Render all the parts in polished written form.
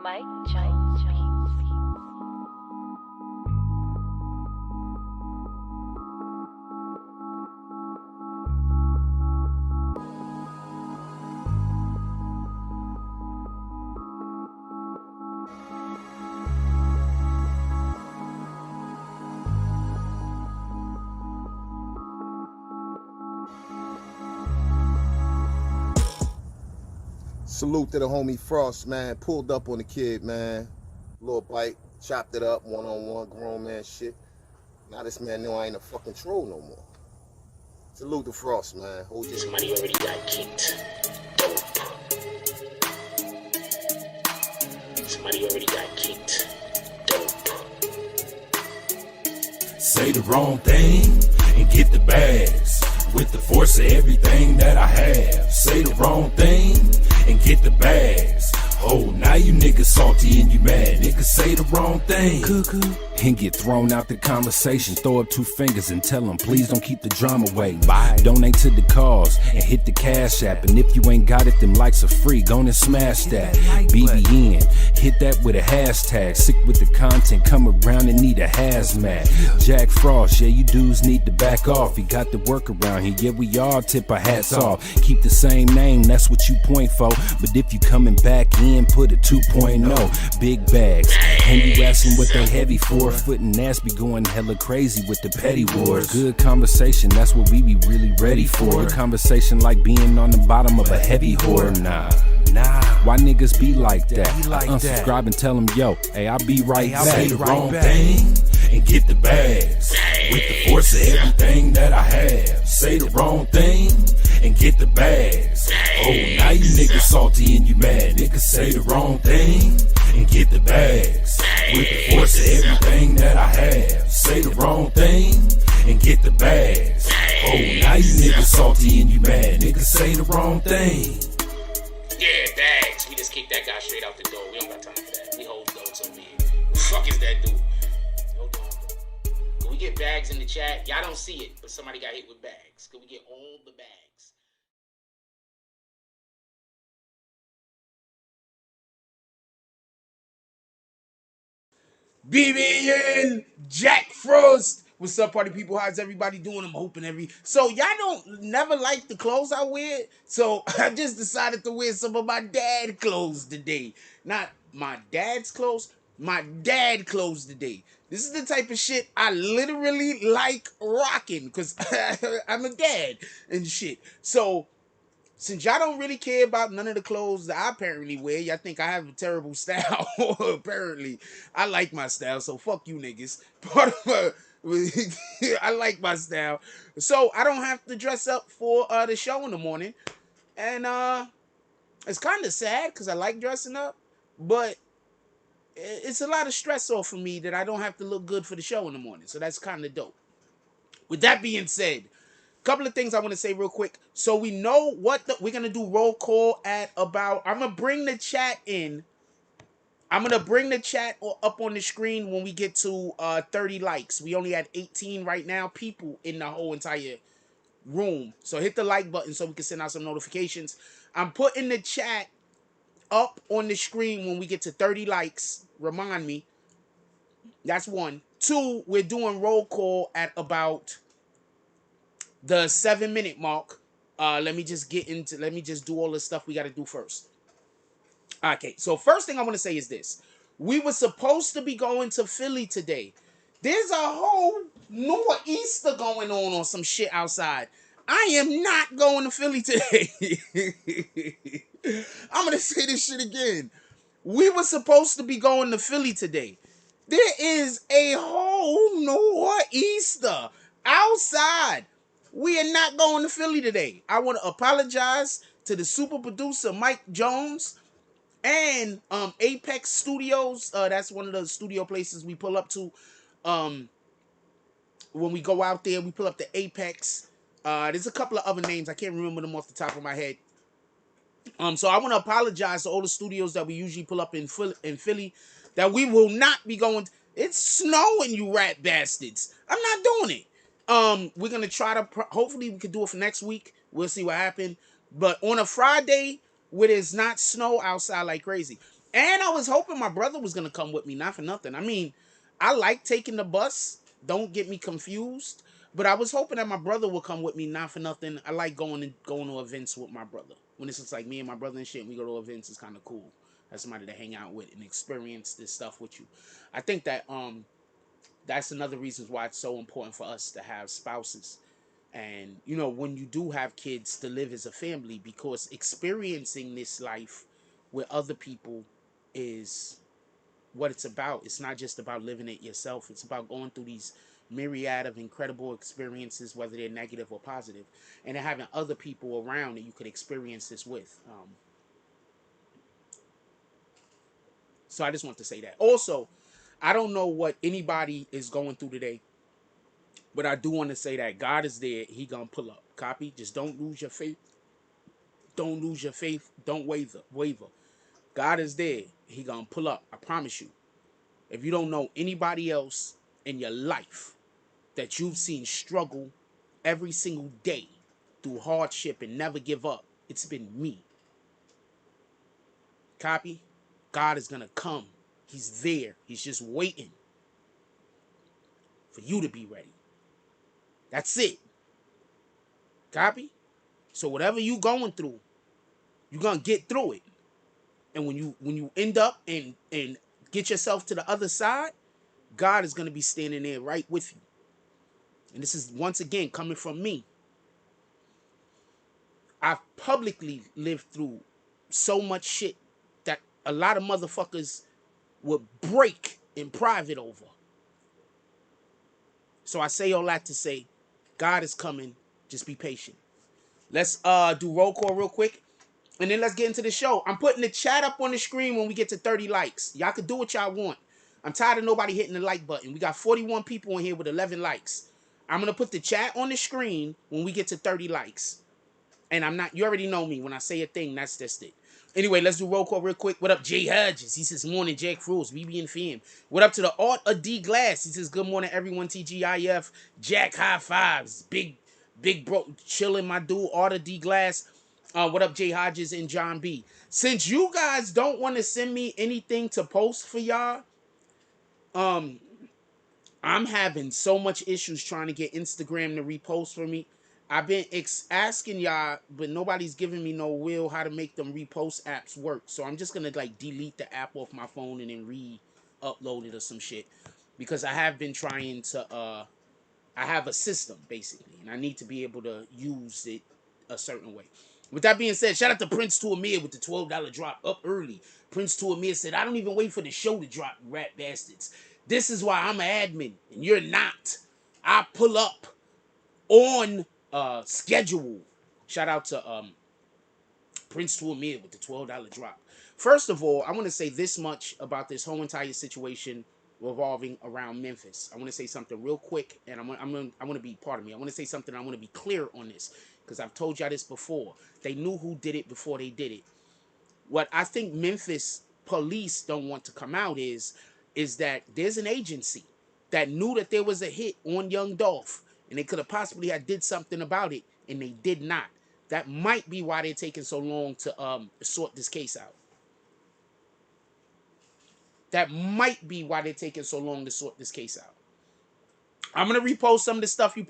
Mike Jones Beats. Salute to the homie Frost, man. Pulled up on the kid, man. Little bite, chopped it up, one-on-one, grown man shit. Now this man know I ain't a fucking troll no more. Salute to Frost, man. Hold your Somebody already got kicked. Dope. Somebody already got kicked. Dope. Say the wrong thing and get the bags. With the force of everything that I have. Say the wrong thing and get the bags. Oh, now you niggas salty and you mad. Niggas say the wrong thing and get thrown out the conversation. Throw up 2 fingers and tell them, please don't keep the drama waiting. Bye. Donate to the cause and hit the cash app. And if you ain't got it, them likes are free. Go and smash that. BBN, hit that with a hashtag. Sick with the content, come around and need a hazmat. Jack Frost, yeah, you dudes need to back off. You got the work around here, yeah, we all tip our hats off. Keep the same name, that's what you point for. But if you coming back in, put a 2.0. Big bags, and you asking what they heavy for. Foot and ass be going hella crazy with the petty wars. Good conversation, that's what we be really ready for. Good conversation like being on the bottom of a heavy whore. Nah. Why niggas be like that? Unsubscribe and tell them, yo, hey, I'll be right back. Say the wrong thing and get the bags. With the force of everything that I have. Say the wrong thing and get the bags. Oh, now you niggas salty and you mad. Niggas say the wrong thing and get the bags. With the force of everything that I have. Say the wrong thing and get the bags. Oh, now you niggas salty and you mad. Niggas say the wrong thing. Yeah, bags. We just kicked that guy straight out the door. We don't got time for that. We hold notes over here. Who the fuck is that dude? Hold on. Can we get bags in the chat? Y'all don't see it, but somebody got hit with bags. Can we get all the bags? BBN, Jack Frost. What's up, party people? How's everybody doing? I'm hoping So y'all don't never like the clothes I wear. So I just decided to wear some of my dad clothes today. Not my dad's clothes, my dad clothes today. This is the type of shit I literally like rocking because I'm a dad and shit. So since y'all don't really care about none of the clothes that I apparently wear, y'all think I have a terrible style. Apparently, I like my style, so fuck you niggas. I like my style. So I don't have to dress up for the show in the morning. And it's kind of sad because I like dressing up, but it's a lot of stress off for me that I don't have to look good for the show in the morning. So that's kind of dope. With that being said, couple of things I want to say real quick. So we know what we're going to do roll call at about. I'm going to bring the chat in. I'm going to bring the chat up on the screen when we get to 30 likes. We only had 18 right now people in the whole entire room. So hit the like button so we can send out some notifications. I'm putting the chat up on the screen when we get to 30 likes. Remind me. That's 1. 2, we're doing roll call at about the 7-minute mark. Let me just do all the stuff we got to do first. Okay, so first thing I want to say is this. We were supposed to be going to Philly today. There's a whole nor'easter going on some shit outside. I am not going to Philly today. I'm going to say this shit again. We were supposed to be going to Philly today. There is a whole nor'easter outside. We are not going to Philly today. I want to apologize to the super producer, Mike Jones, and Apex Studios. That's one of the studio places we pull up to. When we go out there, we pull up to Apex. There's a couple of other names. I can't remember them off the top of my head. So I want to apologize to all the studios that we usually pull up in Philly that we will not be going. It's snowing, you rat bastards. I'm not doing it. We're gonna try to hopefully we can do it for next week. We'll see what happens. But on a Friday where there's not snow outside like crazy. And I was hoping my brother was going to come with me, not for nothing. I mean, I like taking the bus. Don't get me confused. But I was hoping that my brother would come with me, not for nothing. I like going to events with my brother. When it's just like me and my brother and shit, and we go to events, it's kind of cool. Have somebody to hang out with and experience this stuff with you. I think that that's another reason why it's so important for us to have spouses. And, you know, when you do have kids, to live as a family, because experiencing this life with other people is what it's about. It's not just about living it yourself. It's about going through these myriad of incredible experiences, whether they're negative or positive, and having other people around that you could experience this with. So I just want to say that. Also, I don't know what anybody is going through today, but I do want to say that God is there. He gonna pull up. Copy? Just don't lose your faith. Don't lose your faith. Don't waver. God is there. He gonna pull up. I promise you. If you don't know anybody else in your life that you've seen struggle every single day through hardship and never give up, it's been me. Copy? God is gonna come. He's there. He's just waiting for you to be ready. That's it. Copy? So whatever you going through, you're gonna get through it. And when you end up and get yourself to the other side, God is gonna be standing there right with you. And this is once again coming from me. I've publicly lived through so much shit that a lot of motherfuckers would break in private over. So I say all that to say, God is coming. Just be patient. Let's do roll call real quick, and then let's get into the show. I'm putting the chat up on the screen when we get to 30 likes. Y'all can do what y'all want. I'm tired of nobody hitting the like button. We got 41 people in here with 11 likes. I'm going to put the chat on the screen when we get to 30 likes. And I'm not, you already know me. When I say a thing, that's just it. Anyway, let's do roll call real quick. What up, Jay Hodges? He says, morning, Jack Cruz, BBN fam. What up to the Art of D Glass? He says, good morning, everyone, TGIF. Jack, high fives. Big bro, chilling, my dude, Art of D Glass. What up, Jay Hodges and John B? Since you guys don't want to send me anything to post for y'all, I'm having so much issues trying to get Instagram to repost for me. I've been asking y'all, but nobody's giving me no will how to make them repost apps work. So I'm just going to like delete the app off my phone and then re-upload it or some shit. Because I have been trying to, I have a system basically, and I need to be able to use it a certain way. With that being said, shout out to Prince to Amir with the $12 drop up early. Prince to Amir said, I don't even wait for the show to drop, rat bastards. This is why I'm an admin and you're not. I pull up on schedule. Shout out to Prince to Amir with the $12 drop. First of all, I want to say this much about this whole entire situation revolving around Memphis. I want to say something real quick, and I want to be, pardon me, I want to say something. I want to be clear on this because I've told y'all this before. They knew who did it before they did it. What I think Memphis police don't want to come out is that there's an agency that knew that there was a hit on Young Dolph, and they could have possibly had did something about it, and they did not. That might be why they're taking so long to sort this case out. That might be why they're taking so long to sort this case out. I'm gonna repost some of the stuff I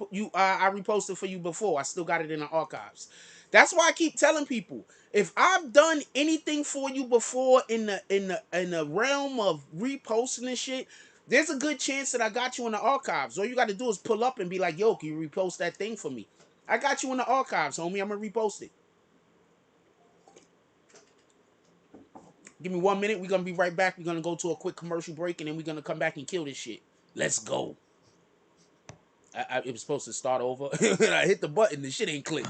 reposted for you before. I still got it in the archives. That's why I keep telling people, if I've done anything for you before in the realm of reposting and shit, there's a good chance that I got you in the archives. All you got to do is pull up and be like, yo, can you repost that thing for me? I got you in the archives, homie. I'm gonna repost it. Give me 1 minute. We're going to be right back. We're going to go to a quick commercial break, and then we're going to come back and kill this shit. Let's go. It was supposed to start over. And I hit the button. The shit ain't clicked.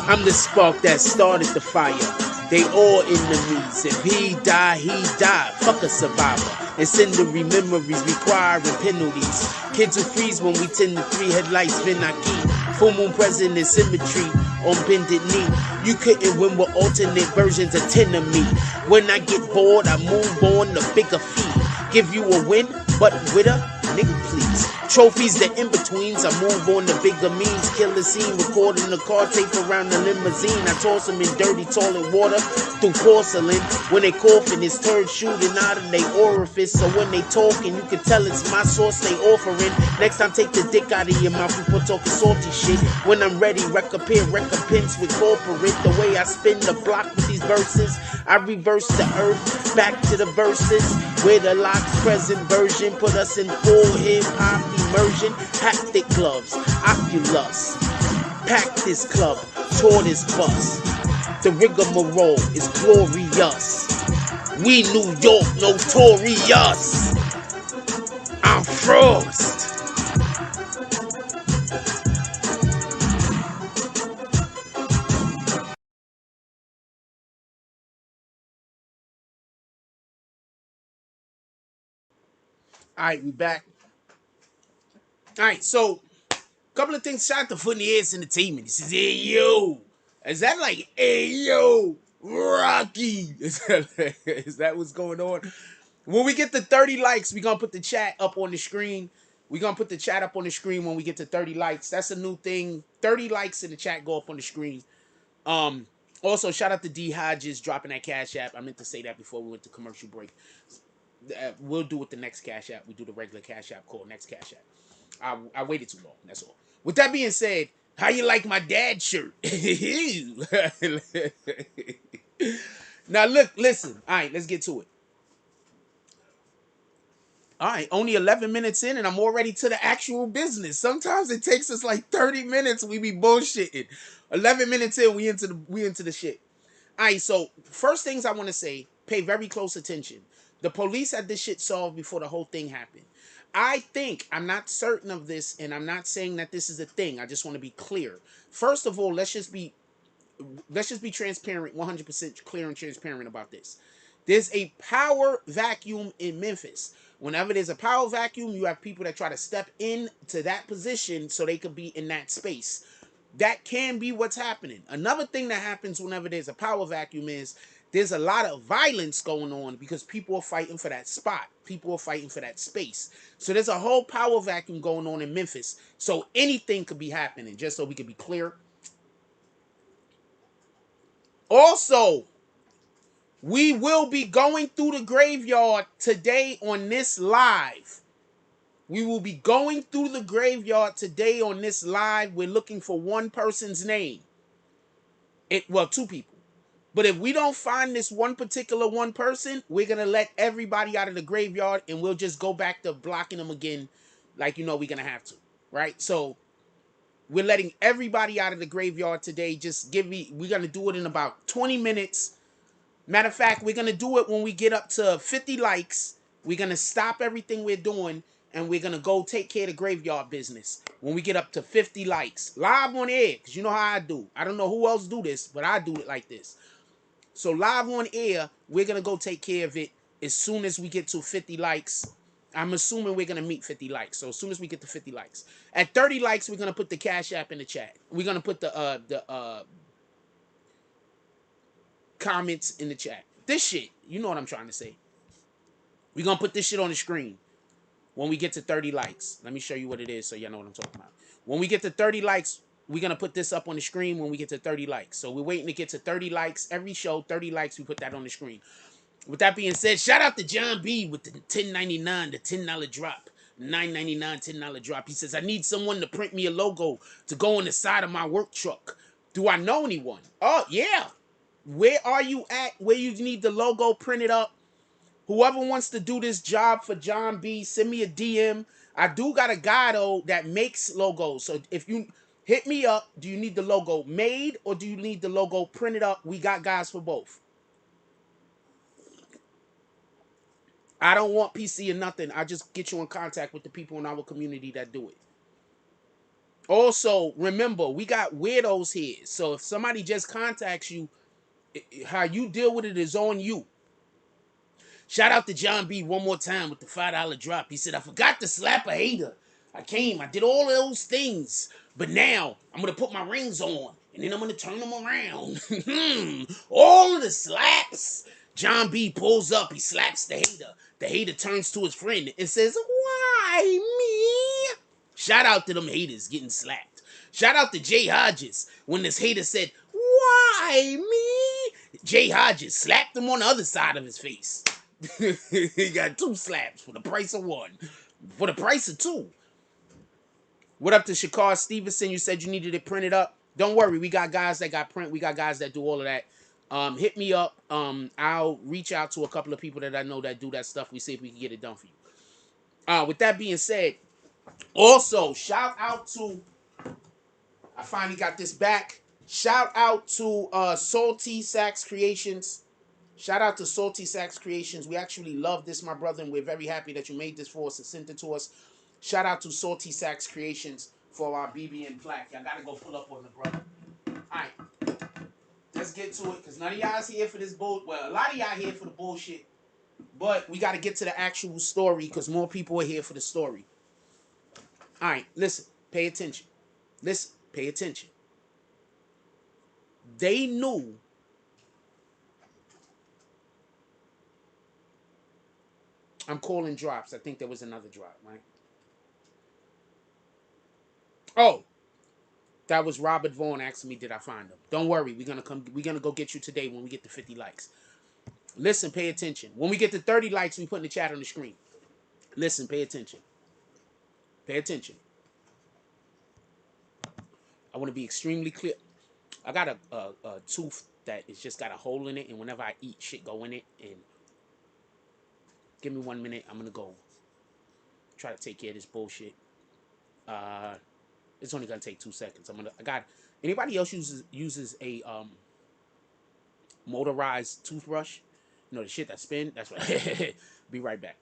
I'm the spark that started the fire. They all enemies. If he die, he die. Fuck a survivor. Incendiary memories requiring penalties. Kids who freeze when we tend to 3 headlights, Venaki. Full moon present in symmetry on bended knee. You couldn't win with alternate versions of 10 of me. When I get bored, I move on to bigger feet. Give you a win, but with a nigga please. Trophies, the in-betweens. I move on the bigger means. Kill the scene, recording the car tape around the limousine. I toss them in dirty toilet water through porcelain. When they coughing, it's turd shooting out of their orifice. So when they talking, you can tell it's my sauce they offering. Next time, take the dick out of your mouth before talking salty shit. When I'm ready, recompense with corporate. The way I spin the block with these verses, I reverse the earth, back to the verses. Where the locks present version put us in full hip-hop immersion. Haptic gloves, Oculus. Pack this club, tour this bus. The rigmarole is glorious. We New York notorious. I'm Frost. All right, we back. All right, so a couple of things. Shout out to Funniest Entertainment. This is hey yo. Is that like hey yo Rocky? Is that what's going on? When we get to 30 likes, we're gonna put the chat up on the screen. We're gonna put the chat up on the screen when we get to 30 likes. That's a new thing. 30 likes in the chat go up on the screen. Also, shout out to D Hodges dropping that Cash App. I meant to say that before we went to commercial break. We'll do it the next Cash App. We do the regular Cash App called next Cash App. I waited too long. That's all. With that being said, how you like my dad shirt? Now look, listen. All right, let's get to it. All right, only 11 minutes in and I'm already to the actual business. Sometimes it takes us like 30 minutes. We be bullshitting. 11 minutes in, we into the shit. All right, so first things I want to say, pay very close attention. The police had this shit solved before the whole thing happened. I think, I'm not certain of this, and I'm not saying that this is a thing. I just want to be clear. First of all, let's just be transparent, 100% clear and transparent about this. There's a power vacuum in Memphis. Whenever there's a power vacuum, you have people that try to step into that position so they could be in that space. That can be what's happening. Another thing that happens whenever there's a power vacuum is there's a lot of violence going on because people are fighting for that spot. People are fighting for that space. So there's a whole power vacuum going on in Memphis. So anything could be happening, just so we can be clear. Also, we will be going through the graveyard today on this live. We will be going through the graveyard today on this live. We're looking for one person's name. Well, two people. But if we don't find this one particular one person, we're going to let everybody out of the graveyard and we'll just go back to blocking them again like we're going to have to. Right? So we're letting everybody out of the graveyard today. We're going to do it in about 20 minutes. Matter of fact, we're going to do it when we get up to 50 likes. We're going to stop everything we're doing and we're going to go take care of the graveyard business when we get up to 50 likes. Live on air, because you know how I do. I don't know who else do this, but I do it like this. So live on air, we're going to go take care of it as soon as we get to 50 likes. I'm assuming we're going to meet 50 likes. So as soon as we get to 50 likes. At 30 likes, we're going to put the Cash App in the chat. We're going to put the comments in the chat. This shit, you know what I'm trying to say. We're going to put this shit on the screen when we get to 30 likes. Let me show you what it is so y'all know what I'm talking about. When we get to 30 likes, we're going to put this up on the screen when we get to 30 likes. So we're waiting to get to 30 likes. Every show, 30 likes, we put that on the screen. With that being said, shout out to John B with the $10.99, the $10 drop. $9.99, $10 drop. He says, I need someone to print me a logo to go on the side of my work truck. Do I know anyone? Oh, yeah. Where are you at? Where you need the logo printed up? Whoever wants to do this job for John B, send me a DM. I do got a guy, though, that makes logos. So if you hit me up, do you need the logo made or do you need the logo printed up? We got guys for both. I don't want PC or nothing. I just get you in contact with the people in our community that do it. Also, remember, we got weirdos here. So if somebody just contacts you, how you deal with it is on you. Shout out to John B one more time with the $5 drop. He said, I forgot to slap a hater. I did all of those things. But now, I'm going to put my rings on. And then I'm going to turn them around. All of the slaps. John B pulls up. He slaps the hater. The hater turns to his friend and says, why me? Shout out to them haters getting slapped. Shout out to Jay Hodges when this hater said, "Why me?" Jay Hodges slapped him on the other side of his face. He got 2 slaps for the price of 1. For the price of 2. What up to Shakar Stevenson? You said you needed it printed up. Don't worry, we got guys that got print. We got guys that do all of that. Hit me up. I'll reach out to a couple of people that I know that do that stuff. We see if we can get it done for you. With that being said, also shout out to, I finally got this back. Shout out to Salty Sax Creations. Shout out to Salty Sax Creations. We actually love this, my brother, and we're very happy that you made this for us and sent it to us. Shout out to Salty Sax Creations for our BBN plaque. Y'all gotta go pull up on the brother. Alright. Let's get to it, because none of y'all's here for this bull. Well, a lot of y'all here for the bullshit. But we gotta get to the actual story, because more people are here for the story. Alright, listen. Pay attention. Listen. Pay attention. They knew I'm calling drops. I think there was another drop, right? Oh, that was Robert Vaughn asking me, did I find him? Don't worry, we're gonna go get you today when we get to 50 likes. Listen, pay attention. When we get to 30 likes, we put in the chat on the screen. Listen, pay attention. Pay attention. I want to be extremely clear. I got a tooth that is just got a hole in it, and whenever I eat, shit go in it. And give me 1 minute. I'm gonna go try to take care of this bullshit. It's only gonna take 2 seconds. I got anybody else uses a motorized toothbrush? You know, the shit that spin? That's right. Be right back.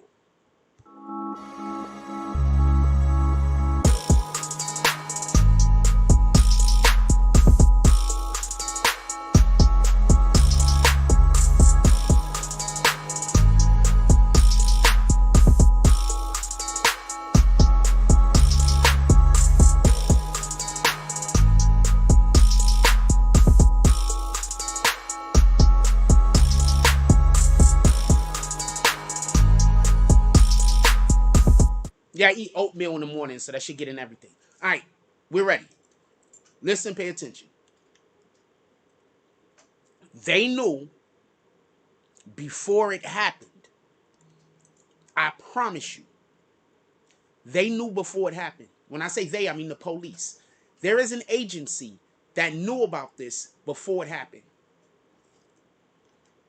Yeah, I eat oatmeal in the morning, so that should get in everything. All right, we're ready. Listen, pay attention. They knew before it happened. I promise you. They knew before it happened. When I say they, I mean the police. There is an agency that knew about this before it happened.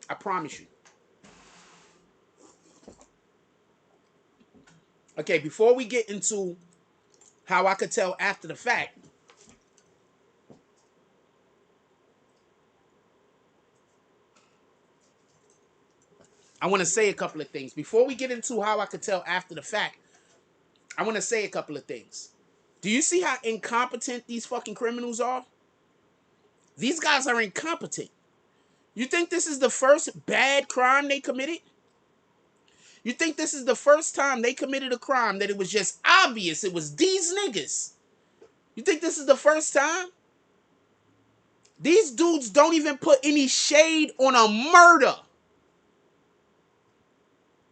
I promise you. Okay, before we get into how I could tell after the fact, I want to say a couple of things. Before we get into how I could tell after the fact, I want to say a couple of things. Do you see how incompetent these fucking criminals are? These guys are incompetent. You think this is the first bad crime they committed? You think this is the first time they committed a crime that it was just obvious it was these niggas? You think this is the first time? These dudes don't even put any shade on a murder.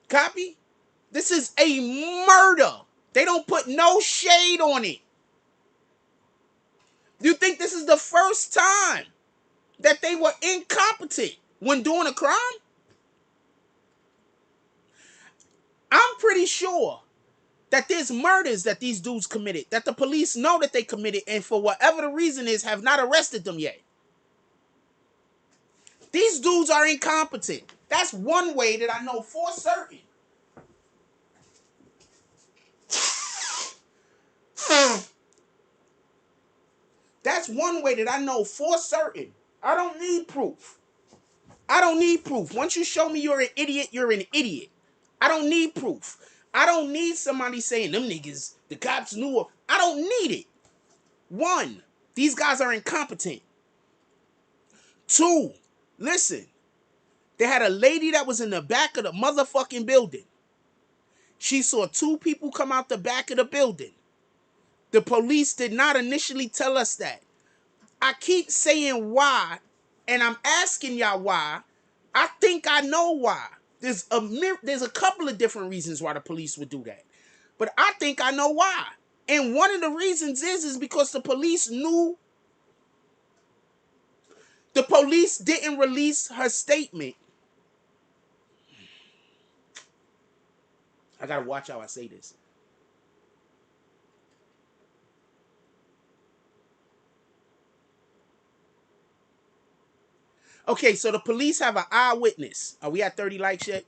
Copy? This is a murder. They don't put no shade on it. You think this is the first time that they were incompetent when doing a crime? I'm pretty sure that there's murders that these dudes committed, that the police know that they committed, and for whatever the reason is, have not arrested them yet. These dudes are incompetent. That's one way that I know for certain. That's one way that I know for certain. I don't need proof. I don't need proof. Once you show me you're an idiot, you're an idiot. I don't need proof. I don't need somebody saying them niggas, the cops knew. I don't need it. 1, these guys are incompetent. 2, listen. They had a lady that was in the back of the motherfucking building. She saw 2 people come out the back of the building. The police did not initially tell us that. I keep saying why, and I'm asking y'all why. I think I know why. There's a couple of different reasons why the police would do that. But I think I know why. And one of the reasons is because the police knew. The police didn't release her statement. I gotta watch how I say this. Okay, so the police have an eyewitness. Are we at 30 likes yet?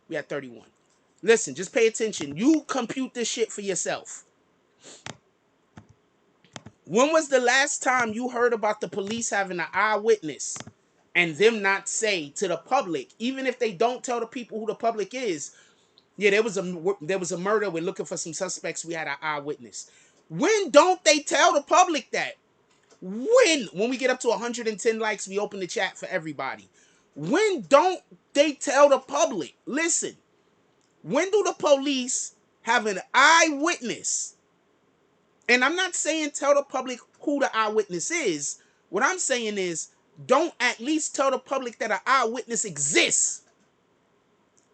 We at 31. Listen, just pay attention. You compute this shit for yourself. When was the last time you heard about the police having an eyewitness and them not say to the public, even if they don't tell the people who the public is, yeah, there was a murder, we're looking for some suspects, we had an eyewitness. When don't they tell the public that? When we get up to 110 likes, we open the chat for everybody. When don't they tell the public? Listen, when do the police have an eyewitness? And I'm not saying tell the public who the eyewitness is. What I'm saying is don't at least tell the public that an eyewitness exists.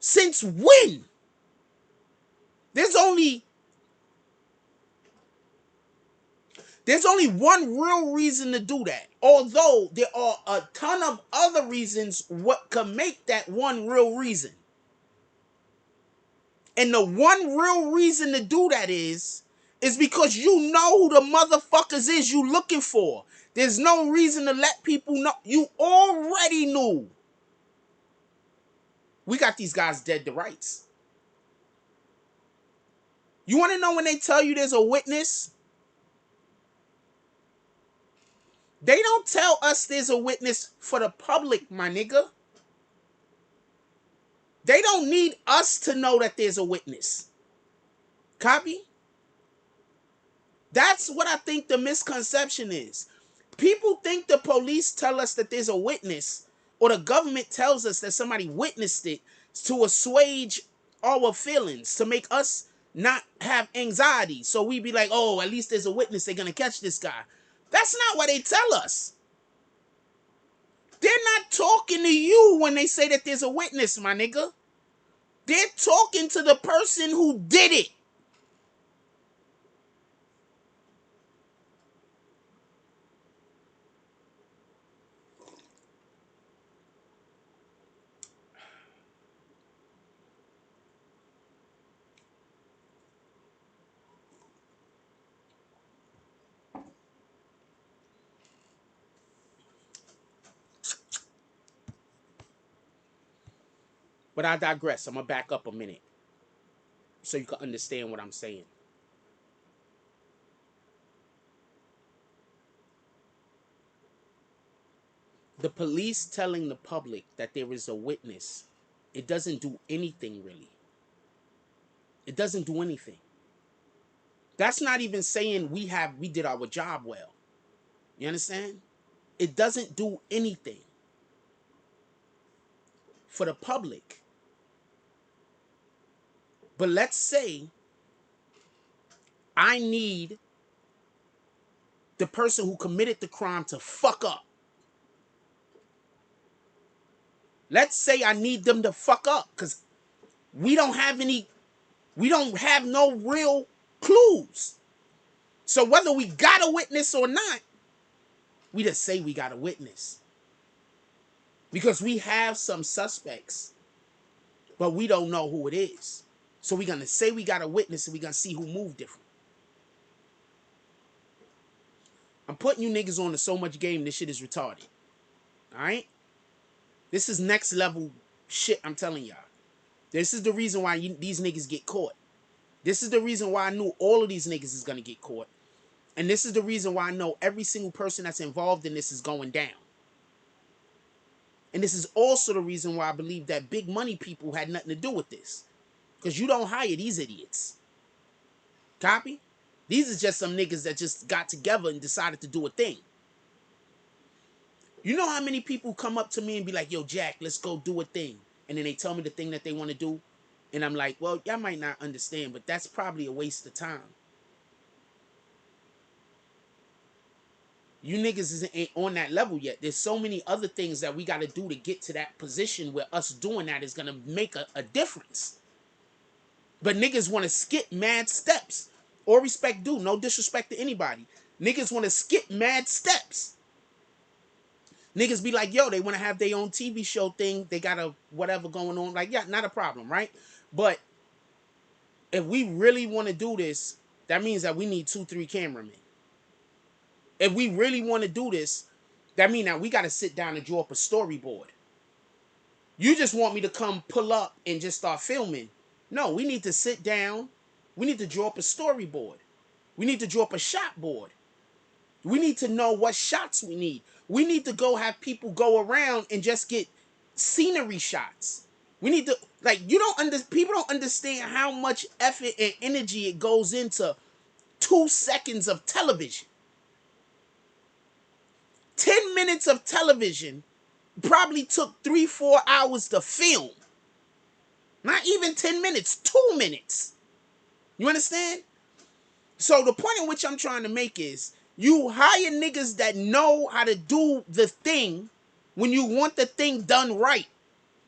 Since when? There's only one real reason to do that. Although there are a ton of other reasons what could make that one real reason. And the one real reason to do that is because you know who the motherfuckers is you looking for. There's no reason to let people know. You already knew. We got these guys dead to rights. You want to know when they tell you there's a witness? They don't tell us there's a witness for the public, my nigga. They don't need us to know that there's a witness. Copy? That's what I think the misconception is. People think the police tell us that there's a witness, or the government tells us that somebody witnessed it to assuage our feelings, to make us not have anxiety. So we be like, oh, at least there's a witness, they're gonna catch this guy. That's not what they tell us. They're not talking to you when they say that there's a witness, my nigga. They're talking to the person who did it. But I digress. I'm going to back up a minute so you can understand what I'm saying. The police telling the public that there is a witness, it doesn't do anything really. It doesn't do anything. That's not even saying we did our job well. You understand? It doesn't do anything for the public. But let's say I need the person who committed the crime to fuck up. Let's say I need them to fuck up because we don't have no real clues. So whether we got a witness or not, we just say we got a witness. Because we have some suspects, but we don't know who it is. So we're going to say we got a witness and we're going to see who moved different. I'm putting you niggas on to so much game, this shit is retarded. Alright? This is next level shit, I'm telling y'all. This is the reason why these niggas get caught. This is the reason why I knew all of these niggas is going to get caught. And this is the reason why I know every single person that's involved in this is going down. And this is also the reason why I believe that big money people had nothing to do with this. Because you don't hire these idiots. Copy? These are just some niggas that just got together and decided to do a thing. You know how many people come up to me and be like, yo, Jack, let's go do a thing. And then they tell me the thing that they want to do. And I'm like, well, y'all might not understand, but that's probably a waste of time. You niggas ain't on that level yet. There's so many other things that we got to do to get to that position where us doing that is going to make a difference. But niggas want to skip mad steps. All respect due. No disrespect to anybody. Niggas want to skip mad steps. Niggas be like, yo, they want to have their own TV show thing. They got a whatever going on. Like, yeah, not a problem, right? But if we really want to do this, that means that we need 2-3 cameramen. If we really want to do this, that means that we got to sit down and draw up a storyboard. You just want me to come pull up and just start filming. No, we need to sit down. We need to draw up a storyboard. We need to draw up a shot board. We need to know what shots we need. We need to go have people go around and just get scenery shots. We need to, like, people don't understand how much effort and energy it goes into 2 seconds of television. 10 minutes of television probably took 3-4 hours to film. Not even 10 minutes, 2 minutes. You understand? So the point in which I'm trying to make is, you hire niggas that know how to do the thing when you want the thing done right.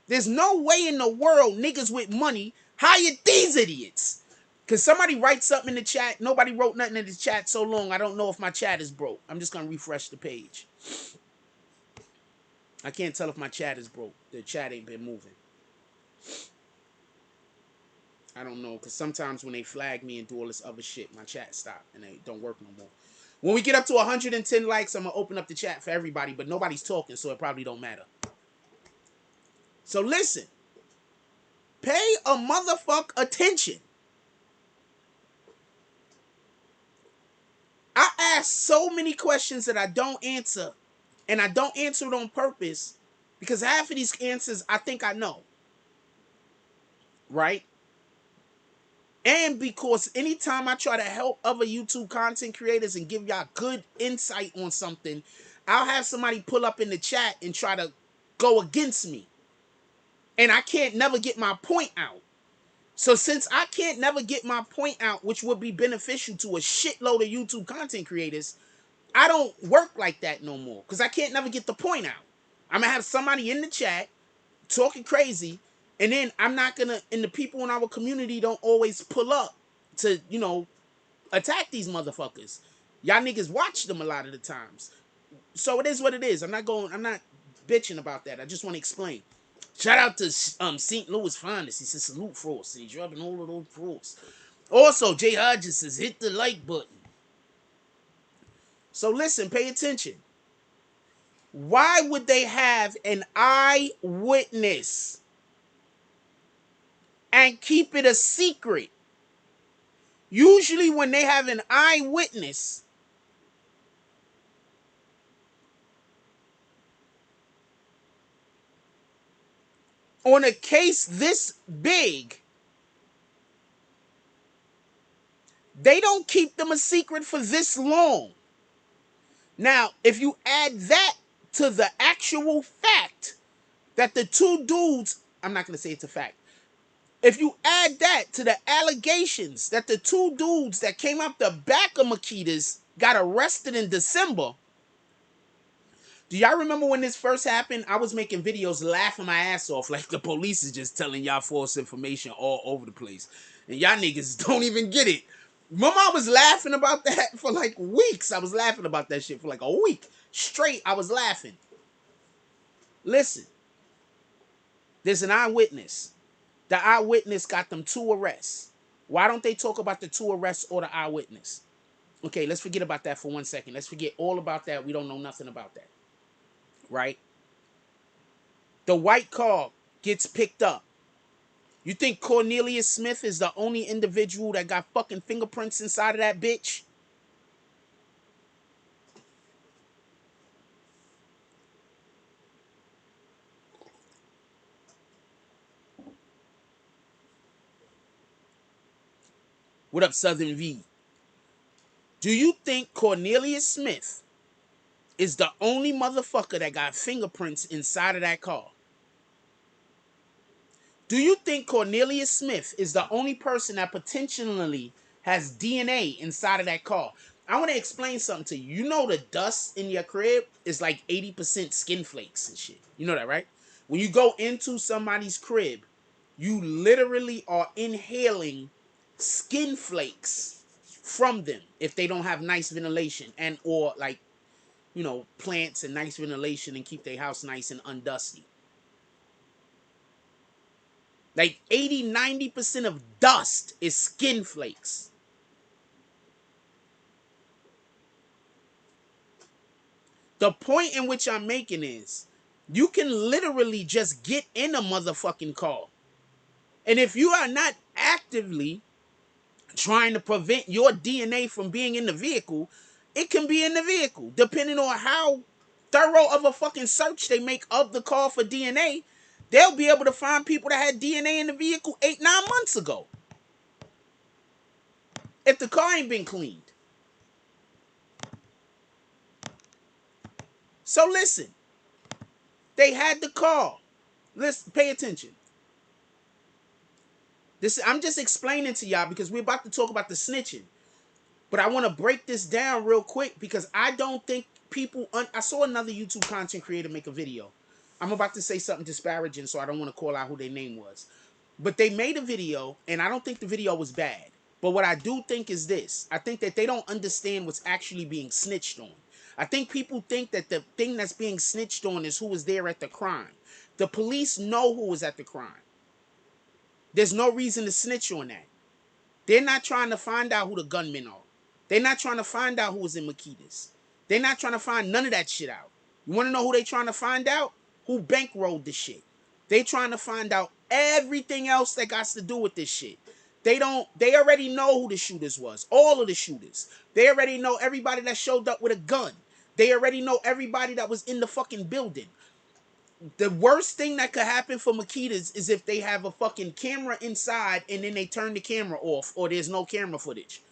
There's no way in the world niggas with money hire these idiots. Because somebody writes something in the chat. Nobody wrote nothing in the chat so long, I don't know if my chat is broke. I'm just going to refresh the page. I can't tell if my chat is broke. The chat ain't been moving. I don't know, because sometimes when they flag me and do all this other shit, my chat stop and they don't work no more. When we get up to 110 likes, I'm going to open up the chat for everybody, but nobody's talking, so it probably don't matter. So listen. Pay a motherfucker attention. I ask so many questions that I don't answer, and I don't answer it on purpose, because half of these answers I think I know. Right? And because anytime I try to help other YouTube content creators and give y'all good insight on something, I'll have somebody pull up in the chat and try to go against me. And I can't never get my point out. So since I can't never get my point out, which would be beneficial to a shitload of YouTube content creators, I don't work like that no more. Because I can't never get the point out. I'm going to have somebody in the chat talking crazy, and then I'm not going to, and the people in our community don't always pull up to, attack these motherfuckers. Y'all niggas watch them a lot of the times. So it is what it is. I'm not bitching about that. I just want to explain. Shout out to St. Louis Finest. He says salute Frost. He's dropping all of those Frost. Also, Jay Hodges says hit the like button. So listen, pay attention. Why would they have an eyewitness and keep it a secret? Usually when they have an eyewitness, on a case this big, they don't keep them a secret for this long. Now, if you add that to the actual fact that the 2 dudes, I'm not going to say it's a fact. If you add that to the allegations that the 2 dudes that came out the back of Makeda's got arrested in December. Do y'all remember when this first happened? I was making videos laughing my ass off like the police is just telling y'all false information all over the place. And y'all niggas don't even get it. My mom was laughing about that for like weeks. I was laughing about that shit for like a week. Straight, I was laughing. Listen. There's an eyewitness. The eyewitness got them 2 arrests. Why don't they talk about the 2 arrests or the eyewitness? Okay, let's forget about that for 1 second. Let's forget all about that. We don't know nothing about that. Right? The white car gets picked up. You think Cornelius Smith is the only individual that got fucking fingerprints inside of that bitch? What up, Southern V? Do you think Cornelius Smith is the only motherfucker that got fingerprints inside of that car? Do you think Cornelius Smith is the only person that potentially has DNA inside of that car? I want to explain something to you. You know the dust in your crib is like 80% skin flakes and shit. You know that, right? When you go into somebody's crib, you literally are inhaling skin flakes from them if they don't have nice ventilation and or like, you know, plants and nice ventilation and keep their house nice and undusty. Like 80-90% of dust is skin flakes. The point in which I'm making is you can literally just get in a motherfucking car. And if you are not actively trying to prevent your DNA from being in the vehicle, it can be in the vehicle. Depending on how thorough of a fucking search they make of the car for DNA, they'll be able to find people that had DNA in the vehicle 8-9 months ago. If the car ain't been cleaned. So listen, they had the car. Listen, pay attention. I'm just explaining to y'all because we're about to talk about the snitching. But I want to break this down real quick because I don't think people... I saw another YouTube content creator make a video. I'm about to say something disparaging, so I don't want to call out who their name was. But they made a video, and I don't think the video was bad. But what I do think is this. I think that they don't understand what's actually being snitched on. I think people think that the thing that's being snitched on is who was there at the crime. The police know who was at the crime. There's no reason to snitch on that. They're not trying to find out who the gunmen are. They're not trying to find out who was in Makitas. They're not trying to find none of that shit out. You want to know who they trying to find out? Who bankrolled the shit. They trying to find out everything else that got to do with this shit. They already know who the shooters was. All of the shooters. They already know everybody that showed up with a gun. They already know everybody that was in the fucking building. The worst thing that could happen for Makitas is if they have a fucking camera inside and then they turn the camera off or there's no camera footage.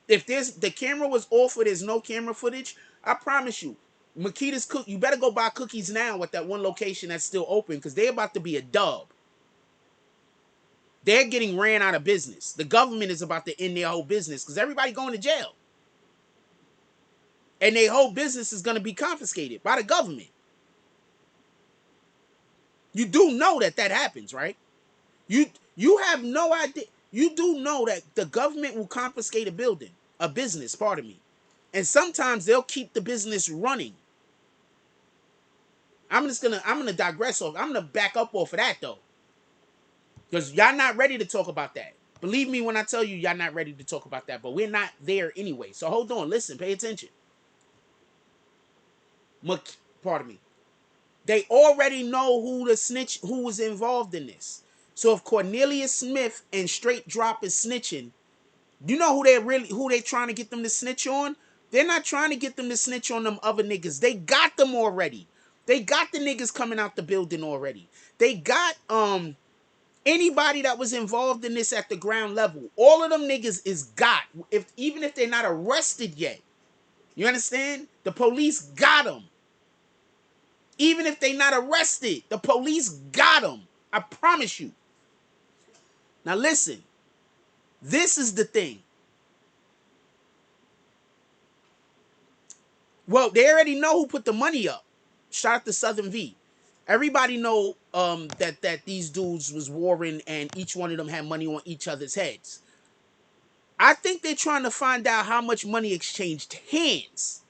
If the camera was off or there's no camera footage, I promise you, Makita's cook. You better go buy cookies now at that one location that's still open because they're about to be a dub. They're getting ran out of business. The government is about to end their whole business because everybody going to jail. And their whole business is going to be confiscated by the government. You do know that happens, right? You have no idea. You do know that the government will confiscate a business, pardon me. And sometimes they'll keep the business running. I'm gonna digress off. I'm gonna back up off of that though. Because y'all not ready to talk about that. Believe me when I tell you y'all not ready to talk about that, but we're not there anyway. So hold on, listen, pay attention. Pardon me. They already know who was involved in this. So if Cornelius Smith and Straight Drop is snitching, you know who they trying to get them to snitch on? They're not trying to get them to snitch on them other niggas. They got them already. They got the niggas coming out the building already. They got anybody that was involved in this at the ground level. All of them niggas is got. Even if they're not arrested yet. You understand? The police got them. Even if they not arrested, the police got them. I promise you. Now listen. This is the thing. Well, they already know who put the money up. Shout out to Southern V. Everybody know that these dudes was warring and each one of them had money on each other's heads. I think they're trying to find out how much money exchanged hands.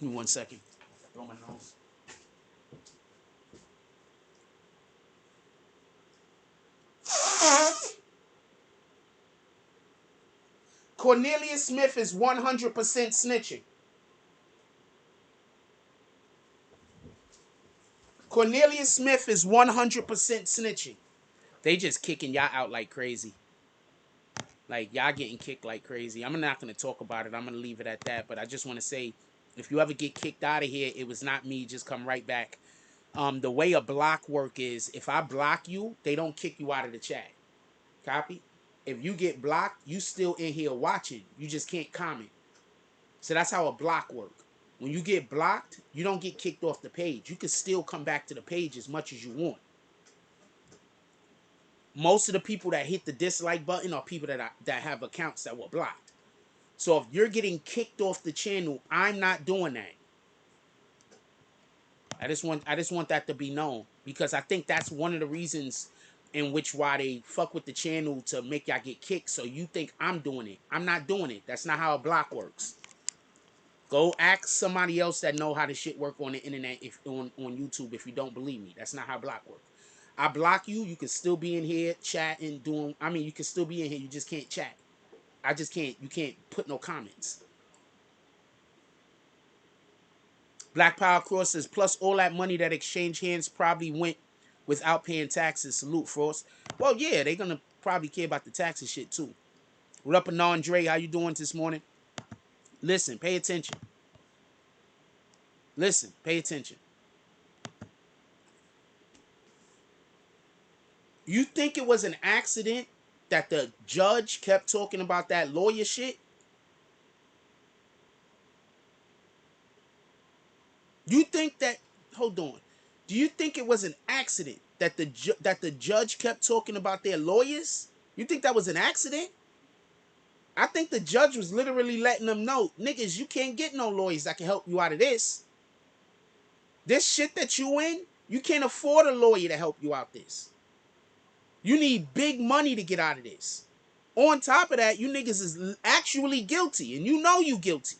Give me 1 second. Blow my nose. Cornelius Smith is 100% snitching. Cornelius Smith is 100% snitching. They just kicking y'all out like crazy. Like, y'all getting kicked like crazy. I'm not going to talk about it. I'm going to leave it at that. But I just want to say, if you ever get kicked out of here, it was not me. Just come right back. The way a block work is, if I block you, they don't kick you out of the chat. Copy? If you get blocked, you still in here watching. You just can't comment. So that's how a block work. When you get blocked, you don't get kicked off the page. You can still come back to the page as much as you want. Most of the people that hit the dislike button are people that have accounts that were blocked. So if you're getting kicked off the channel, I'm not doing that. I just want that to be known, because I think that's one of the reasons in which why they fuck with the channel to make y'all get kicked. So you think I'm doing it. I'm not doing it. That's not how a block works. Go ask somebody else that know how the shit work on the internet if on YouTube if you don't believe me. That's not how block works. I block you, you can still be in here chatting, you can still be in here, you just can't chat. You can't put no comments. Black Power Cross says, plus all that money that exchanged hands probably went without paying taxes. Salute, Frost. Well, yeah, they're gonna probably care about the taxes shit too. What up, Anon Dre? How you doing this morning? Listen, pay attention. Listen, pay attention. You think it was an accident that the judge kept talking about that lawyer shit? You think that, hold on. Do you think it was an accident that the judge kept talking about their lawyers? You think that was an accident? I think the judge was literally letting them know, niggas, you can't get no lawyers that can help you out of this. This shit that you in, you can't afford a lawyer to help you out this. You need big money to get out of this. On top of that, you niggas is actually guilty, and you know you guilty.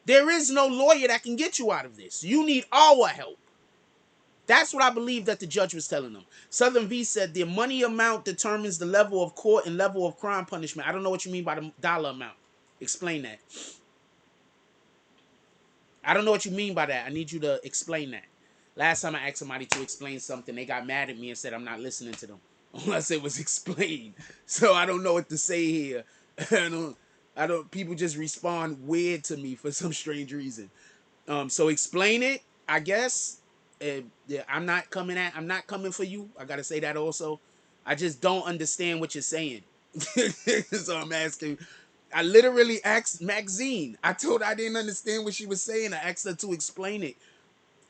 There is no lawyer that can get you out of this. You need our help. That's what I believe that the judge was telling them. Southern V said the money amount determines the level of court and level of crime punishment. I don't know what you mean by the dollar amount. Explain that. I don't know what you mean by that. I need you to explain that. Last time I asked somebody to explain something, they got mad at me and said I'm not listening to them unless it was explained. So I don't know what to say here. I don't. People just respond weird to me for some strange reason. So explain it, I guess. Yeah, I'm not coming for you. I gotta say that also. I just don't understand what you're saying. So I'm asking. I literally asked Maxine. I told her I didn't understand what she was saying. I asked her to explain it.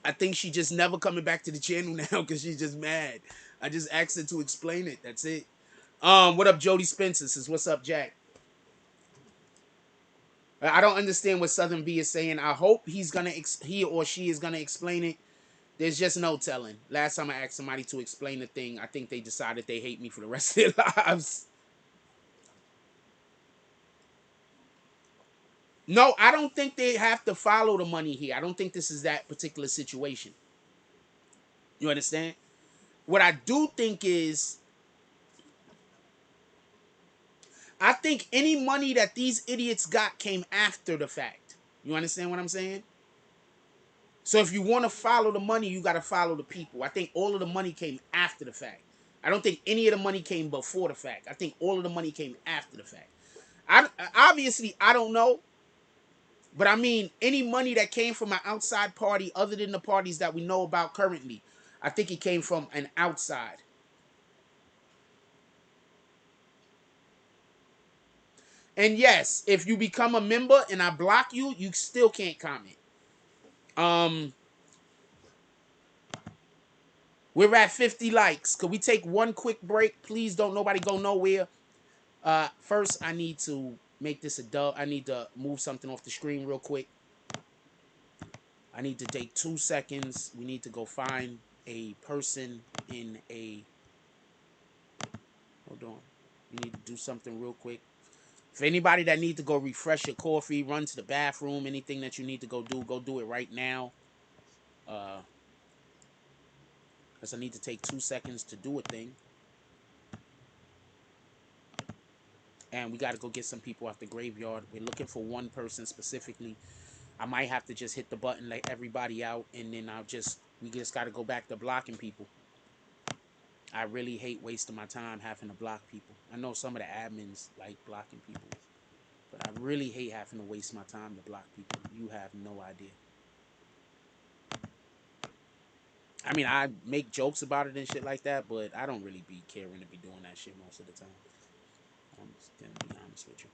I think she just never coming back to the channel now because she's just mad. I just asked her to explain it. That's it. What up, Jody Spencer? Says, what's up, Jack? I don't understand what Southern V is saying. I hope he or she is gonna explain it. There's just no telling. Last time I asked somebody to explain the thing, I think they decided they hate me for the rest of their lives. No, I don't think they have to follow the money here. I don't think this is that particular situation. You understand? What I do think is, I think any money that these idiots got came after the fact. You understand what I'm saying? So if you want to follow the money, you got to follow the people. I think all of the money came after the fact. I don't think any of the money came before the fact. I think all of the money came after the fact. Obviously, I don't know. But I mean, any money that came from an outside party other than the parties that we know about currently, I think it came from an outside. And yes, if you become a member and I block you, you still can't comment. We're at 50 likes. Could we take one quick break? Please don't nobody go nowhere. First, I need to make this a dub. I need to move something off the screen real quick. I need to take 2 seconds. We need to go find a person in a... Hold on. We need to do something real quick. For anybody that need to go refresh your coffee, run to the bathroom, anything that you need to go do it right now. Because I need to take 2 seconds to do a thing. And we got to go get some people off the graveyard. We're looking for one person specifically. I might have to just hit the button, let everybody out, and then we just got to go back to blocking people. I really hate wasting my time having to block people. I know some of the admins like blocking people, but I really hate having to waste my time to block people. You have no idea. I mean, I make jokes about it and shit like that, but I don't really be caring to be doing that shit most of the time. I'm just gonna be honest with you.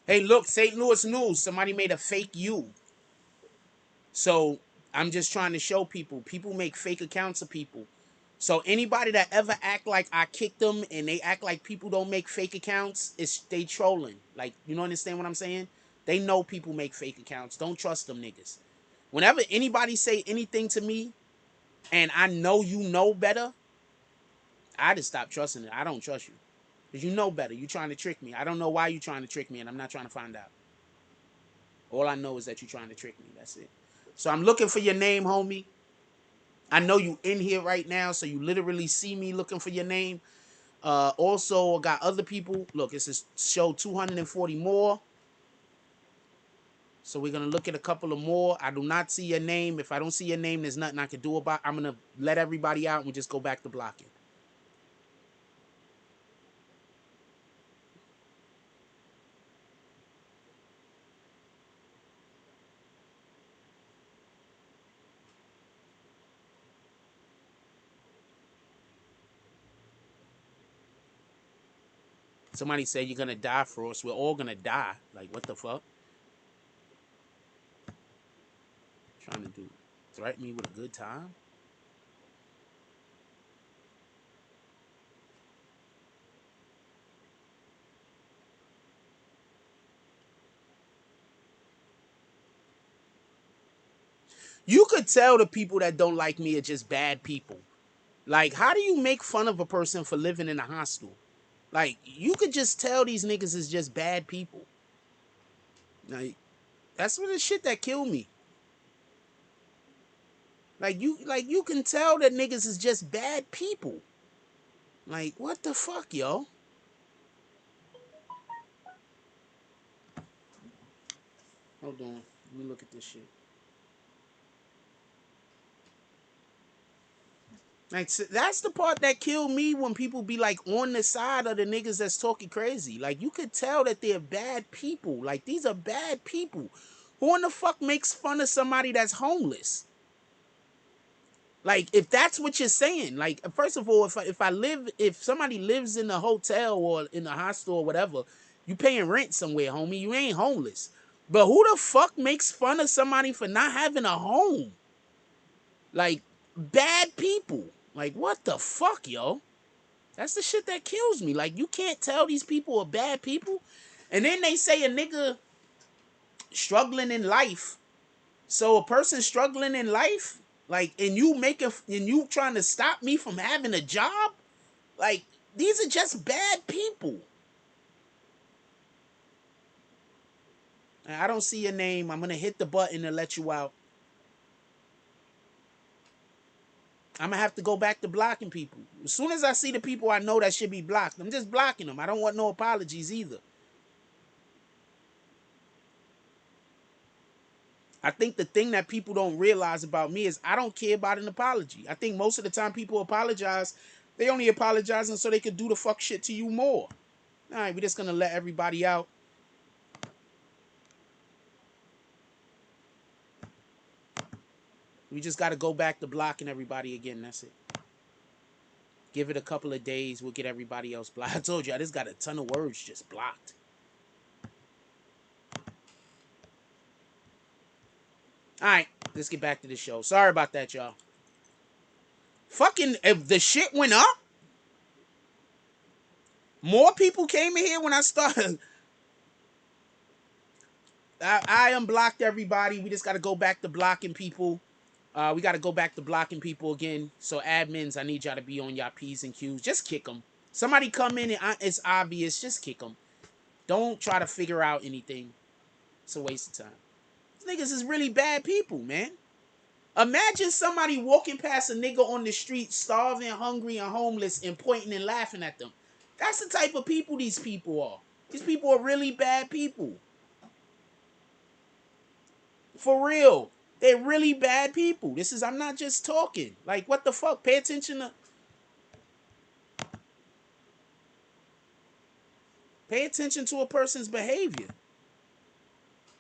Hey, look, St. Louis News. Somebody made a fake you. So I'm just trying to show people. People make fake accounts of people. So anybody that ever act like I kicked them and they act like people don't make fake accounts, they trolling. Like, you know, understand what I'm saying? They know people make fake accounts. Don't trust them niggas. Whenever anybody say anything to me and I know you know better, I just stop trusting it. I don't trust you. Because you know better. You trying to trick me. I don't know why you trying to trick me, and I'm not trying to find out. All I know is that you're trying to trick me. That's it. So I'm looking for your name, homie. I know you in here right now, so you literally see me looking for your name. Also, I got other people. Look, it's a show 240 more. So we're going to look at a couple of more. I do not see your name. If I don't see your name, there's nothing I can do about it. I'm going to let everybody out and we just go back to blocking. Somebody said you're going to die for us. We're all going to die. Like, what the fuck? Trying to do? Threaten me with a good time? You could tell the people that don't like me are just bad people. Like, how do you make fun of a person for living in a hostel? Like, you could just tell these niggas is just bad people. Like, that's what the shit that killed me. Like you can tell that niggas is just bad people. Like, what the fuck, yo? Hold on. Let me look at this shit. Like, that's the part that killed me when people be like on the side of the niggas that's talking crazy. Like, you could tell that they're bad people. Like, these are bad people. Who in the fuck makes fun of somebody that's homeless? Like, if that's what you're saying, like, first of all, if somebody lives in a hotel or in a hostel or whatever, you paying rent somewhere, homie. You ain't homeless. But who the fuck makes fun of somebody for not having a home? Like, bad people. Like, what the fuck, yo? That's the shit that kills me. Like, you can't tell these people are bad people. And then they say a nigga struggling in life. So a person struggling in life, like, and you trying to stop me from having a job? Like, these are just bad people. I don't see your name. I'm going to hit the button and let you out. I'm going to have to go back to blocking people. As soon as I see the people I know that should be blocked, I'm just blocking them. I don't want no apologies either. I think the thing that people don't realize about me is I don't care about an apology. I think most of the time people apologize, they only apologizing so they could do the fuck shit to you more. All right, we're just going to let everybody out. We just got to go back to blocking everybody again. That's it. Give it a couple of days. We'll get everybody else blocked. I told you, I just got a ton of words just blocked. All right, let's get back to the show. Sorry about that, y'all. Fucking, if the shit went up, more people came in here when I started. I unblocked everybody. We just got to go back to blocking people. We got to go back to blocking people again. So admins, I need y'all to be on y'all P's and Q's. Just kick them. Somebody come in and it's obvious. Just kick them. Don't try to figure out anything. It's a waste of time. These niggas is really bad people, man. Imagine somebody walking past a nigga on the street, starving, hungry, and homeless, and pointing and laughing at them. That's the type of people these people are. These people are really bad people. For real. They're really bad people. I'm not just talking. Like, what the fuck? Pay attention to a person's behavior.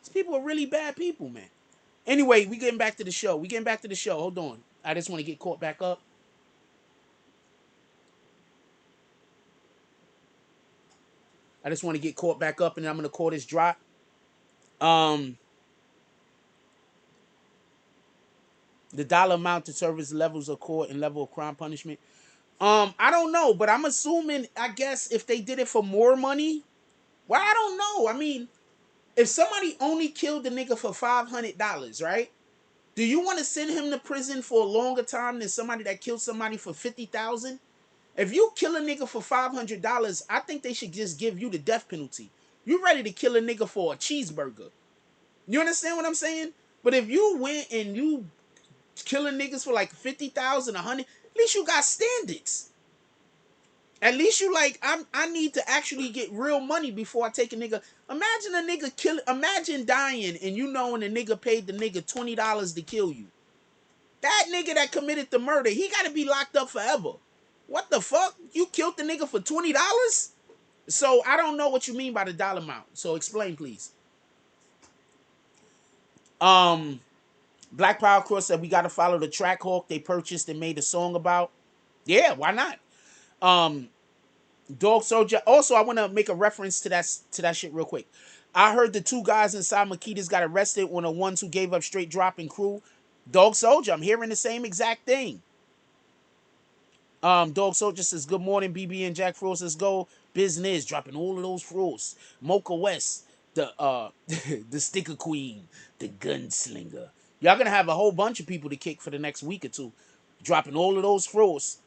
These people are really bad people, man. Anyway, we getting back to the show. Hold on. I just want to get caught back up. And then I'm going to call this drop. The dollar amount to service levels of court and level of crime punishment. I don't know, but I'm assuming, I guess, if they did it for more money, well, I don't know. I mean, if somebody only killed the nigga for $500, right? Do you want to send him to prison for a longer time than somebody that killed somebody for 50,000? If you kill a nigga for $500, I think they should just give you the death penalty. You ready to kill a nigga for a cheeseburger? You understand what I'm saying? But if you went and you killing niggas for like 50,000, 100, at least you got standards. At least you like, I need to actually get real money before I take a nigga. Imagine a nigga imagine dying and you knowing the nigga paid the nigga $20 to kill you. That nigga that committed the murder, he gotta be locked up forever. What the fuck? You killed the nigga for $20? So I don't know what you mean by the dollar amount. So explain, please. Black Power Cross said we gotta follow the track hawk they purchased and made a song about. Yeah, why not? Dog Soldier. Also, I want to make a reference to that shit real quick. I heard the two guys inside Makita's got arrested on the ones who gave up straight dropping crew. Dog Soldier, I'm hearing the same exact thing. Dog Soldier says, good morning, BB and Jack Frost. Let's go. Business dropping all of those frosts. Mocha West, the the sticker queen, the gunslinger. Y'all gonna have a whole bunch of people to kick for the next week or two. Dropping all of those frosts.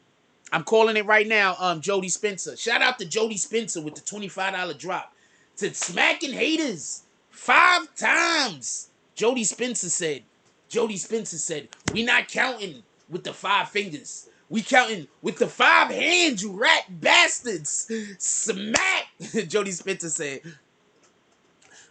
I'm calling it right now, Jody Spencer. Shout out to Jody Spencer with the $25 drop. To smacking haters 5 times. Jody Spencer said, we not counting with the 5 fingers. We counting with the 5 hands, you rat bastards. Smack. Jody Spencer said,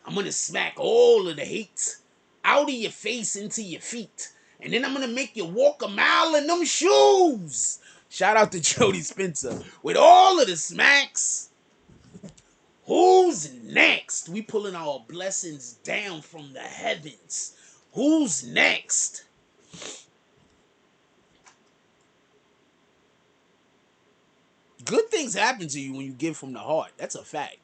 I'm gonna smack all of the hate out of your face into your feet. And then I'm gonna make you walk a mile in them shoes. Shout out to Jody Spencer with all of the smacks. Who's next? We pulling our blessings down from the heavens. Who's next? Good things happen to you when you give from the heart. That's a fact.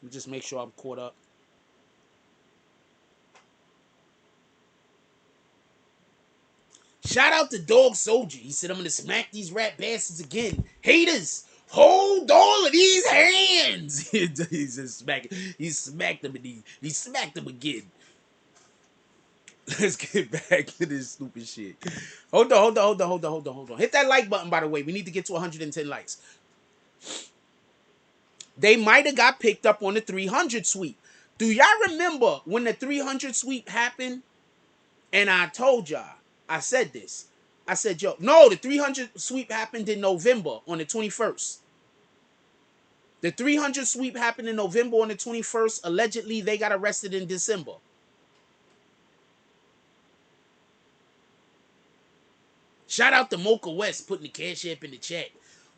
Let me just make sure I'm caught up. Shout out to Dog Soldier. He said, I'm going to smack these rat bastards again. Haters, hold all of these hands. He just smacked. He smacked them and he smacked them again. Let's get back to this stupid shit. Hold on. Hit that like button, by the way. We need to get to 110 likes. They might have got picked up on the 300 sweep. Do y'all remember when the 300 sweep happened? And I told y'all, I said this. I said, yo, no, the 300 sweep happened in November on the 21st. The 300 sweep happened in November on the 21st. Allegedly, they got arrested in December. Shout out to Mocha West putting the cash app in the chat.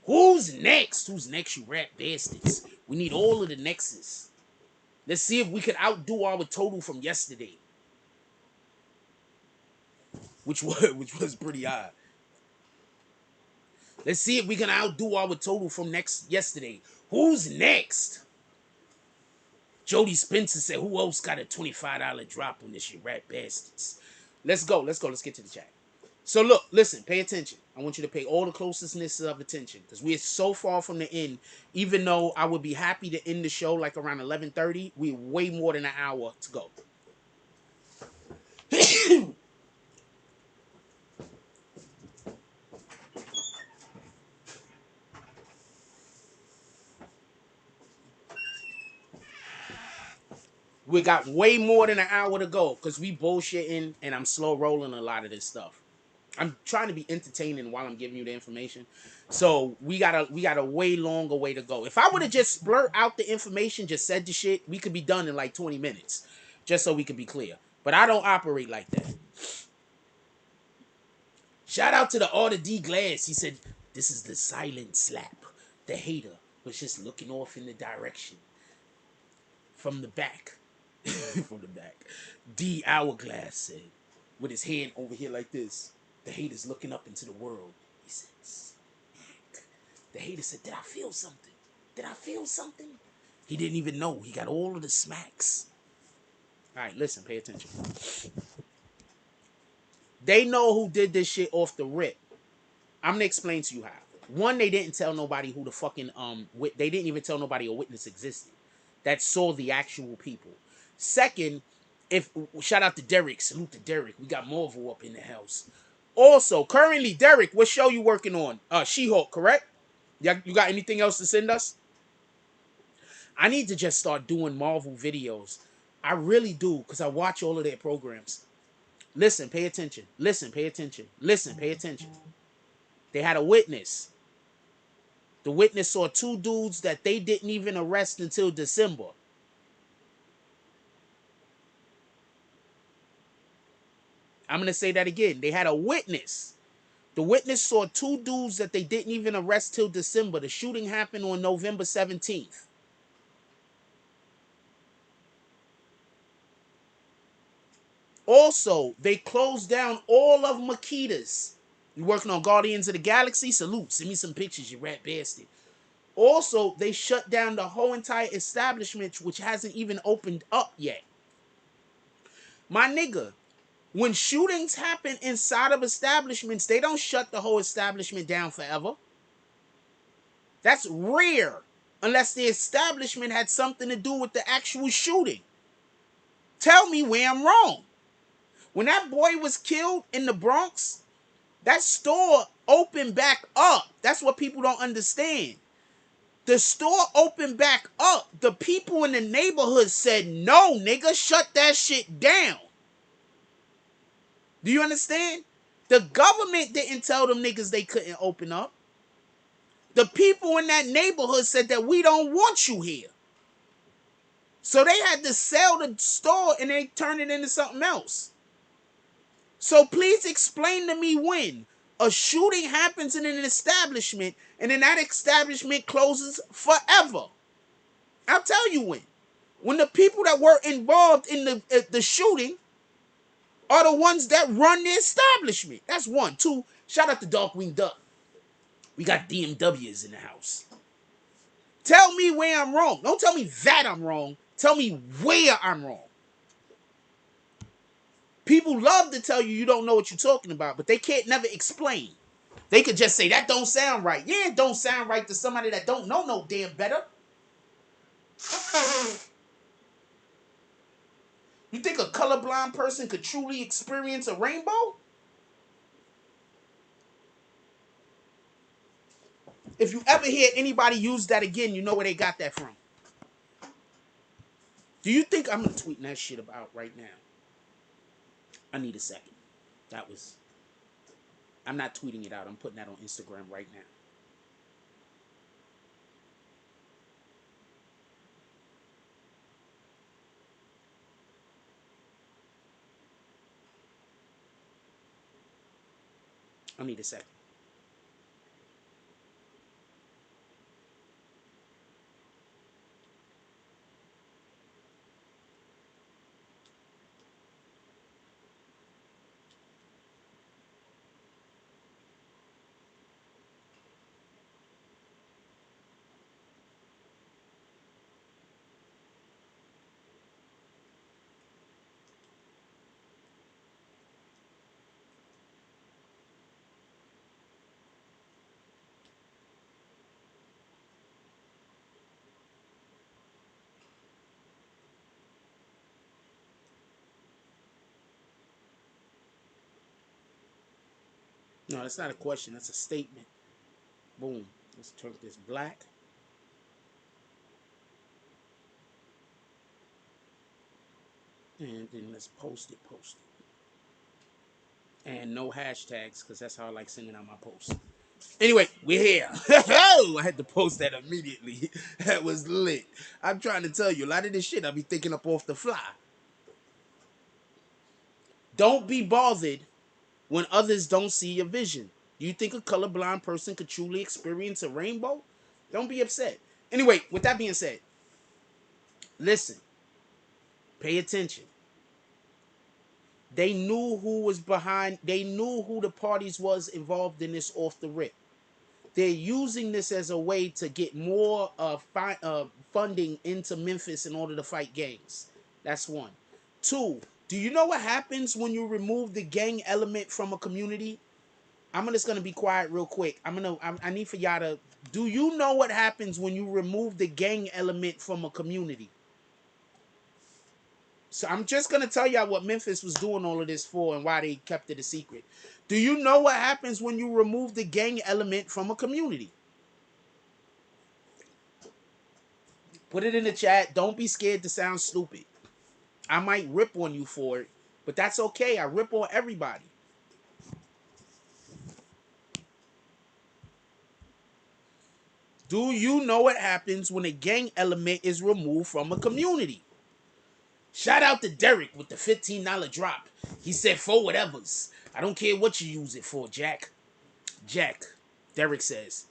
Who's next? Who's next, you rat bastards? We need all of the nexus. Let's see if we can outdo our total from yesterday. Which was pretty high. Let's see if we can outdo our total from yesterday. Who's next? Jody Spencer said, who else got a $25 drop on this, you rat bastards? Let's go. Let's get to the chat. So look, listen, pay attention. I want you to pay all the closestness of attention because we are so far from the end. Even though I would be happy to end the show like around 11:30, we're way more than an hour to go. We got way more than an hour to go because we bullshitting and I'm slow rolling a lot of this stuff. I'm trying to be entertaining while I'm giving you the information. So we got a way longer way to go. If I would have just blurt out the information, just said the shit, we could be done in like 20 minutes. Just so we could be clear. But I don't operate like that. Shout out to the Order D Glass. He said, this is the silent slap. The hater was just looking off in the direction. From the back. From the back. D Hourglass said, with his hand over here like this. The hater's looking up into the world. He said, smack. The hater said, did I feel something? Did I feel something? He didn't even know. He got all of the smacks. All right, listen, pay attention. They know who did this shit off the rip. I'm gonna explain to you how. One, they didn't tell nobody who the fucking they didn't even tell nobody a witness existed that saw the actual people. Second, if shout out to Derek, salute to Derek. We got Marvel up in the house. Also, currently, Derek, what show you working on? She-Hulk, correct? Yeah, you got anything else to send us? I need to just start doing Marvel videos. I really do, because I watch all of their programs. Listen, pay attention. Listen, pay attention. Listen, pay attention. They had a witness. The witness saw two dudes that they didn't even arrest until December. I'm going to say that again. They had a witness. The witness saw two dudes that they didn't even arrest till December. The shooting happened on November 17th. Also, they closed down all of Makita's. You working on Guardians of the Galaxy? Salute. Send me some pictures, you rat bastard. Also, they shut down the whole entire establishment, which hasn't even opened up yet. My nigga, when shootings happen inside of establishments, they don't shut the whole establishment down forever. That's rare, unless the establishment had something to do with the actual shooting. Tell me where I'm wrong. When that boy was killed in the Bronx, that store opened back up. That's what people don't understand. The store opened back up. The people in the neighborhood said, no, nigga, shut that shit down. Do you understand? The government didn't tell them niggas they couldn't open up. The people in that neighborhood said that we don't want you here. So they had to sell the store and they turned it into something else. So please explain to me when a shooting happens in an establishment and then that establishment closes forever. I'll tell you when. When the people that were involved in the shooting are the ones that run the establishment. That's one. Two, shout out to Darkwing Duck. We got DMWs in the house. Tell me where I'm wrong. Don't tell me that I'm wrong. Tell me where I'm wrong. People love to tell you you don't know what you're talking about, but they can't never explain. They could just say, that don't sound right. Yeah, it don't sound right to somebody that don't know no damn better. You think a colorblind person could truly experience a rainbow? If you ever hear anybody use that again, you know where they got that from. Do you think I'm going to tweet that shit about right now? I need a second. I'm not tweeting it out. I'm putting that on Instagram right now. I need a second. No, that's not a question. That's a statement. Boom. Let's turn this black. And then let's post it. And no hashtags, because that's how I like sending out my posts. Anyway, we're here. I had to post that immediately. That was lit. I'm trying to tell you, a lot of this shit I be thinking up off the fly. Don't be bothered when others don't see your vision. Do you think a colorblind person could truly experience a rainbow? Don't be upset. Anyway, with that being said, listen. Pay attention. They knew who was behind. They knew who the parties was involved in this off the rip. They're using this as a way to get more funding into Memphis in order to fight gangs. That's one. Two, do you know what happens when you remove the gang element from a community? I'm just gonna be quiet real quick. I need for y'all to. Do you know what happens when you remove the gang element from a community? So I'm just gonna tell y'all what Memphis was doing all of this for and why they kept it a secret. Do you know what happens when you remove the gang element from a community? Put it in the chat. Don't be scared to sound stupid. I might rip on you for it, but that's okay. I rip on everybody. Do you know what happens when a gang element is removed from a community? Shout out to Derek with the $15 drop. He said, for whatevers. I don't care what you use it for, Jack. Jack, Derek says,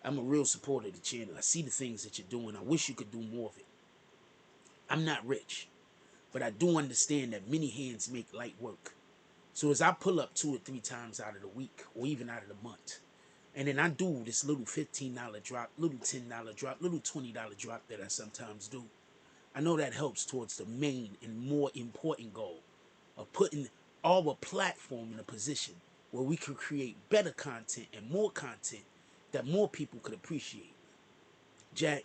I'm a real supporter of the channel. I see the things that you're doing. I wish you could do more of it. I'm not rich, but I do understand that many hands make light work. So as I pull up 2 or 3 times out of the week, or even out of the month, and then I do this little $15 drop, little $10 drop, little $20 drop that I sometimes do, I know that helps towards the main and more important goal of putting our platform in a position where we could create better content and more content that more people could appreciate. Jack,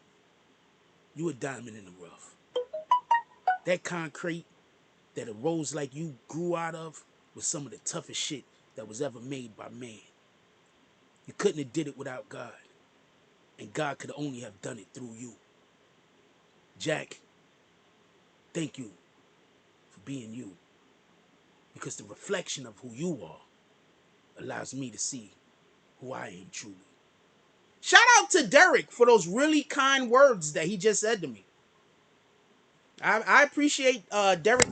you a diamond in the rough. That concrete that a rose like you grew out of was some of the toughest shit that was ever made by man. You couldn't have did it without God. And God could only have done it through you. Jack, thank you for being you. Because the reflection of who you are allows me to see who I am truly. Shout out to Derek for those really kind words that he just said to me. I appreciate Derek.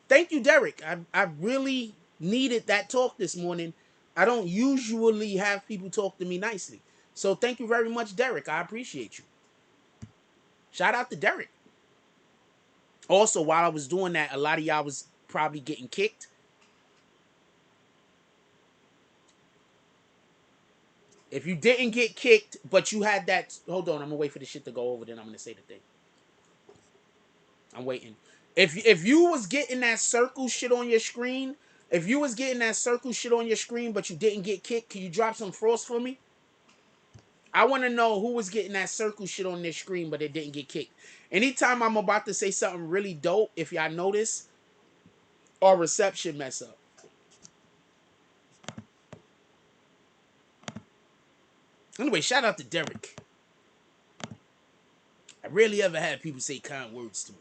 Thank you, Derek. I really needed that talk this morning. I don't usually have people talk to me nicely. So thank you very much, Derek. I appreciate you. Shout out to Derek. Also, while I was doing that, a lot of y'all was probably getting kicked. If you didn't get kicked, but you had that... Hold on, I'm going to wait for the shit to go over, then I'm going to say the thing. I'm waiting. If you was getting that circle shit on your screen, but you didn't get kicked, can you drop some frost for me? I want to know who was getting that circle shit on their screen, but it didn't get kicked. Anytime I'm about to say something really dope, if y'all notice, our reception mess up. Anyway, shout out to Derek. I rarely ever had people say kind words to me.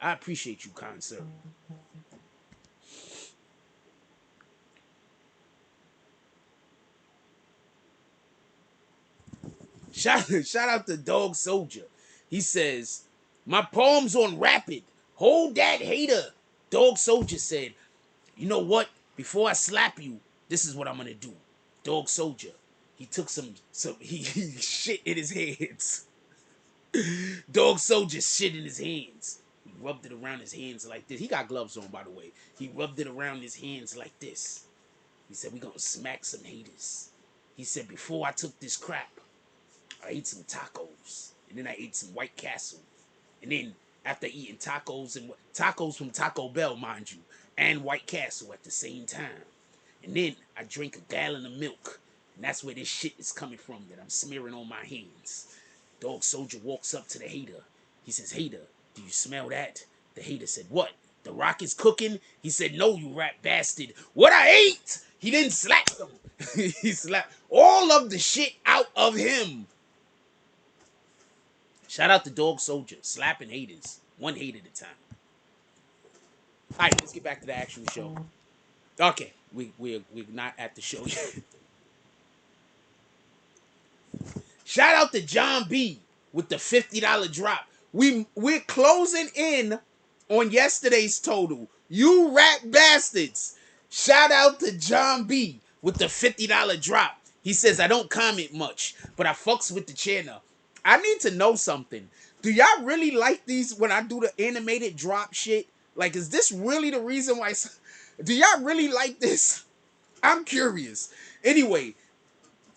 I appreciate you, kind sir. Shout out to Dog Soldier. He says, my poem's on rapid. Hold that hater. Dog Soldier said, you know what? Before I slap you, this is what I'm gonna do. Dog Soldier. He took some he shit in his hands. Dog Soldier shit in his hands. He rubbed it around his hands like this. He got gloves on, by the way. He rubbed it around his hands like this. He said, we gonna smack some haters. He said, before I took this crap, I ate some tacos. And then I ate some White Castle. And then after eating tacos from Taco Bell, mind you, and White Castle at the same time. And then I drank a gallon of milk. And that's where this shit is coming from that I'm smearing on my hands. Dog Soldier walks up to the hater. He says, hater, do you smell that? The hater said, what? The rock is cooking? He said, no, you rat bastard. What I ate? He didn't slap them. He slapped all of the shit out of him. Shout out to Dog Soldier, slapping haters, one hate at a time. All right, let's get back to the actual show. Okay, we're not at the show yet. Shout out to John B with the $50 drop. We're closing in on yesterday's total. You rat bastards. Shout out to John B with the $50 drop. He says, I don't comment much, but I fucks with the channel. I need to know something. Do y'all really like these when I do the animated drop shit? Like, is this really the reason why? Do y'all really like this? I'm curious. Anyway,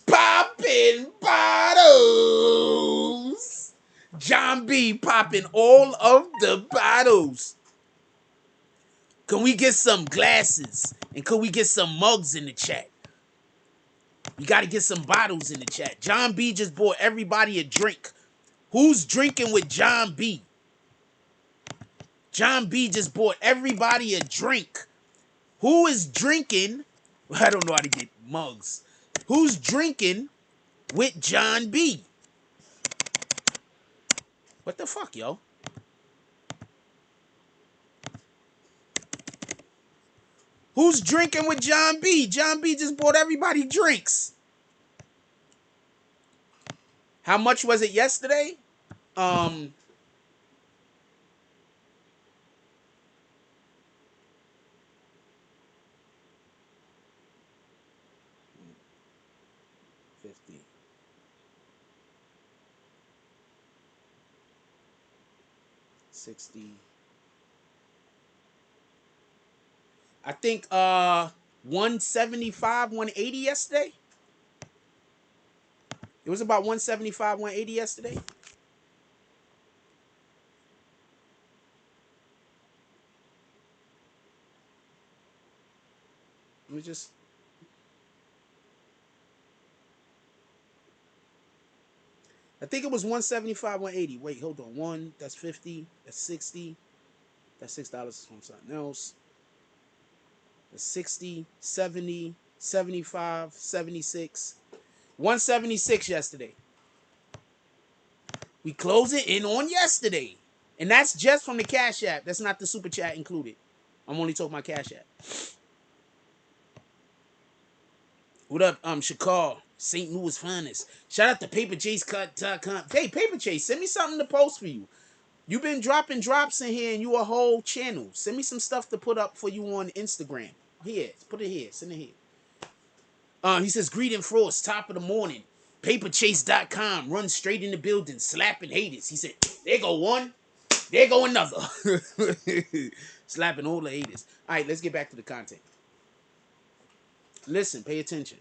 popping bottles. John B popping all of the bottles. Can we get some glasses? And can we get some mugs in the chat? We got to get some bottles in the chat. John B just bought everybody a drink. Who's drinking with John B? John B just bought everybody a drink. Who is drinking? I don't know how to get mugs. Who's drinking with John B? What the fuck, yo? Who's drinking with John B? John B just bought everybody drinks. How much was it yesterday? 50. 60. I think 175, 180 yesterday. It was about 175, 180 yesterday. Let me just. I think it was 175, 180. Wait, hold on. One, that's 50. That's 60. That's $6 from something else. That's 60, 70, 75, 76. 176 yesterday. We close it in on yesterday. And that's just from the Cash App. That's not the Super Chat included. I'm only talking about Cash App. What up, Shakar? St. Louis finest. Shout out to PaperChaseCut.com. Hey, Paper Chase, send me something to post for you. You've been dropping drops in here and you a whole channel. Send me some stuff to put up for you on Instagram. Here, put it here. Send it here. He says, greeting frost, top of the morning. PaperChase.com, run straight in the building, slapping haters. He said, there go one, there go another. Slapping all the haters. All right, let's get back to the content. Listen, pay attention.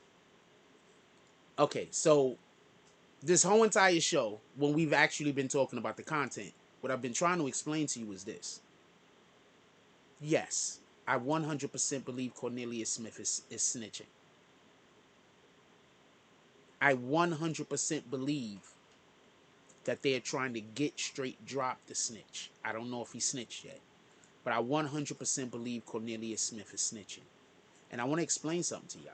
Okay, so this whole entire show, when we've actually been talking about the content, what I've been trying to explain to you is this. Yes, I 100% believe Cornelius Smith is snitching. I 100% believe that they're trying to get straight drop the snitch. I don't know if he snitched yet, but I 100% believe Cornelius Smith is snitching. And I want to explain something to y'all.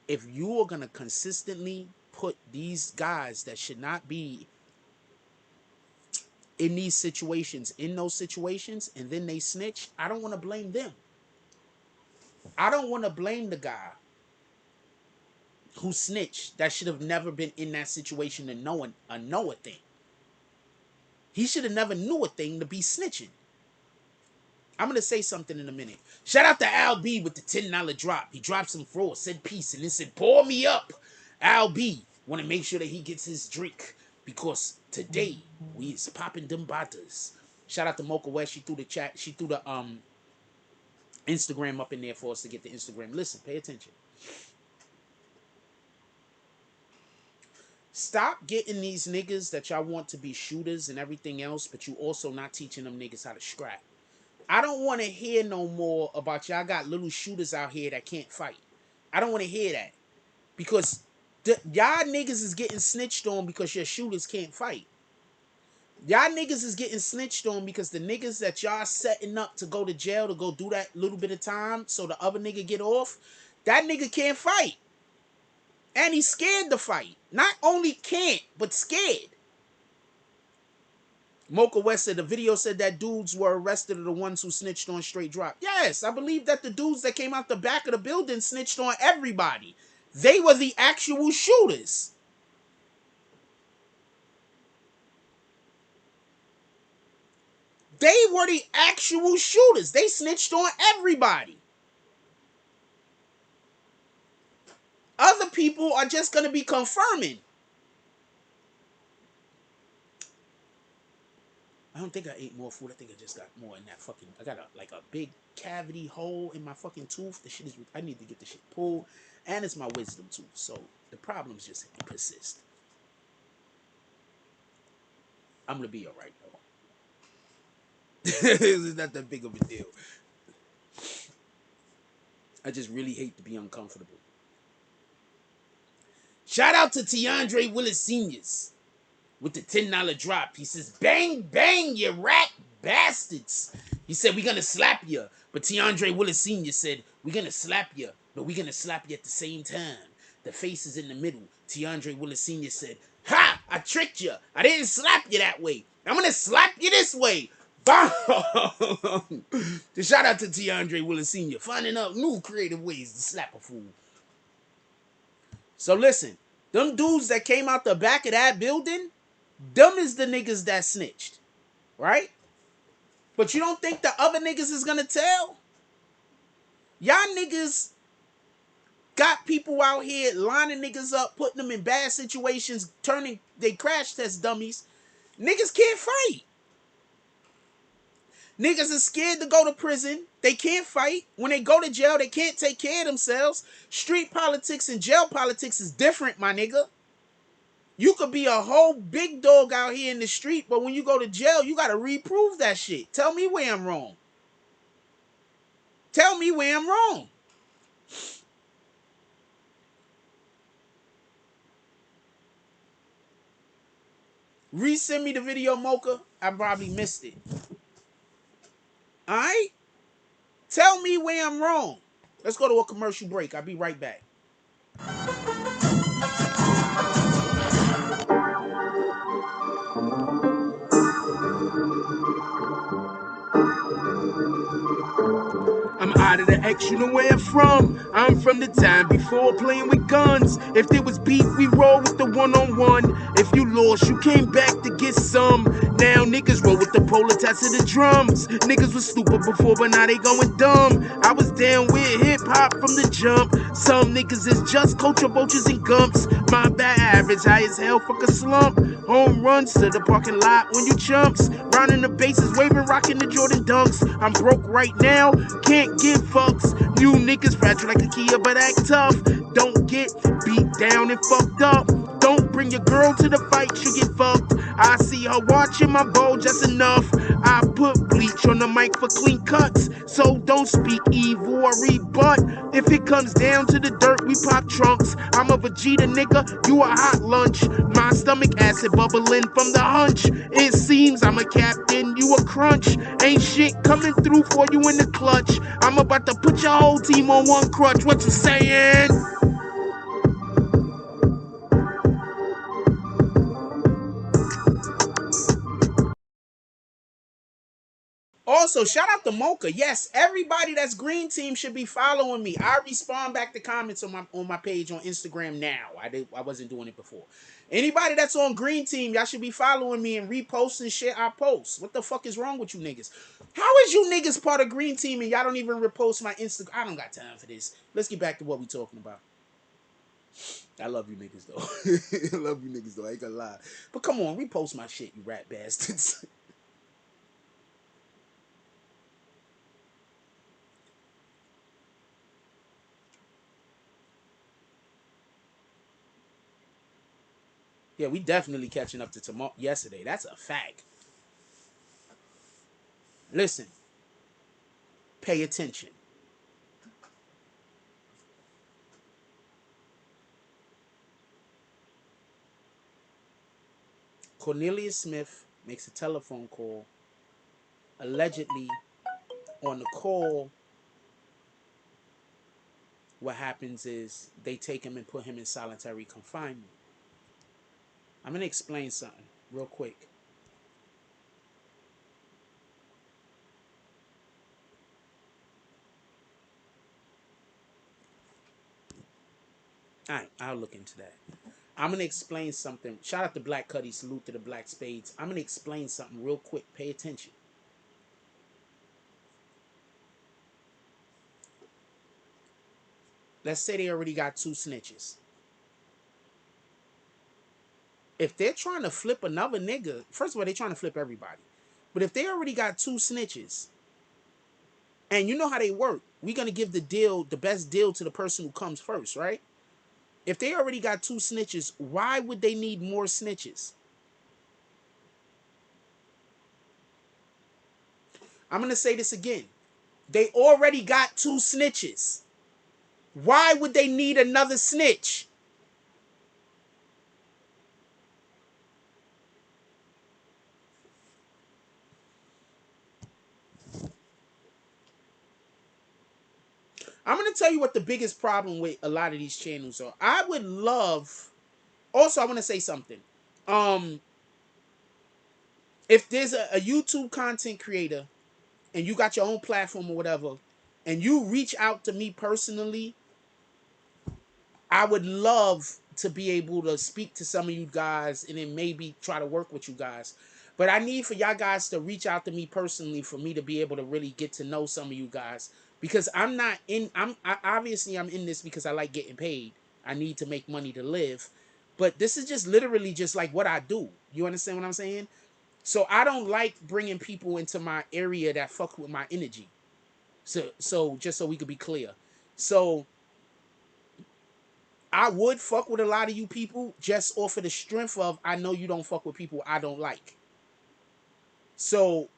If you are going to consistently put these guys that should not be in these situations, in those situations, and then they snitch, I don't want to blame them. I don't want to blame the guy who snitched that should have never been in that situation to know a thing. He should have never knew a thing to be snitching. I'm going to say something in a minute. Shout out to Al B with the $10 drop. He dropped some fraud, said peace, and then said, pour me up. Al B want to make sure that he gets his drink because today we is popping them bottles. Shout out to Mocha West. She threw the chat. She threw the Instagram up in there for us to get the Instagram. Listen, pay attention. Stop getting these niggas that y'all want to be shooters and everything else, but you also not teaching them niggas how to scrap. I don't want to hear no more about y'all got little shooters out here that can't fight. I don't want to hear that. Because y'all niggas is getting snitched on because your shooters can't fight. Y'all niggas is getting snitched on because the niggas that y'all setting up to go to jail to go do that little bit of time so the other nigga get off, that nigga can't fight. And he's scared to fight. Not only can't, but scared. Mocha West said the video said that dudes were arrested are the ones who snitched on Straight Drop. Yes, I believe that the dudes that came out the back of the building snitched on everybody. They were the actual shooters. They were the actual shooters. They snitched on everybody. Other people are just going to be confirming. I don't think I ate more food. I think I just got more in that fucking... I got a big cavity hole in my fucking tooth. The shit is... I need to get the shit pulled. And it's my wisdom tooth. So the problems just persist. I'm gonna be all right though. It's not that big of a deal. I just really hate to be uncomfortable. Shout out to Tiandre Willis Seniors with the $10 drop. He says, "Bang bang, you rat bastards." He said, "We're gonna slap you," but Tiandre Willis Senior said, "We're gonna slap you, but we're gonna slap you at the same time. The face is in the middle." Tiandre Willis Senior said, "Ha! I tricked you. I didn't slap you that way. I'm gonna slap you this way." Bam! The shout out to Tiandre Willis Senior finding out new creative ways to slap a fool. So listen, them dudes that came out the back of that building, them is the niggas that snitched, right? But you don't think the other niggas is gonna tell? Y'all niggas got people out here lining niggas up, putting them in bad situations, turning they crash test dummies. Niggas can't fight. Niggas are scared to go to prison. They can't fight. When they go to jail, they can't take care of themselves. Street politics and jail politics is different, my nigga. You could be a whole big dog out here in the street, but when you go to jail, you gotta reprove that shit. Tell me where I'm wrong. Tell me where I'm wrong. Resend me the video, Mocha. I probably missed it. Alright? Tell me where I'm wrong. Let's go to a commercial break. I'll be right back. I'm out of the X, you know where I'm from. I'm from the time before playing with guns. If there was beef, we roll with the one-on-one. If you lost, you came back to get some. Now niggas roll with the pole attached to the drums. Niggas was stupid before, but now they going dumb. I was down with hip-hop from the jump. Some niggas is just culture vultures and gumps. My bad average, high as hell, fuck a slump. Home runs to the parking lot when you chumps. Rounding the bases, waving, rocking the Jordan dunks. I'm broke right now, can't give fucks. You niggas fragile like a Kia, but act tough. Don't get beat down and fucked up. Don't bring your girl to the fight, she get fucked. I see her watching my bowl just enough. I put bleach on the mic for clean cuts. So don't speak evil or rebut. If it comes down to the dirt, we pop trunks. I'm a Vegeta nigga, you a hot lunch. My stomach acid bubbling from the hunch. It seems I'm a captain, you a crunch. Ain't shit coming through for you in the clutch. I'm about to put your whole team on one crutch. What you saying? Also, shout out to Mocha. Yes, everybody that's green team should be following me. I respond back to comments on my page on Instagram now. I wasn't doing it before. Anybody that's on green team, y'all should be following me and reposting shit I post. What the fuck is wrong with you niggas? How is you niggas part of green team and y'all don't even repost my Instagram? I don't got time for this. Let's get back to what we talking about. I love you niggas though. I love you niggas though. I ain't gonna lie. But come on, repost my shit, you rat bastards. Yeah, we definitely catching up to tomorrow. Yesterday. That's a fact. Listen. Pay attention. Cornelius Smith makes a telephone call. Allegedly, on the call, what happens is they take him and put him in solitary confinement. I'm going to explain something real quick. All right, I'll look into that. I'm going to explain something. Shout out to Black Cuddy. Salute to the Black Spades. I'm going to explain something real quick. Pay attention. Let's say they already got 2 snitches. If they're trying to flip another nigga, first of all, they're trying to flip everybody. But if they already got 2 snitches, and you know how they work, we're going to give the best deal to the person who comes first, right? If they already got 2 snitches, why would they need more snitches? I'm going to say this again. They already got 2 snitches. Why would they need another snitch? I'm going to tell you what the biggest problem with a lot of these channels are. I would love... Also, I want to say something. If there's a YouTube content creator and you got your own platform or whatever, and you reach out to me personally, I would love to be able to speak to some of you guys and then maybe try to work with you guys. But I need for y'all guys to reach out to me personally for me to be able to really get to know some of you guys. Because obviously I'm in this because I like getting paid. I need to make money to live. But this is just literally just like what I do. You understand what I'm saying? So I don't like bringing people into my area that fuck with my energy. So just so we could be clear. So I would fuck with a lot of you people just off of the strength of I know you don't fuck with people I don't like. So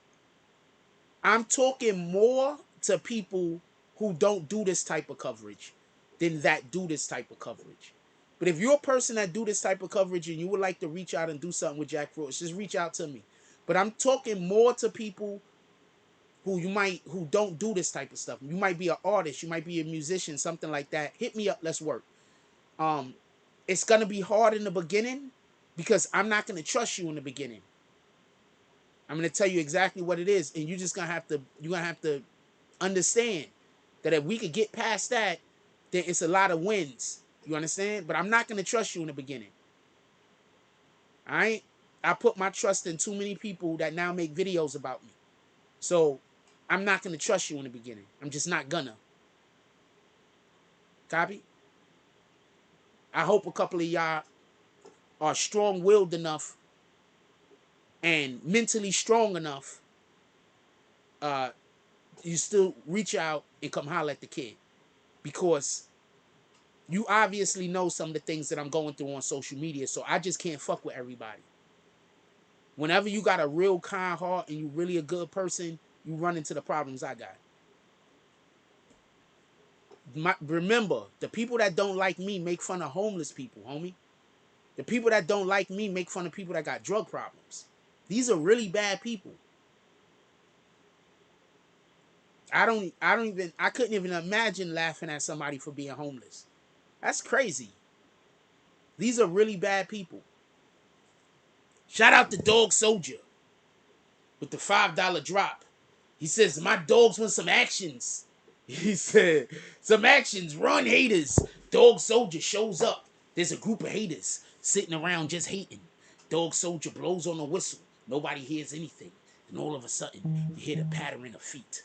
I'm talking more to people who don't do this type of coverage than that do this type of coverage. But if you're a person that do this type of coverage and you would like to reach out and do something with Jack Frost, just reach out to me. But I'm talking more to people who don't do this type of stuff. You might be an artist, you might be a musician, something like that. Hit me up, let's work. It's gonna be hard in the beginning because I'm not gonna trust you in the beginning. I'm gonna tell you exactly what it is, and you're gonna have to understand that if we could get past that, then it's a lot of wins. You understand? But I'm not gonna trust you in the beginning. All right? I put my trust in too many people that now make videos about me. So I'm not gonna trust you in the beginning. I'm just not gonna. Copy? I hope a couple of y'all are strong-willed enough and mentally strong enough. You still reach out and come holler at the kid, because you obviously know some of the things that I'm going through on social media, so I just can't fuck with everybody. Whenever you got a real kind heart and you really a good person, you run into the problems I got. Remember, the people that don't like me make fun of homeless people, homie. The people that don't like me make fun of people that got drug problems. These are really bad people. I couldn't even imagine laughing at somebody for being homeless. That's crazy. These are really bad people. Shout out to Dog Soldier with the $5 drop. He says, my dogs want some actions. He said, some actions, run haters. Dog Soldier shows up. There's a group of haters sitting around just hating. Dog Soldier blows on the whistle. Nobody hears anything. And all of a sudden, you hear the pattering of feet.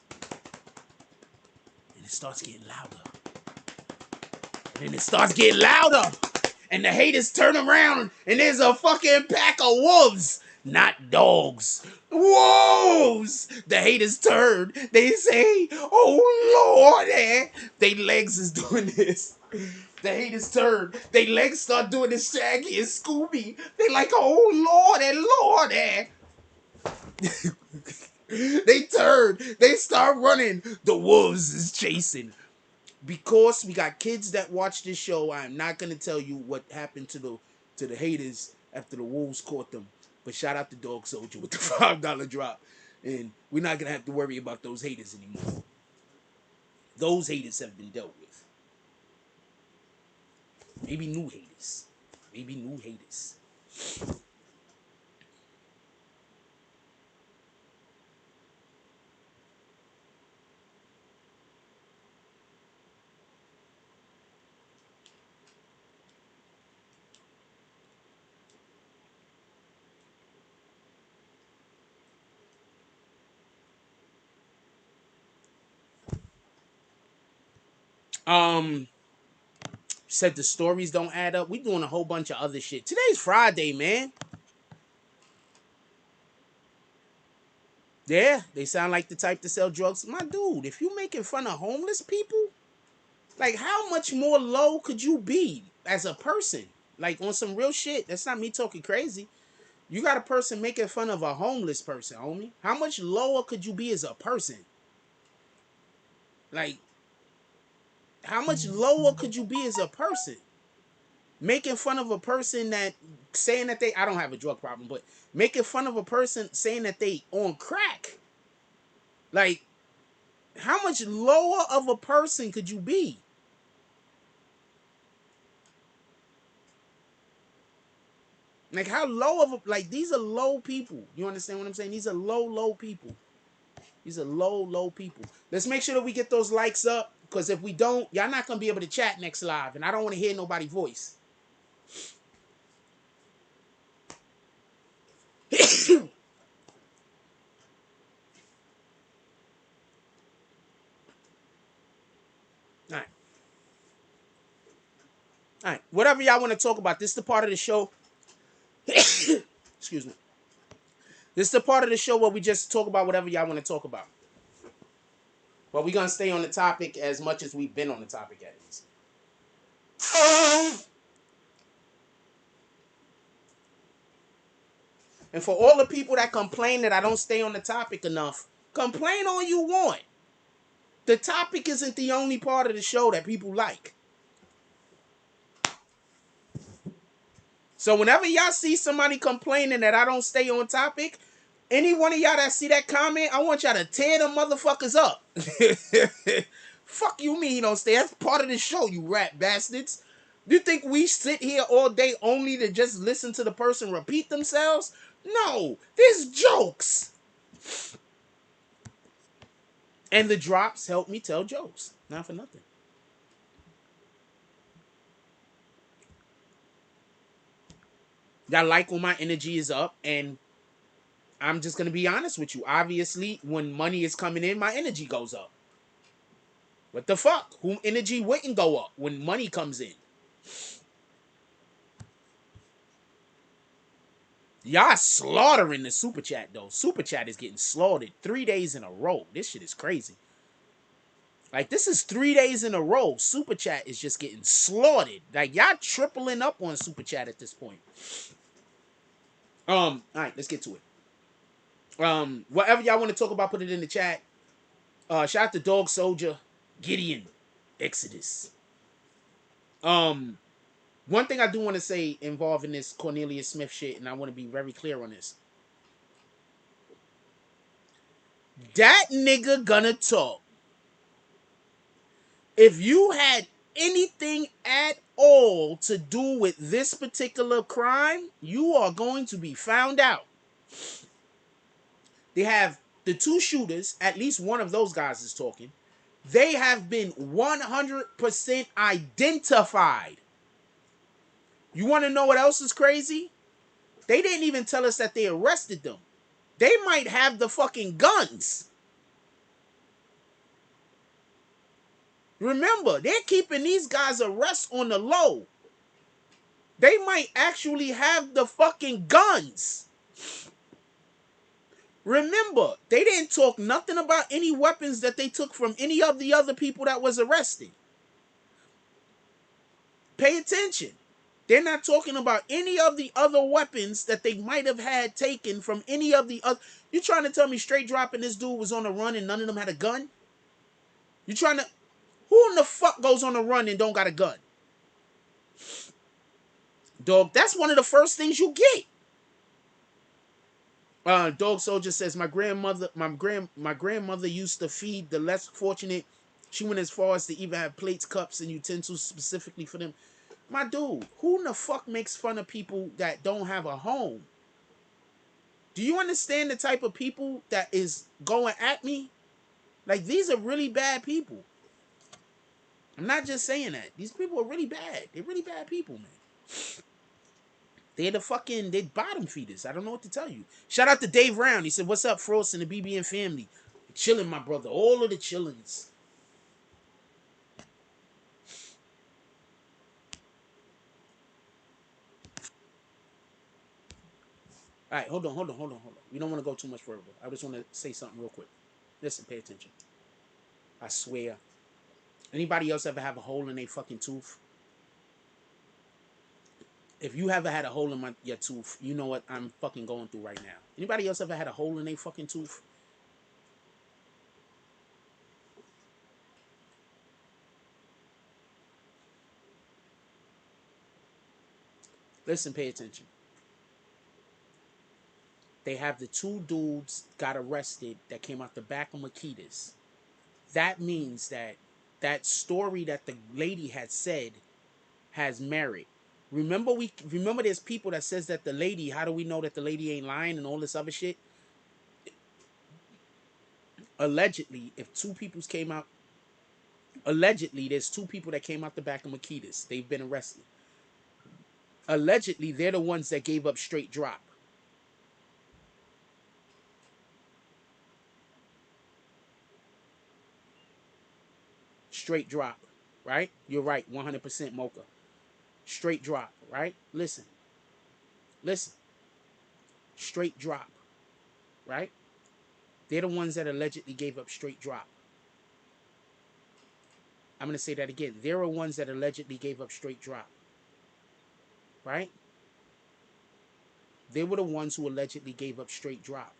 And it starts getting louder. And it starts getting louder. And the haters turn around and there's a fucking pack of wolves. Not dogs. Wolves! The haters turn. They say, oh Lord, they legs is doing this. The haters turn. They legs start doing this Shaggy and Scooby. They like, oh Lord. They turn. They start running. The wolves is chasing. Because we got kids that watch this show, I'm not gonna tell you what happened to the haters after the wolves caught them. But shout out to Dog Soldier with the $5 drop, and we're not gonna have to worry about those haters anymore. Those haters have been dealt with. Maybe new haters. Maybe new haters. Said the stories don't add up. We doing a whole bunch of other shit. Today's Friday, man. Yeah, they sound like the type to sell drugs. My dude, if you making fun of homeless people, like how much more low could you be as a person? Like on some real shit. That's not me talking crazy. You got a person making fun of a homeless person, homie. How much lower could you be as a person? Like, how much lower could you be as a person? Making fun of a person that saying that I don't have a drug problem, but making fun of a person saying that they on crack. Like, how much lower of a person could you be? Like, how low of a, like, these are low people. You understand what I'm saying? These are low people. These are low people. Let's make sure that we get those likes up, because if we don't, y'all not gonna be able to chat next live, and I don't want to hear nobody's voice. All right. Whatever y'all want to talk about, this is the part of the show. Excuse me. This is the part of the show where we just talk about whatever y'all want to talk about. But we're gonna stay on the topic as much as we've been on the topic at least. And for all the people that complain that I don't stay on the topic enough, complain all you want. The topic isn't the only part of the show that people like. So whenever y'all see somebody complaining that I don't stay on topic, any one of y'all that see that comment, I want y'all to tear them motherfuckers up. Fuck you mean you don't stay? That's part of the show, you rat bastards. You think we sit here all day only to just listen to the person repeat themselves? No, there's jokes. And the drops help me tell jokes. Not for nothing. Y'all like when my energy is up, and I'm just going to be honest with you. Obviously, when money is coming in, my energy goes up. What the fuck? Who energy wouldn't go up when money comes in? Y'all slaughtering the super chat though. Super chat is getting slaughtered 3 days in a row. This shit is crazy. Like, this is 3 days in a row. Super chat is just getting slaughtered. Like, y'all tripling up on super chat at this point. All right, let's get to it. Whatever y'all want to talk about, put it in the chat. Shout out to Dog Soldier, Gideon, Exodus. One thing I do want to say involving this Cornelius Smith shit, and I want to be very clear on this. That nigga gonna talk. If you had anything at all to do with this particular crime, you are going to be found out. They have the two shooters, at least one of those guys is talking. They have been 100% identified. You want to know what else is crazy? They didn't even tell us that they arrested them. They might have the fucking guns. Remember, they're keeping these guys' arrests on the low. They might actually have the fucking guns. Remember, they didn't talk nothing about any weapons that they took from any of the other people that was arrested. Pay attention. They're not talking about any of the other weapons that they might have had taken from any of the other. You trying to tell me straight dropping this dude was on a run and none of them had a gun? You trying to... Who in the fuck goes on a run and don't got a gun? Dog, that's one of the first things you get. Dog Soldier says, my grandmother used to feed the less fortunate. She went as far as to even have plates, cups, and utensils specifically for them. My dude, who in the fuck makes fun of people that don't have a home? Do you understand the type of people that is going at me? Like, these are really bad people. I'm not just saying that. These people are really bad. They're really bad people, man. They're they're bottom feeders. I don't know what to tell you. Shout out to Dave Round. He said, what's up, Frost and the BBN family? Chilling, my brother. All of the chillings. All right, hold on. We don't want to go too much further. I just want to say something real quick. Listen, pay attention. I swear. Anybody else ever have a hole in their fucking tooth? If you ever had a hole in your tooth, you know what I'm fucking going through right now. Anybody else ever had a hole in their fucking tooth? Listen, pay attention. They have the two dudes got arrested that came out the back of Makitas. That means that that story that the lady had said has merit. Remember there's people that says that the lady, how do we know that the lady ain't lying and all this other shit? Allegedly, if two peoples came out, allegedly there's two people that came out the back of Makitas. They've been arrested. Allegedly, they're the ones that gave up straight drop. Straight drop, right? You're right, 100% Mocha. Straight drop, right? Listen. Straight drop, right? They're the ones that allegedly gave up straight drop. I'm going to say that again. They're the ones that allegedly gave up straight drop, right? They were the ones who allegedly gave up straight drop.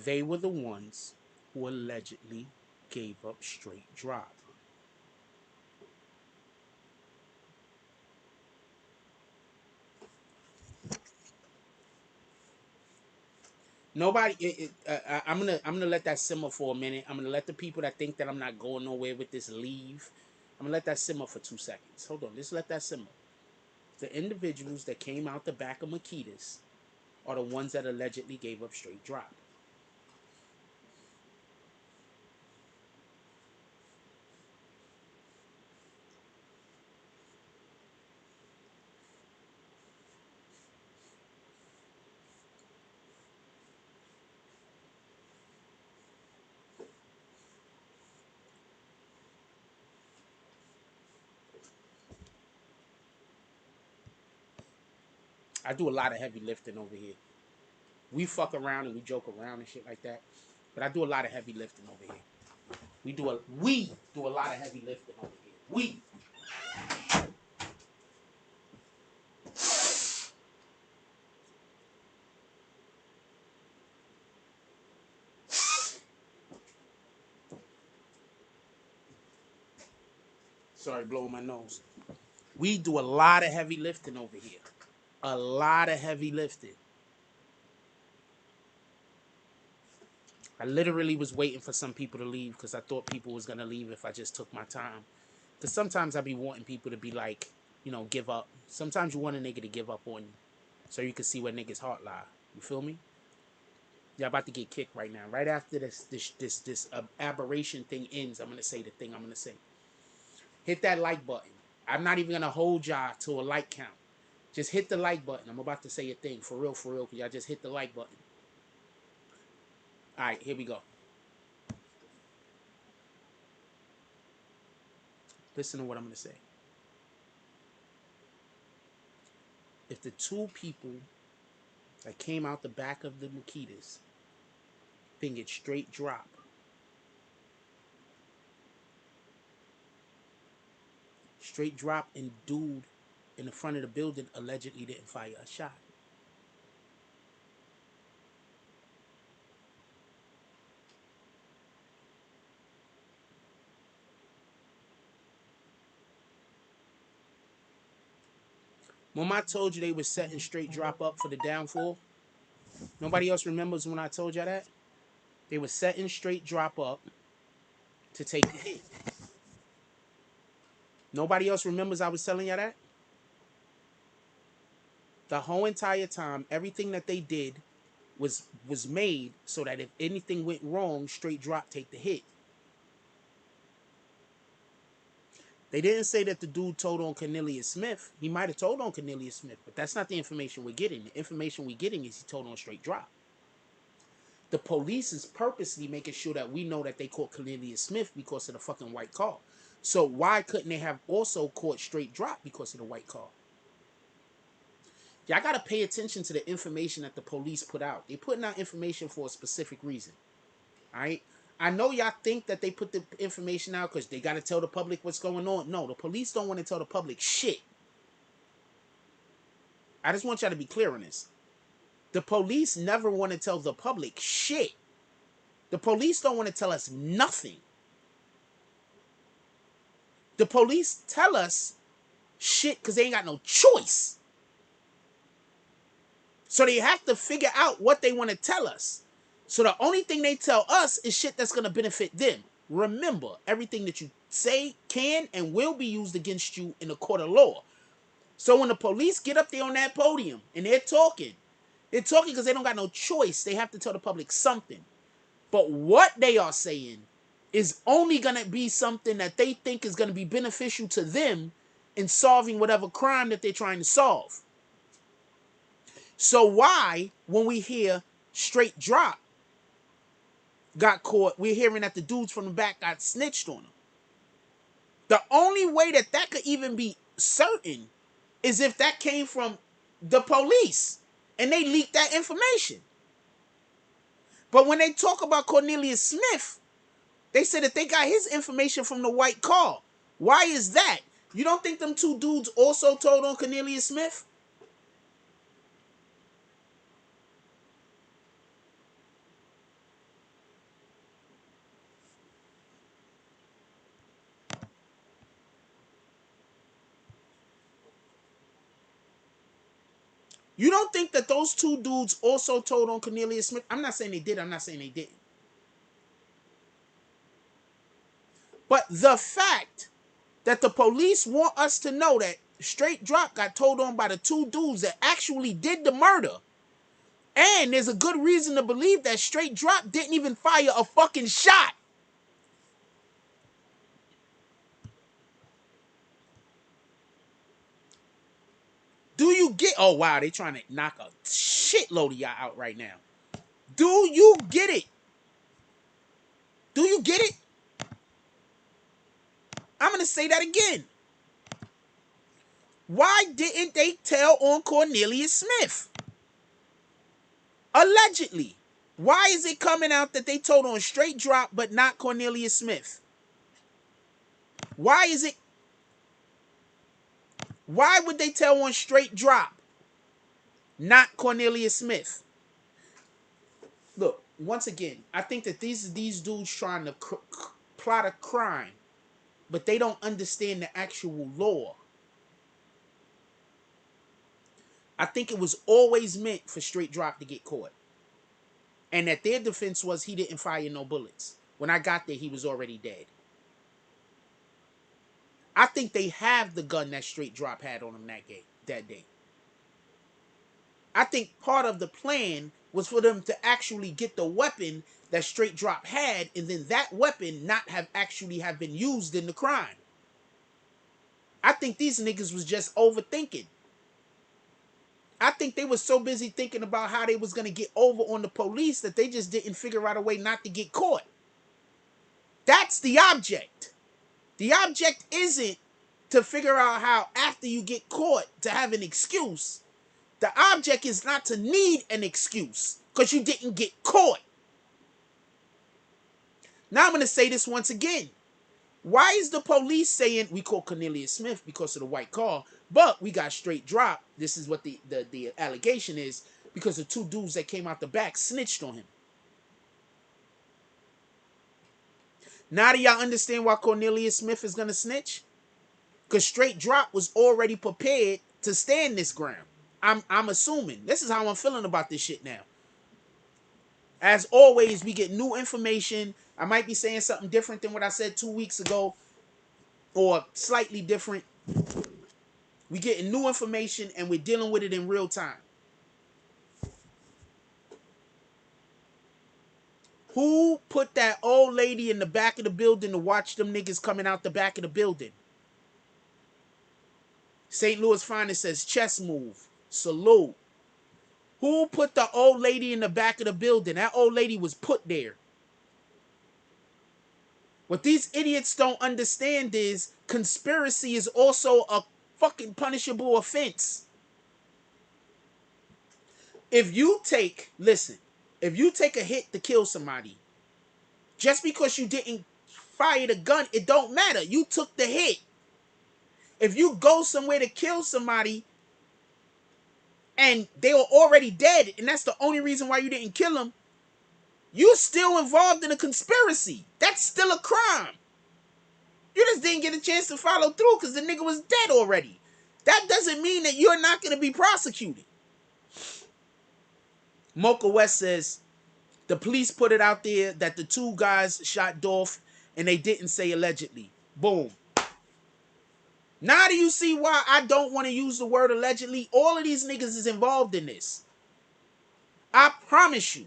They were the ones who allegedly gave up straight drop. Nobody. I'm gonna let that simmer for a minute. I'm gonna let the people that think that I'm not going nowhere with this leave. I'm gonna let that simmer for 2 seconds. Hold on, just let that simmer. The individuals that came out the back of Makitas are the ones that allegedly gave up straight drop. I do a lot of heavy lifting over here. We fuck around and we joke around and shit like that, but I do a lot of heavy lifting over here. We do a lot of heavy lifting over here. We. Sorry, blowing my nose. We do a lot of heavy lifting over here. A lot of heavy lifting. I literally was waiting for some people to leave because I thought people was gonna leave if I just took my time. Because sometimes I be wanting people to be like, give up. Sometimes you want a nigga to give up on you so you can see where niggas' heart lie. You feel me? Y'all about to get kicked right now. Right after this aberration thing ends, I'm gonna say the thing I'm gonna say. Hit that like button. I'm not even gonna hold y'all to a like count. Just hit the like button. I'm about to say a thing for real, because y'all just hit the like button. All right, here we go. Listen to what I'm gonna say. If the two people that came out the back of the Makitas think it's straight drop, and dude in the front of the building allegedly didn't fire a shot. When I told you they was setting straight drop up for the downfall, nobody else remembers when I told y'all that? They were setting straight drop up to take the hit. Nobody else remembers I was telling y'all that? The whole entire time, everything that they did was made so that if anything went wrong, straight drop take the hit. They didn't say that the dude told on Cornelius Smith. He might have told on Cornelius Smith, but that's not the information we're getting. The information we're getting is he told on straight drop. The police is purposely making sure that we know that they caught Cornelius Smith because of the fucking white car. So why couldn't they have also caught straight drop because of the white car? Y'all got to pay attention to the information that the police put out. They putting out information for a specific reason. All right? I know y'all think that they put the information out because they got to tell the public what's going on. No, the police don't want to tell the public shit. I just want y'all to be clear on this. The police never want to tell the public shit. The police don't want to tell us nothing. The police tell us shit because they ain't got no choice. So they have to figure out what they want to tell us. So the only thing they tell us is shit that's going to benefit them. Remember, everything that you say can and will be used against you in a court of law. So when the police get up there on that podium and they're talking because they don't got no choice. They have to tell the public something. But what they are saying is only going to be something that they think is going to be beneficial to them in solving whatever crime that they're trying to solve. So why, when we hear straight drop got caught, we're hearing that the dudes from the back got snitched on him? The only way that that could even be certain is if that came from the police and they leaked that information. But when they talk about Cornelius Smith, they said that they got his information from the white car. Why is that? You don't think them two dudes also told on Cornelius Smith? You don't think that those two dudes also told on Cornelius Smith? I'm not saying they did. I'm not saying they didn't. But the fact that the police want us to know that straight drop got told on by the two dudes that actually did the murder. And there's a good reason to believe that straight drop didn't even fire a fucking shot. Do you get... Oh, wow, they trying to knock a shitload of y'all out right now. Do you get it? Do you get it? I'm going to say that again. Why didn't they tell on Cornelius Smith? Allegedly. Why is it coming out that they told on straight drop but not Cornelius Smith? Why is it... Why would they tell on straight drop, not Cornelius Smith? Look, once again, I think that these dudes trying to plot a crime, but they don't understand the actual law. I think it was always meant for straight drop to get caught. And that their defense was he didn't fire no bullets. When I got there, he was already dead. I think they have the gun that straight drop had on him that day. I think part of the plan was for them to actually get the weapon that straight drop had, and then that weapon not have been used in the crime. I think these niggas was just overthinking. I think they were so busy thinking about how they was going to get over on the police that they just didn't figure out a way not to get caught. That's the object. The object isn't to figure out how after you get caught to have an excuse. The object is not to need an excuse because you didn't get caught. Now I'm going to say this once again. Why is the police saying we caught Cornelius Smith because of the white car, but we got straight drop? This is what the allegation is, because the two dudes that came out the back snitched on him. Now do y'all understand why Cornelius Smith is going to snitch? Because straight drop was already prepared to stand this ground. I'm assuming. This is how I'm feeling about this shit now. As always, we get new information. I might be saying something different than what I said 2 weeks ago, or slightly different. We getting new information and we're dealing with it in real time. Who put that old lady in the back of the building to watch them niggas coming out the back of the building? St. Louis Finest says chess move. Salute. Who put the old lady in the back of the building? That old lady was put there. What these idiots don't understand is conspiracy is also a fucking punishable offense. If you take a hit to kill somebody, just because you didn't fire the gun, it don't matter. You took the hit. If you go somewhere to kill somebody and they were already dead, and that's the only reason why you didn't kill them, you're still involved in a conspiracy. That's still a crime. You just didn't get a chance to follow through because the nigga was dead already. That doesn't mean that you're not going to be prosecuted. Mocha West says, the police put it out there that the two guys shot Dolph and they didn't say allegedly. Boom. Now do you see why I don't want to use the word allegedly? All of these niggas is involved in this. I promise you.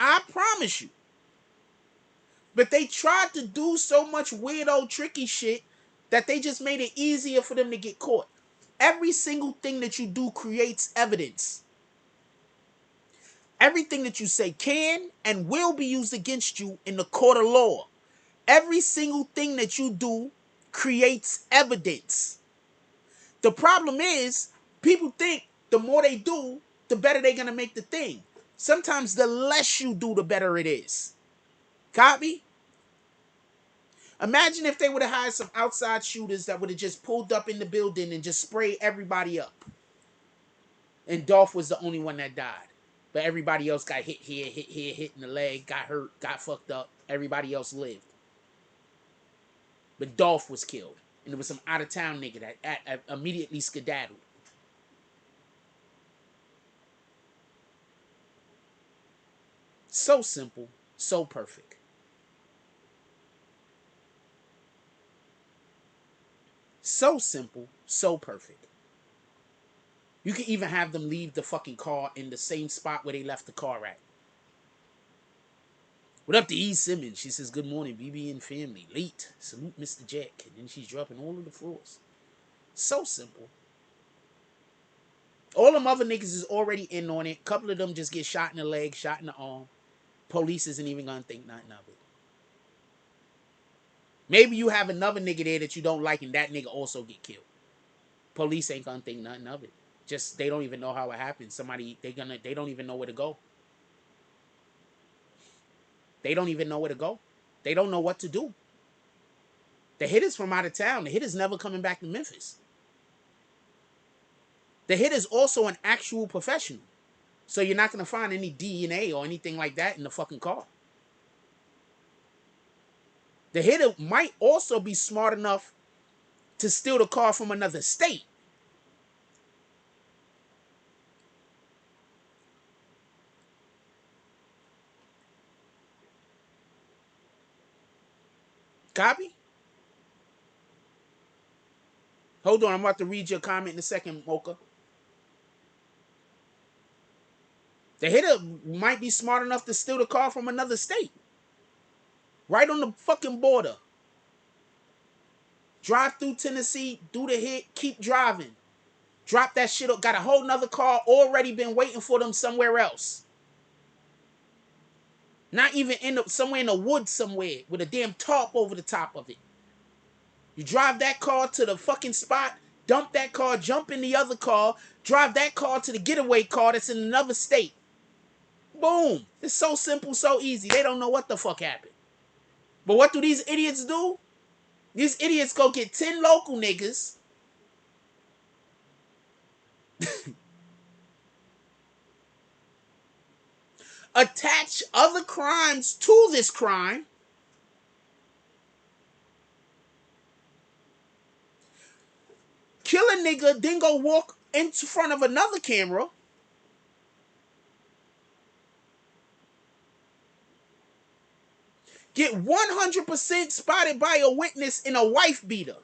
I promise you. But they tried to do so much weirdo, tricky shit that they just made it easier for them to get caught. Every single thing that you do creates evidence. Everything that you say can and will be used against you in the court of law. Every single thing that you do creates evidence. The problem is, people think the more they do, the better they're going to make the thing. Sometimes the less you do, the better it is. Copy? Imagine if they would have hired some outside shooters that would have just pulled up in the building and just sprayed everybody up. And Dolph was the only one that died. But everybody else got hit here, hit in the leg, got hurt, got fucked up. Everybody else lived. But Dolph was killed. And there was some out-of-town nigga that immediately skedaddled. So simple, so perfect. So simple, so perfect. You can even have them leave the fucking car in the same spot where they left the car at. What up to E. Simmons? She says, good morning, BB and family. Late. Salute Mr. Jack. And then she's dropping all of the floors. So simple. All them other niggas is already in on it. A couple of them just get shot in the leg, shot in the arm. Police isn't even gonna think nothing of it. Maybe you have another nigga there that you don't like and that nigga also get killed. Police ain't gonna think nothing of it. Just, they don't even know how it happened. They don't even know where to go. They don't even know where to go. They don't know what to do. The hitter's from out of town. The hitter's never coming back to Memphis. The hitter's also an actual professional. So you're not going to find any DNA or anything like that in the fucking car. The hitter might also be smart enough to steal the car from another state. Copy? Hold on, I'm about to read your comment in a second, Mocha. The hitter might be smart enough to steal the car from another state. Right on the fucking border. Drive through Tennessee, do the hit, keep driving. Drop that shit up. Got a whole nother car already been waiting for them somewhere else. Not even somewhere in the woods somewhere with a damn tarp over the top of it. You drive that car to the fucking spot, dump that car, jump in the other car, drive that car to the getaway car that's in another state. Boom. It's so simple, so easy. They don't know what the fuck happened. But what do these idiots do? These idiots go get 10 local niggas. Attach other crimes to this crime. Kill a nigga, then go walk in front of another camera. Get 100% spotted by a witness in a wife beater.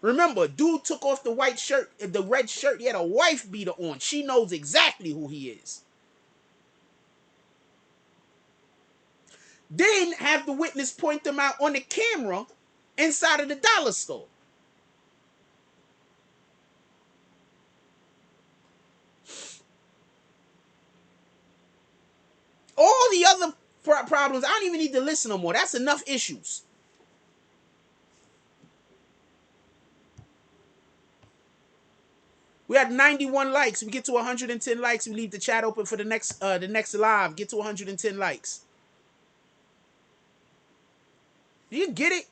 Remember, dude took off the white shirt, the red shirt. He had a wife beater on. She knows exactly who he is. Then have the witness point them out on the camera inside of the dollar store. All All the other problems, I don't even need to listen no more. That's enough issues. We had 91 likes. We get to 110 likes. We leave the chat open for the next live. Get to 110 likes. Do you get it?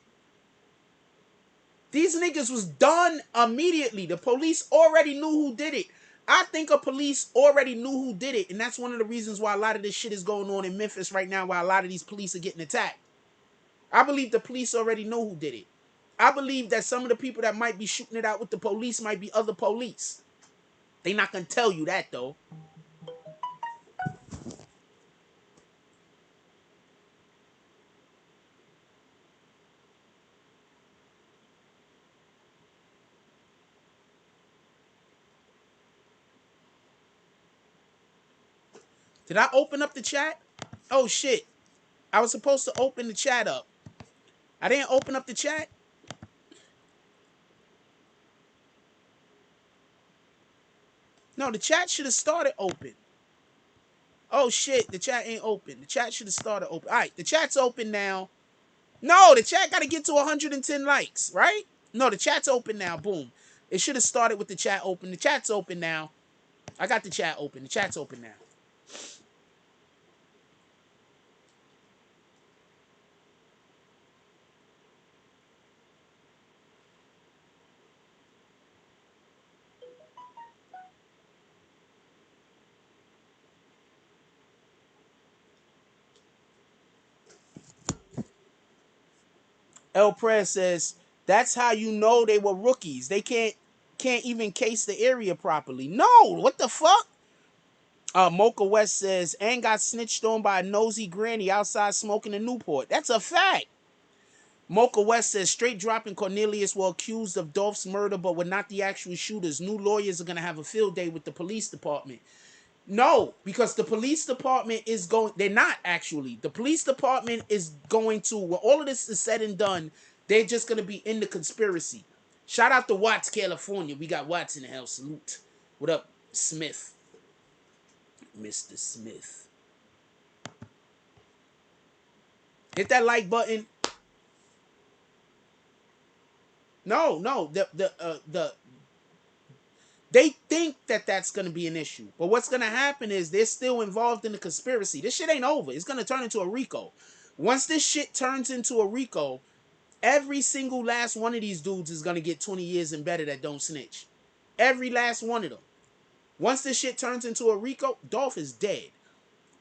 These niggas was done immediately. The police already knew who did it. I think a police already knew who did it, and that's one of the reasons why a lot of this shit is going on in Memphis right now, why a lot of these police are getting attacked. I believe the police already know who did it. I believe that some of the people that might be shooting it out with the police might be other police. They not gonna tell you that though. Did I open up the chat? Oh shit. I was supposed to open the chat up. I didn't open up the chat. No, the chat should have started open. Oh shit, the chat ain't open. The chat should have started open. All right, the chat's open now. No, the chat got to get to 110 likes, right? No, the chat's open now. Boom. It should have started with the chat open. The chat's open now. I got the chat open. The chat's open now. El Prez says, that's how you know they were rookies. They can't even case the area properly. No, what the fuck? Mocha West says, and got snitched on by a nosy granny outside smoking in Newport. That's a fact. Mocha West says, straight dropping Cornelius were accused of Dolph's murder, but were not the actual shooters. New lawyers are going to have a field day with the police department. No, because the police department is going, they're not actually. The police department is going to, when all of this is said and done, they're just going to be in the conspiracy. Shout out to Watts, California. We got Watts in the house. Salute. What up, Smith? Mr. Smith. Hit that like button. No, they think that that's going to be an issue. But what's going to happen is they're still involved in the conspiracy. This shit ain't over. It's going to turn into a RICO. Once this shit turns into a RICO, every single last one of these dudes is going to get 20 years and better that don't snitch. Every last one of them. Once this shit turns into a RICO, Dolph is dead.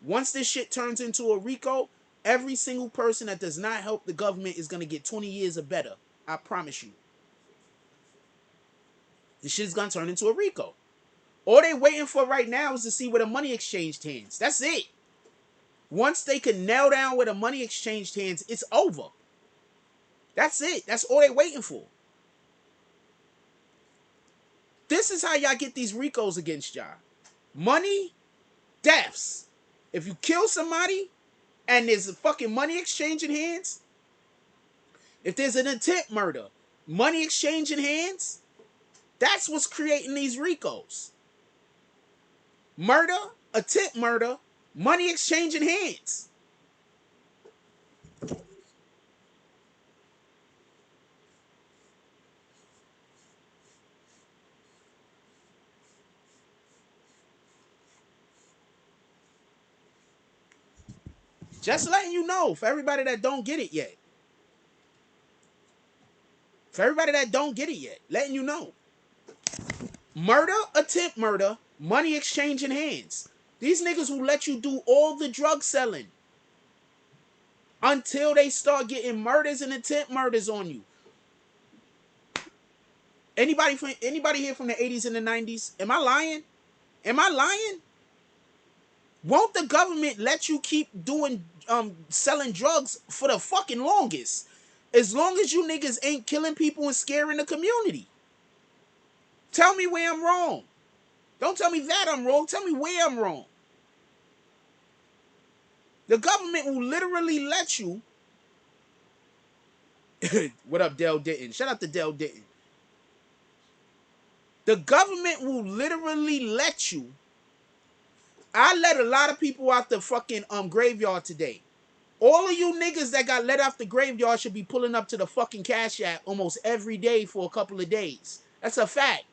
Once this shit turns into a RICO, every single person that does not help the government is going to get 20 years or better. I promise you. This shit's going to turn into a RICO. All they waiting for right now is to see where the money exchanged hands. That's it. Once they can nail down where the money exchanged hands, it's over. That's it. That's all they waiting for. This is how y'all get these RICOs against y'all. Money, deaths. If you kill somebody and there's a fucking money exchanging hands, if there's an attempt murder, money exchanging hands, that's what's creating these RICOs. Murder, attempt murder, money exchanging hands. Just letting you know, for everybody that don't get it yet. For everybody that don't get it yet, letting you know. Murder, attempt murder, money exchanging hands. These niggas will let you do all the drug selling until they start getting murders and attempt murders on you. Anybody here from the 80s and the 90s? Am I lying? Am I lying? Won't the government let you keep doing selling drugs for the fucking longest? As long as you niggas ain't killing people and scaring the community. Tell me where I'm wrong. Don't tell me that I'm wrong. Tell me where I'm wrong. The government will literally let you. What up, Dell Ditton? Shout out to Dell Ditton. The government will literally let you. I let a lot of people out the fucking graveyard today. All of you niggas that got let off the graveyard should be pulling up to the fucking Cash App almost every day for a couple of days. That's a fact.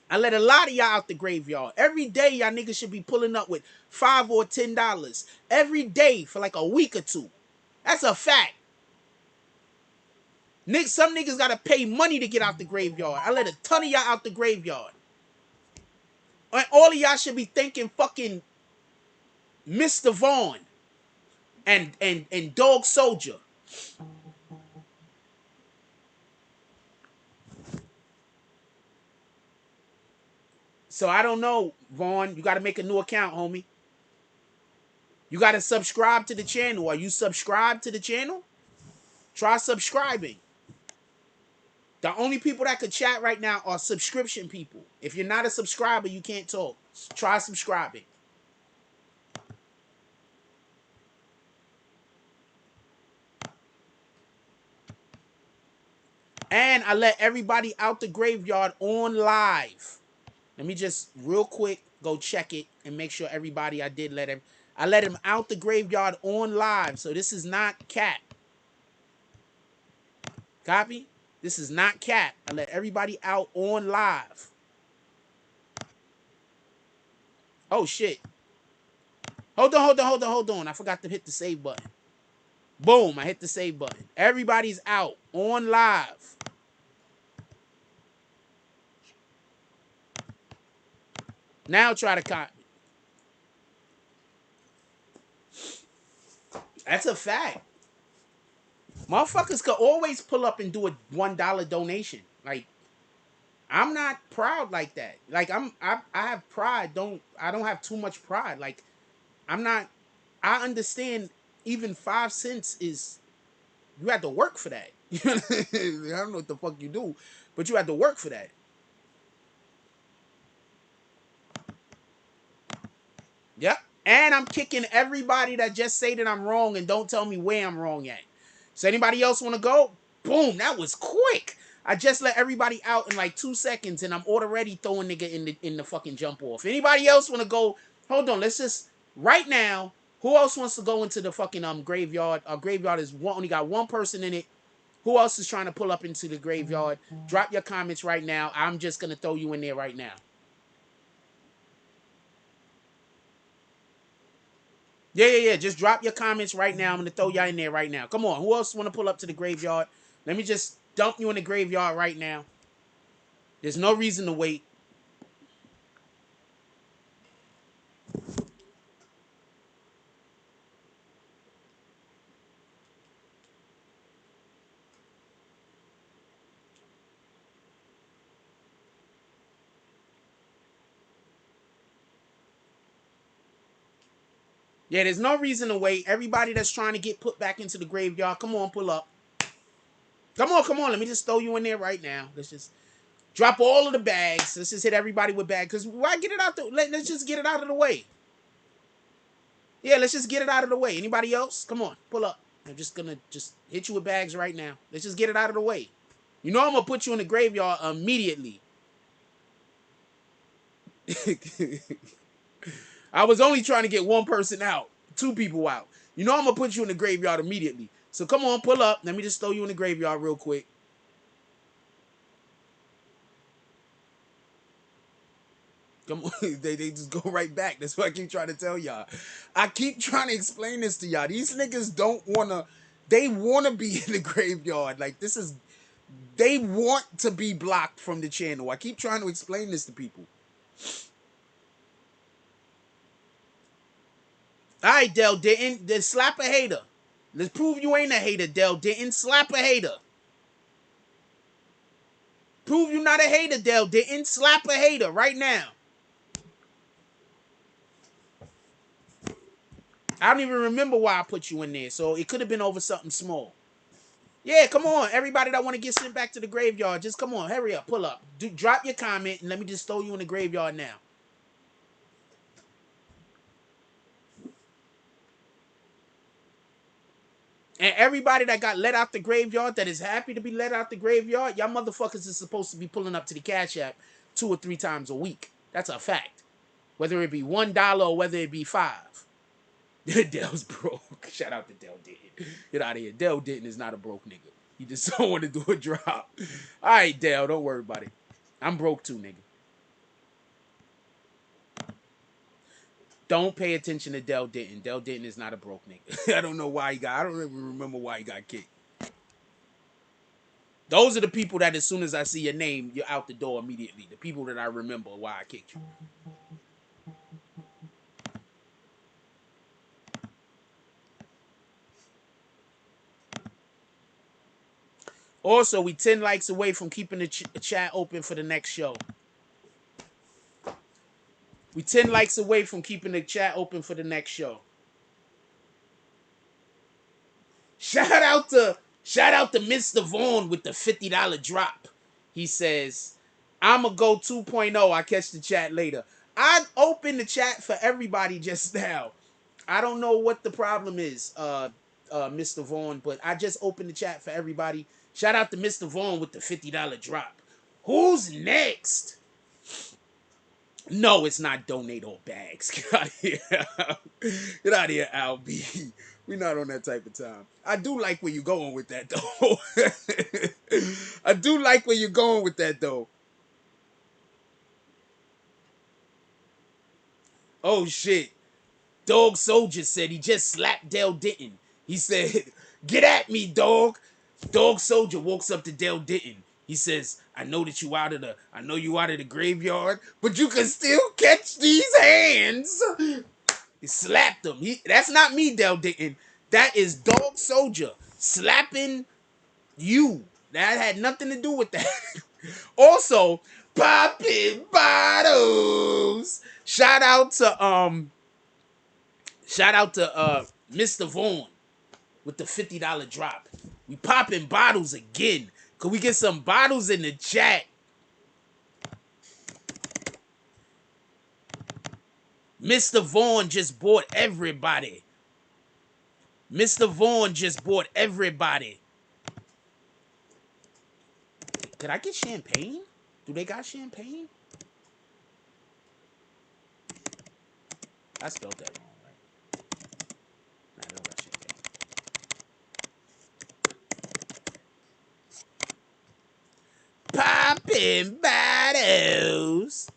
I let a lot of y'all out the graveyard. Every day y'all niggas should be pulling up with $5 or $10. Every day for like a week or two. That's a fact. Some niggas gotta pay money to get out the graveyard. I let a ton of y'all out the graveyard. And all of y'all should be thanking fucking Mr. Vaughn and Dog Soldier. So I don't know, Vaughn. You got to make a new account, homie. You got to subscribe to the channel. Are you subscribed to the channel? Try subscribing. The only people that could chat right now are subscription people. If you're not a subscriber, you can't talk. Try subscribing. And I let everybody out the graveyard on live. Let me just real quick go check it and make sure everybody I let him out the graveyard on live. So this is not cap. Copy? This is not cap. I let everybody out on live. Oh shit. Hold on. I forgot to hit the save button. Boom, I hit the save button. Everybody's out on live. Now try to copy. That's a fact. Motherfuckers could always pull up and do a $1 donation. Like, I'm not proud like that. Like, I have pride. I don't have too much pride. Like, I understand even 5 cents is, you have to work for that. I don't know what the fuck you do, but you have to work for that. Yep. And I'm kicking everybody that just say that I'm wrong and don't tell me where I'm wrong at. So anybody else want to go? Boom, that was quick. I just let everybody out in like 2 seconds and I'm already throwing nigga in the fucking jump off. Anybody else want to go? Hold on, let's just, right now, who else wants to go into the fucking graveyard? Our graveyard is only got one person in it. Who else is trying to pull up into the graveyard? Drop your comments right now. I'm just going to throw you in there right now. Yeah. Just drop your comments right now. I'm going to throw y'all in there right now. Come on. Who else want to pull up to the graveyard? Let me just dump you in the graveyard right now. There's no reason to wait. Yeah, there's no reason to wait. Everybody that's trying to get put back into the graveyard, come on, pull up. Come on. Let me just throw you in there right now. Let's just drop all of the bags. Let's just hit everybody with bags. Because why get it out the... Let's just get it out of the way. Yeah, let's just get it out of the way. Anybody else? Come on, pull up. I'm just going to just hit you with bags right now. Let's just get it out of the way. You know I'm going to put you in the graveyard immediately. I was only trying to get one person out. 2 people out. You know I'm going to put you in the graveyard immediately. So come on, pull up. Let me just throw you in the graveyard real quick. Come on. They just go right back. That's what I keep trying to tell y'all. I keep trying to explain this to y'all. These niggas don't want to... They want to be in the graveyard. Like, this is... They want to be blocked from the channel. I keep trying to explain this to people. All right, Del Denton. Then slap a hater. Let's prove you ain't a hater, Del Denton. Slap a hater. Prove you not a hater, Del Denton. Slap a hater right now. I don't even remember why I put you in there, so it could have been over something small. Yeah, come on. Everybody that want to get sent back to the graveyard, just come on. Hurry up. Pull up. Drop your comment, and let me just throw you in the graveyard now. And everybody that got let out the graveyard, that is happy to be let out the graveyard, y'all motherfuckers is supposed to be pulling up to the Cash App 2 or 3 times a week. That's a fact. Whether it be $1 or whether it be $5. Dell's broke. Shout out to Dell Denton. Get out of here. Dell Denton is not a broke nigga. He just don't want to do a drop. All right, Dell, don't worry about it. I'm broke too, nigga. Don't pay attention to Dell Denton. Dell Denton is not a broke nigga. I don't know why I don't even remember why he got kicked. Those are the people that as soon as I see your name, you're out the door immediately. The people that I remember why I kicked you. Also, we 10 likes away from keeping the chat open for the next show. We 10 likes away from keeping the chat open for the next show. Shout out to Mr. Vaughn with the $50 drop. He says, I'ma go 2.0. I'll catch the chat later. I opened the chat for everybody just now. I don't know what the problem is, Mr. Vaughn, but I just opened the chat for everybody. Shout out to Mr. Vaughn with the $50 drop. Who's next? No, it's not donate all bags. Get out of here. Get out of here, Albie. We're not on that type of time. I do like where you're going with that, though. I do like where you're going with that, though. Oh, shit. Dog Soldier said he just slapped Dell Denton. He said, get at me, dog. Dog Soldier walks up to Dell Denton. He says, I know you out of the graveyard, but you can still catch these hands. He slapped him. That's not me, Dell Denton. That is Dog Soldier slapping you. That had nothing to do with that. Also, popping bottles. Shout out to Mr. Vaughn with the $50 drop. We popping bottles again. Could we get some bottles in the chat? Mr. Vaughn just bought everybody. Mr. Vaughn just bought everybody. Could I get champagne? Do they got champagne? I spelled that wrong, right? Nah, they don't got champagne. Popping bottles.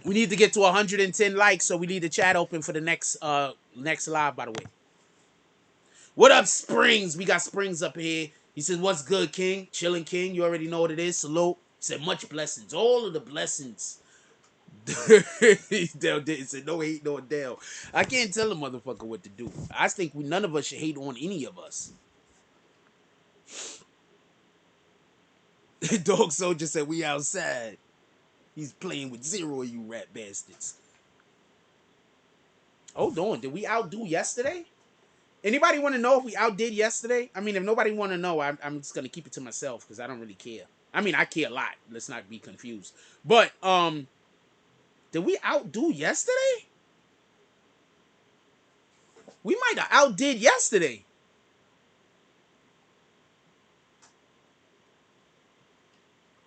We need to get to 110 likes, so we need the chat open for the next live, by the way. What up, Springs? We got Springs up here. He said, what's good, King? Chilling, King. You already know what it is. Salute. He said, much blessings. All of the blessings. Dale didn't say, no hate, no Dale. I can't tell a motherfucker what to do. I think none of us should hate on any of us. Dog Soldier said, we outside. He's playing with zero of you rat bastards. Hold on. Did we outdo yesterday? Anybody want to know if we outdid yesterday? I mean, if nobody want to know, I'm just going to keep it to myself because I don't really care. I mean, I care a lot. Let's not be confused. But, did we outdo yesterday? We might have outdid yesterday.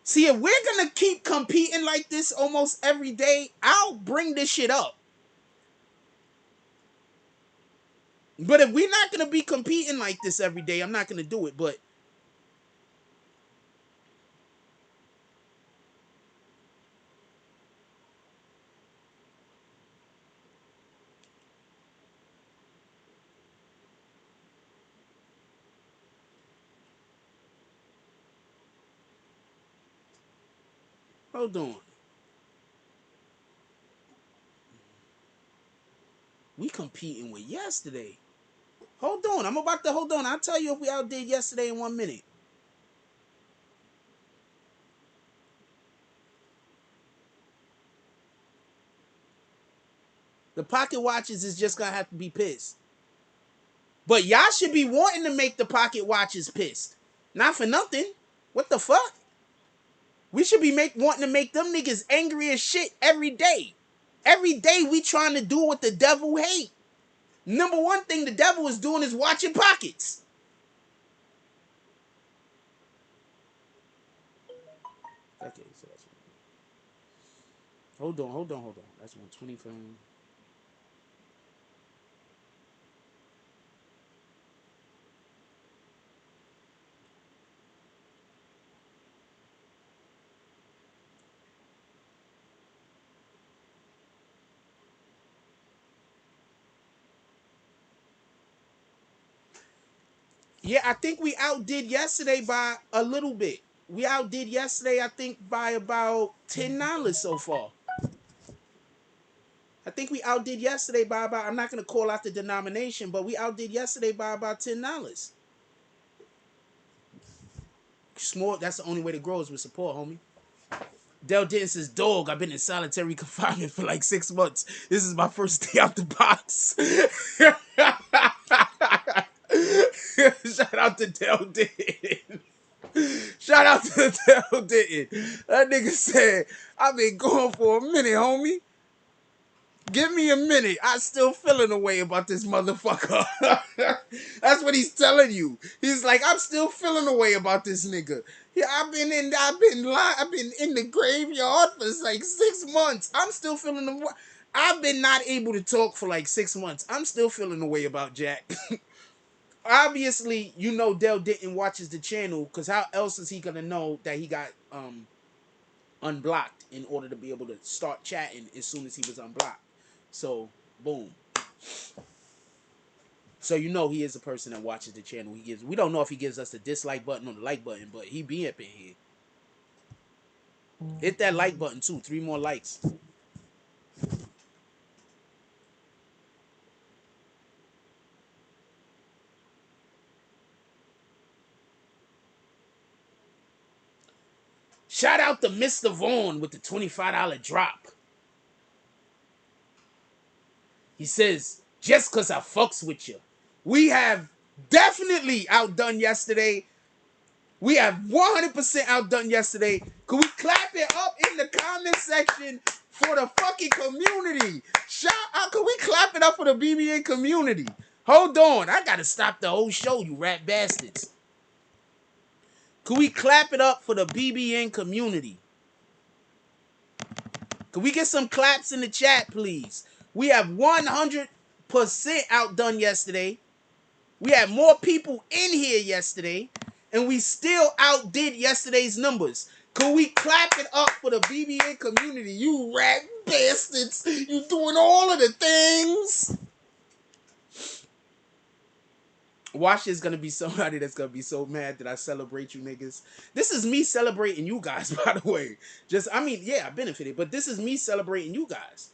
See, if we're going to keep competing like this almost every day, I'll bring this shit up. But if we're not going to be competing like this every day, I'm not going to do it. But hold on. We competing with yesterday. Hold on. Hold on. I'll tell you if we outdid yesterday in 1 minute. The pocket watches is just going to have to be pissed. But y'all should be wanting to make the pocket watches pissed. Not for nothing. What the fuck? We should be wanting to make them niggas angry as shit every day. Every day we trying to do what the devil hate. Number one thing the devil is doing is watching pockets. Okay, so that's Hold on. That's 125. Yeah, I think we outdid yesterday by a little bit. We outdid yesterday, I think, by about $10 so far. I think we outdid yesterday by about, I'm not going to call out the denomination, but we outdid yesterday by about $10. Small, that's the only way to grow is with support, homie. Del Denton says, dog, I've been in solitary confinement for like 6 months. This is my first day out the box. Shout out to Del Denton. Shout out to Del Denton. That nigga said, I've been going for a minute, homie. Give me a minute. I still feeling a way about this motherfucker. That's what he's telling you. He's like, I'm still feeling a way about this nigga. Yeah, I've been in the graveyard for like 6 months. I'm still feeling the way. I've been not able to talk for like 6 months. I'm still feeling the way about Jack. Obviously, you know Del didn't watches the channel, because how else is he gonna know that he got unblocked in order to be able to start chatting as soon as he was unblocked? So, boom. So you know he is a person that watches the channel. We don't know if he gives us the dislike button or the like button, but he be up in here. Hit that like button too. 3 more likes. Shout out to Mr. Vaughn with the $25 drop. He says, just cause I fucks with you. We have definitely outdone yesterday. We have 100% outdone yesterday. Could we clap it up in the comment section for the fucking community? Shout out, could we clap it up for the BBN community? Hold on, I gotta stop the whole show, you rat bastards. Could we clap it up for the BBN community? Could we get some claps in the chat, please? We have 100% outdone yesterday. We had more people in here yesterday, and we still outdid yesterday's numbers. Could we clap it up for the BBN community? You rat bastards. You doing all of the things. Watch, is gonna be somebody that's gonna be so mad that I celebrate you niggas. This is me celebrating you guys, by the way. Yeah, I benefited, but this is me celebrating you guys.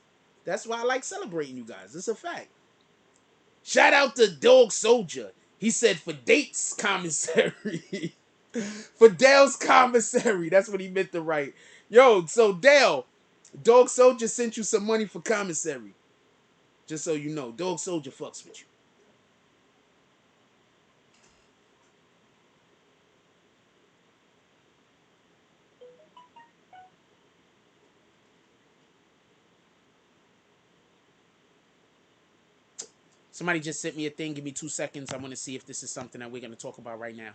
That's why I like celebrating you guys. It's a fact. Shout out to Dog Soldier. He said for dates commissary. For Dale's commissary. That's what he meant to write. Yo, so Dale, Dog Soldier sent you some money for commissary. Just so you know, Dog Soldier fucks with you. Somebody just sent me a thing. Give me 2 seconds. I want to see if this is something that we're going to talk about right now.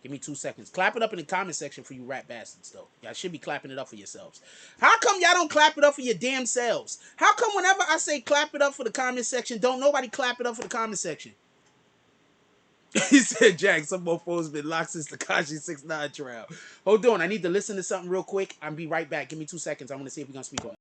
Give me 2 seconds. Clap it up in the comment section for you rat bastards, though. Y'all should be clapping it up for yourselves. How come y'all don't clap it up for your damn selves? How come whenever I say clap it up for the comment section, don't nobody clap it up for the comment section? He said, Jack, some more phones been locked since the Kashi 6ix9ine trial. Hold on. I need to listen to something real quick. I'll be right back. Give me 2 seconds. I want to see if we're going to speak on it.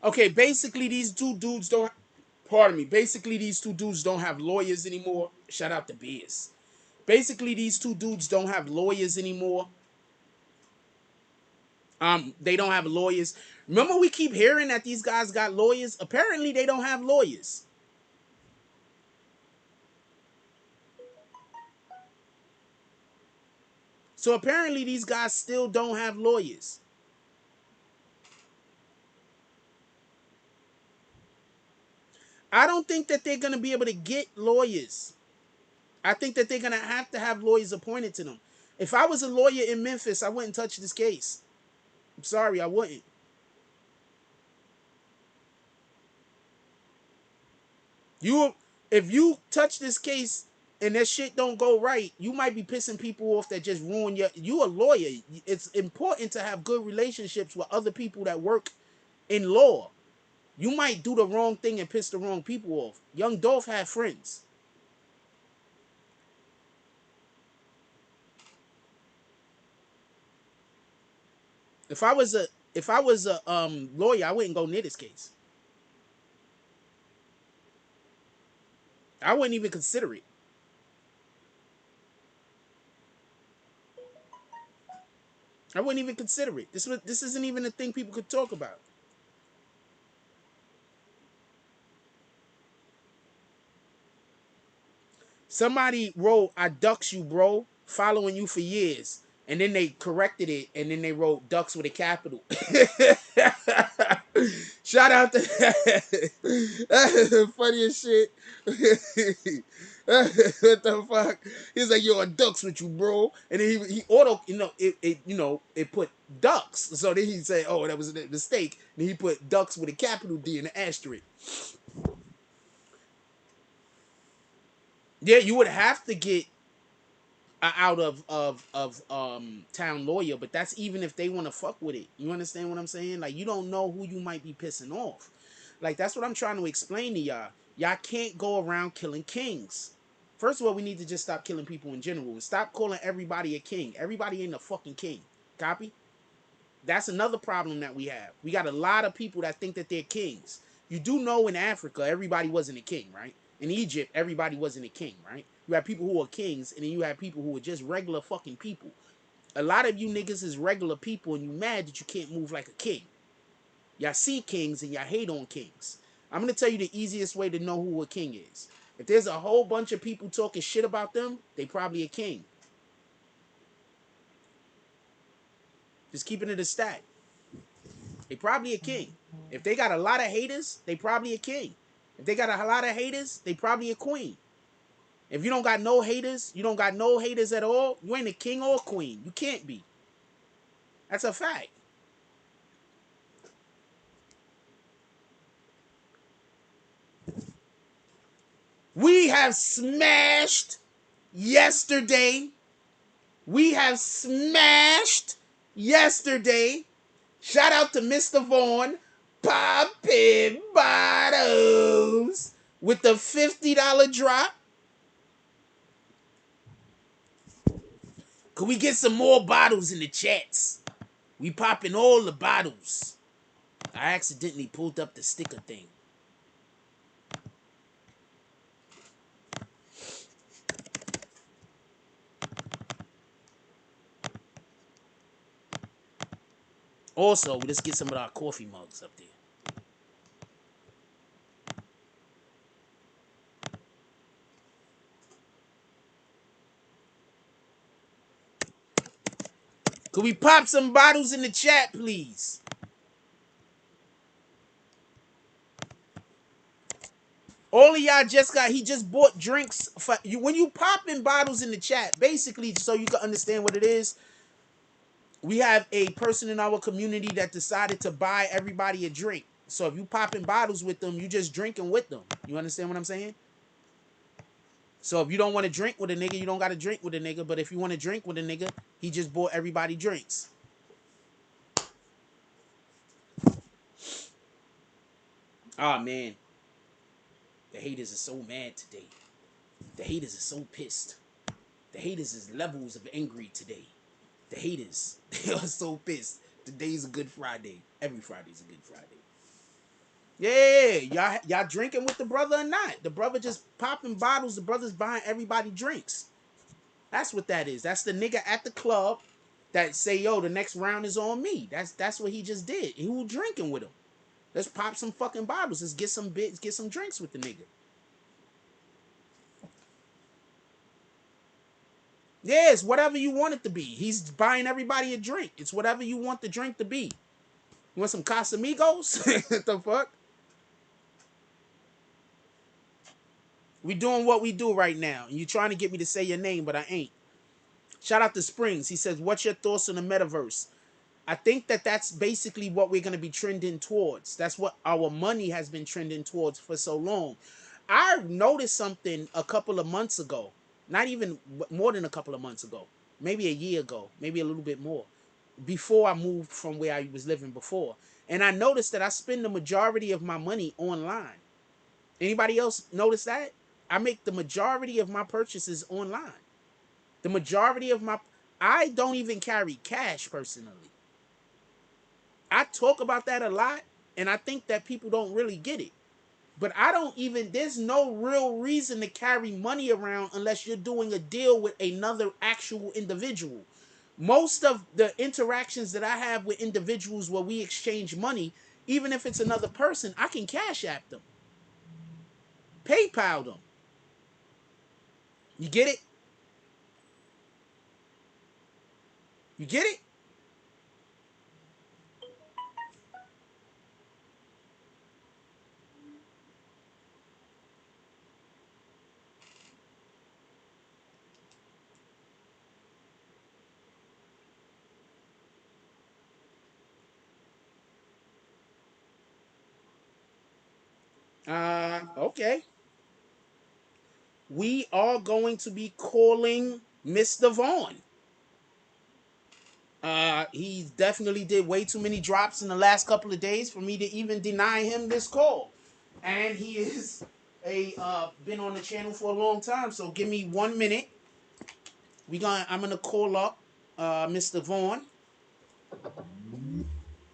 Okay, basically these two dudes don't, pardon me, basically these two dudes don't have lawyers anymore. Shout out to Beatz. Basically these two dudes don't have lawyers anymore. They don't have lawyers. Remember we keep hearing that these guys got lawyers? Apparently they don't have lawyers. So apparently these guys still don't have lawyers. I don't think that they're going to be able to get lawyers. I think that they're going to have lawyers appointed to them. If I was a lawyer in Memphis, I wouldn't touch this case. I'm sorry, I wouldn't. If you touch this case and that shit don't go right, you might be pissing people off that just ruin you a lawyer. It's important to have good relationships with other people that work in law. You might do the wrong thing and piss the wrong people off. Young Dolph had friends. If I was a lawyer, I wouldn't go near this case. I wouldn't even consider it. I wouldn't even consider it. This isn't even a thing people could talk about. Somebody wrote, "I ducks you, bro, following you for years." And then they corrected it, and then they wrote ducks with a capital. Shout out to funniest shit. What the fuck? He's like, "Yo, I ducks with you, bro." And then he auto, it put ducks. So then he said, "Oh, that was a mistake." And then he put ducks with a capital D and an asterisk. Yeah, you would have to get out of town lawyer, but that's even if they want to fuck with it. You understand what I'm saying? Like, you don't know who you might be pissing off. Like, that's what I'm trying to explain to y'all. Y'all can't go around killing kings. First of all, we need to just stop killing people in general and stop calling everybody a king. Everybody ain't a fucking king. Copy? That's another problem that we have. We got a lot of people that think that they're kings. You do know in Africa, everybody wasn't a king, right? In Egypt, everybody wasn't a king, right? You have people who are kings, and then you have people who are just regular fucking people. A lot of you niggas is regular people, and you mad that you can't move like a king. Y'all see kings, and y'all hate on kings. I'm going to tell you the easiest way to know who a king is. If there's a whole bunch of people talking shit about them, they probably a king. Just keeping it a stat. They probably a king. If they got a lot of haters, they probably a king. If they got a lot of haters, they probably a queen. If you don't got no haters, you don't got no haters at all, you ain't a king or a queen. You can't be. That's a fact. We have smashed yesterday. We have smashed yesterday. Shout out to Mr. Vaughn. Poppin' bottles with the $50 drop. Could we get some more bottles in the chats? We popping all the bottles. I accidentally pulled up the sticker thing. Also, let's get some of our coffee mugs up there. Could we pop some bottles in the chat, please? All of y'all he just bought drinks for you. When you pop in bottles in the chat, basically, so you can understand what it is, we have a person in our community that decided to buy everybody a drink. So if you pop in bottles with them, you just drinking with them. You understand what I'm saying? So if you don't want to drink with a nigga, you don't got to drink with a nigga. But if you want to drink with a nigga, he just bought everybody drinks. Oh, man. The haters are so mad today. The haters are so pissed. The haters is levels of angry today. The haters, they are so pissed. Today's a good Friday. Every Friday's a good Friday. Yeah, y'all drinking with the brother or not? The brother just popping bottles. The brother's buying everybody drinks. That's what that is. That's the nigga at the club that say, yo, the next round is on me. That's what he just did. He was drinking with him. Let's pop some fucking bottles. Let's get some bits, get some drinks with the nigga. Yeah, it's whatever you want it to be. He's buying everybody a drink. It's whatever you want the drink to be. You want some Casamigos? What the fuck? We doing what we do right now. And you trying to get me to say your name, but I ain't. Shout out to Springs. He says, what's your thoughts on the metaverse? I think that that's basically what we're going to be trending towards. That's what our money has been trending towards for so long. I noticed something a couple of months ago. Not even more than a couple of months ago. Maybe a year ago. Maybe a little bit more. Before I moved from where I was living before. And I noticed that I spend the majority of my money online. Anybody else notice that? I make the majority of my purchases online. The majority of my... I don't even carry cash personally. I talk about that a lot, and I think that people don't really get it. But I don't even... There's no real reason to carry money around unless you're doing a deal with another actual individual. Most of the interactions that I have with individuals where we exchange money, even if it's another person, I can Cash App them. PayPal them. You get it? You get it? Okay. We are going to be calling Mr. Vaughn. He definitely did way too many drops in the last couple of days for me to even deny him this call. And he is been on the channel for a long time. So give me 1 minute. I'm gonna call up Mr. Vaughn,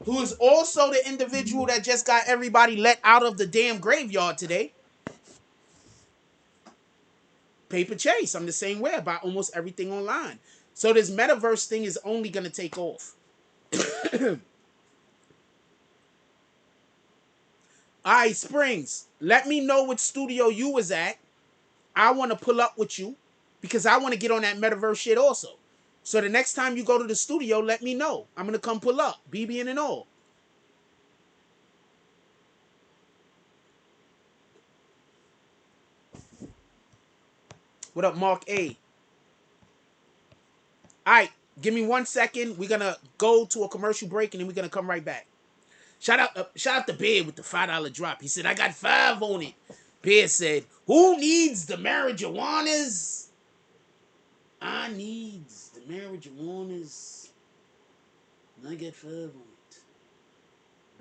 who is also the individual that just got everybody let out of the damn graveyard today. Paper chase. I'm the same way. I buy almost everything online. So this metaverse thing is only gonna take off. All right, Springs, let me know what studio you was at. I want to pull up with you because I want to get on that metaverse shit also. So the next time you go to the studio, let me know. I'm going to come pull up, BBN and all. What up, Mark A? All right, give me 1 second. We're going to go to a commercial break and then we're going to come right back. Shout out to Bear with the $5 drop. He said, I got 5 on it. Bear said, who needs the marijuanas? I needs the marijuanas. I got 5 on it.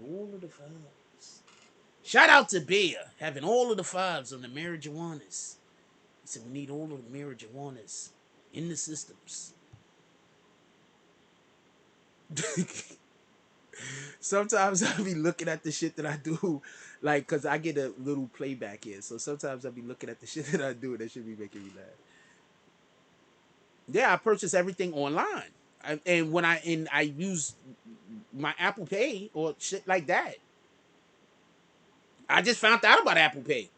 All of the 5s. Shout out to Bear, having all of the 5s on the marijuanas. He said, we need all of the marijuanas in the systems. Sometimes I'll be looking at the shit that I do, like, because I get a little playback here. So sometimes I'll be looking at the shit that I do, and that should be making me laugh. Yeah, I purchase everything online. And when I use my Apple Pay or shit like that. I just found out about Apple Pay.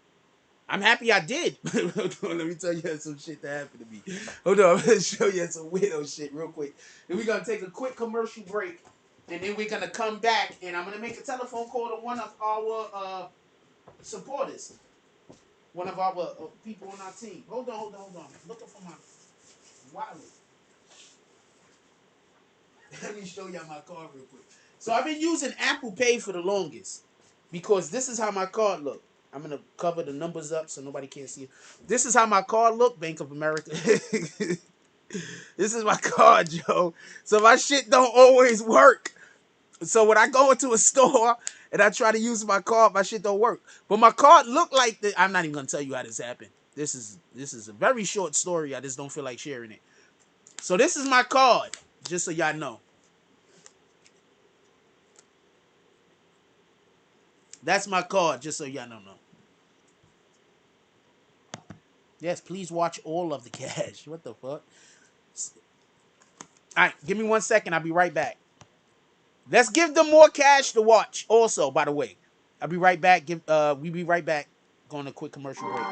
I'm happy I did. Hold on, let me tell you some shit that happened to me. Hold on, I'm going to show you some weirdo shit real quick. Then we're going to take a quick commercial break. And then we're going to come back. And I'm going to make a telephone call to one of our supporters. One of our people on our team. Hold on. I'm looking for my wallet. Let me show y'all my card real quick. So I've been using Apple Pay for the longest. Because this is how my card look. I'm going to cover the numbers up so nobody can see it. This is how my card look, Bank of America. This is my card, Joe. So my shit don't always work. So when I go into a store and I try to use my card, my shit don't work. But my card look like this. I'm not even going to tell you how this happened. This is a very short story. I just don't feel like sharing it. So this is my card, just so y'all know. That's my card, just so y'all don't know. Yes, please watch all of the cash. What the fuck? All right, give me 1 second. I'll be right back. Let's give them more cash to watch. Also, by the way, I'll be right back. We'll be right back. Going to a quick commercial break.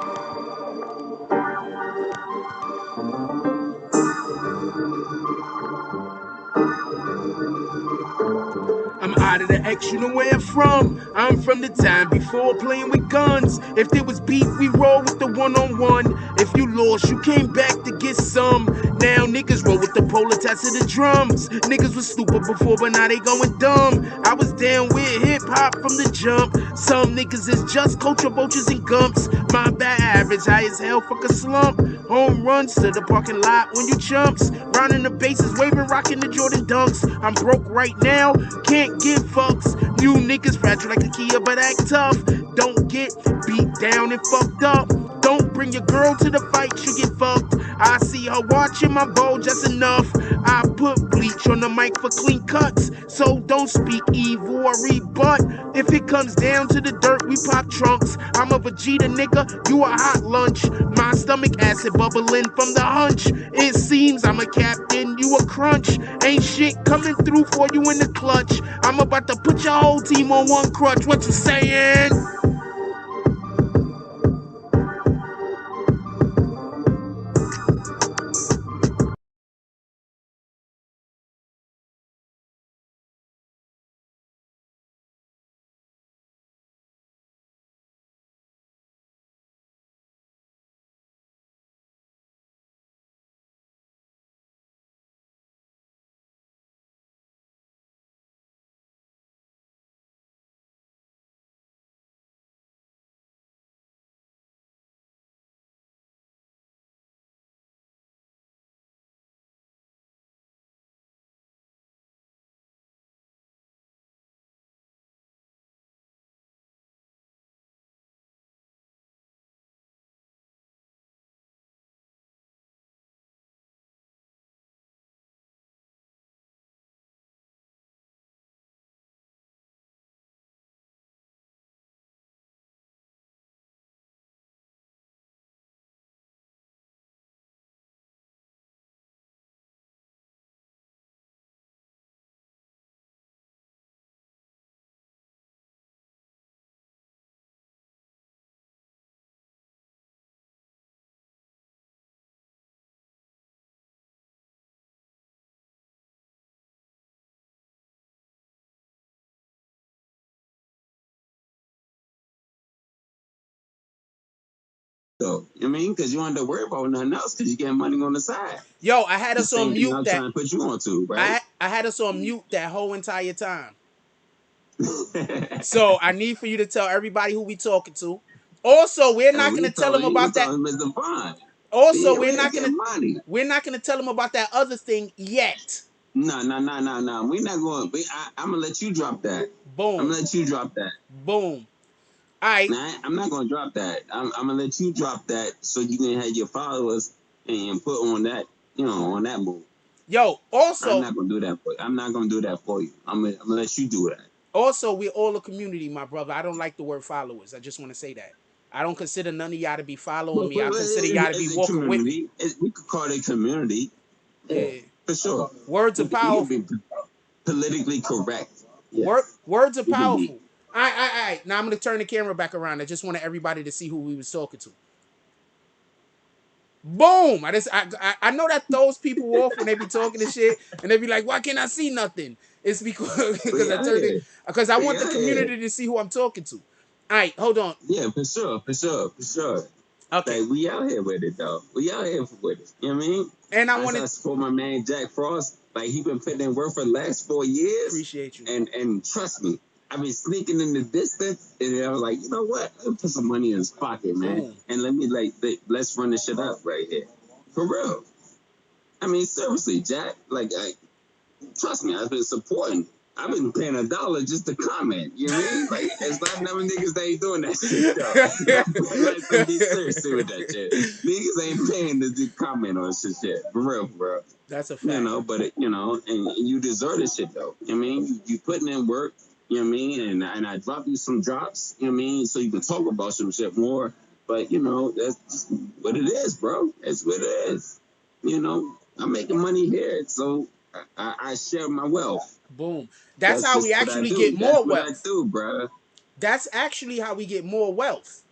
I'm out of the X, you know where I'm from. I'm from the time before playing with guns. If there was beef, we roll with the one-on-one. If you lost, you came back to get some. Now niggas roll with the pole attached to the drums. Niggas was stupid before, but now they going dumb. I was down with hip-hop from the jump. Some niggas is just culture vultures and gumps. My bad average, high as hell, fuck a slump. Home runs to the parking lot when you chumps. Rounding the bases, waving, rocking the Jordan dunks. I'm broke right now, can't give fucks. New niggas fragile like a Kia, but act tough. Don't get beat down and fucked up. Don't bring your girl to the fight, she get fucked. I see her watching my bowl just enough. I put bleach on the mic for clean cuts. So don't speak evil or rebut. If it comes down to the dirt, we pop trunks. I'm a Vegeta nigga, you a hot lunch. My stomach acid bubbling from the hunch. It seems I'm a captain, you a crunch. Ain't shit coming through for you in the clutch. I'm about to put your whole team on one crutch. What you saying? though. I mean, because you don't have to worry about nothing else because you get money on the side. Yo, I had The us on same thing mute I'm that trying to put you on to, right? I had us on mute that whole entire time. So I need for you to tell everybody who we talking to. Also, we're not gonna tell them we about that. talking Mr. Vaughn. Also, Yeah, we ain't getting money. we're not gonna tell them about that other thing yet. No. We're not going. I'm gonna let you drop that. I'm Boom, gonna let you drop that. boom. All right. Nah, I'm not gonna drop that. I'm gonna let you drop that so you can have your followers and put on that, on that move. Yo, I'm also, not gonna do that for you. I'm not gonna do that for you. I'm gonna let you do that. also, we're all a community, my brother. I don't like the word followers. I just want to say that. I don't consider none of y'all to be following me. I consider y'all to be It's a walking with me. community. We could call it a community. Yeah, Yeah. for sure. Words are We can powerful. be politically correct. Yes, Words are we can be. powerful. All right. Now I'm gonna turn the camera back around. I just wanted everybody to see who we was talking to. Boom! I know that throws people off when they be talking to shit and they be like, "Why can't I see nothing?" It's because We I out turned it here. because I We want the out here. community to see who I'm talking to. All right, hold on. Yeah, for sure. Okay, Like, we out here with it, though. We out here with it. You know what I mean? and I I wanted support my man Jack Frost. Like, he been putting in work for the last 4 years. appreciate you. And trust me, I've been sneaking in the distance. And I was like, you know what? Let me put some money in his pocket, man. Boom. And let's run this shit up right here. For real. I mean, seriously, Jack. Trust me, I've been supporting. I've been paying $1 just to comment. You know what I mean? Like, there's a lot of them niggas that ain't doing that shit, though. Let's be serious with that shit. Niggas ain't paying to comment on shit. For real, bro. That's a fact. And you deserve this shit, though. You know what I mean? You putting in work, you know what I mean? And I drop you some drops, you know what I mean? So you can talk about some shit more. But, that's just what it is, bro. It's what it is. I'm making money here, so I share my wealth. Boom. That's That's how we just what I actually do. get That's more what I wealth. do, bro. That's actually how we get more wealth.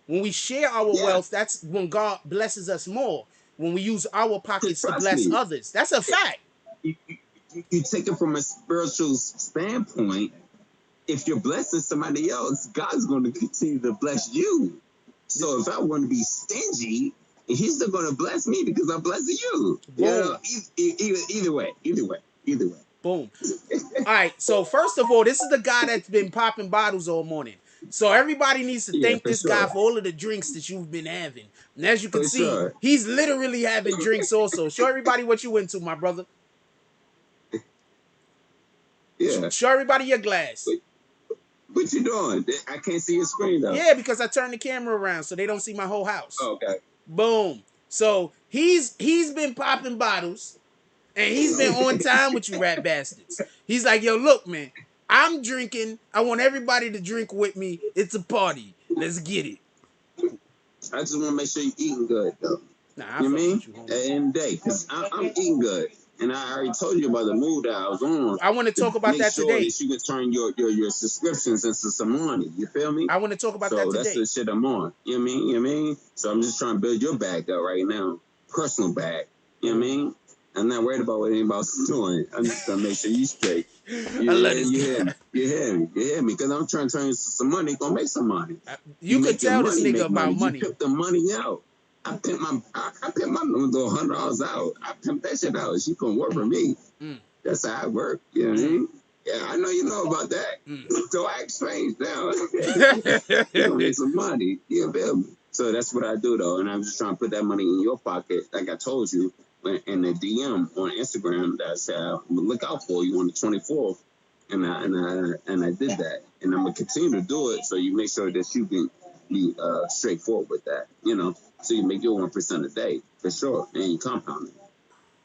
When we share our Yeah, wealth, that's when God blesses us more. When we use our pockets to trust bless me. others. That's a fact. you take it from a spiritual standpoint. If you're blessing somebody else, God's going to continue to bless you. So if I want to be stingy, He's still going to bless me because I'm blessing you. Boom. You know, either way. Boom. All right. So first of all, this is the guy that's been popping bottles all morning. So everybody needs to Yeah, thank for this sure. guy for all of the drinks that you've been having. And as you can For see, sure. he's literally having drinks also. Show everybody what you into, my brother. Yeah. Show everybody your glass. What you doing? I can't see your screen though. Yeah, because I turned the camera around so they don't see my whole house. Oh, okay. Boom. So he's been popping bottles and he's been on time with you rat bastards. He's like, yo, look, man, I'm drinking. I want everybody to drink with me. It's a party. Let's get it. I just want to make sure you're eating good though. Nah, I You fuck mean? with you, At homie. the end of the day, because I'm eating good. And I already told you about the mood that I was on. I want to talk about make that sure today. that you can turn your subscriptions into some money. You feel me? I want to talk about So that that's today. the shit I'm on. You know what I mean? You know what I mean? So I'm just trying to build your bag up right now. Personal bag. You know what I mean? I'm not worried about what anybody else is doing. I'm just trying to make sure you straight. I love this guy. You hear me? Because I'm trying to turn into some money. Gonna make some money. You could make your tell this money, nigga make about money. You pimp the money out. I pimp my $100 out. I pimp that shit out. She gonna work for me. That's how I work. You know what I mean? Yeah, I know you know about that. So I explain now. You gonna make some money. You feel me? So that's what I do though, and I'm just trying to put that money in your pocket, like I told you in the DM on Instagram that I said I'm gonna look out for you on the 24th, and I did that, and I'm gonna continue to do it so you make sure that you can be straightforward with that, you know, so you make your 1% a day for sure, and you compound it.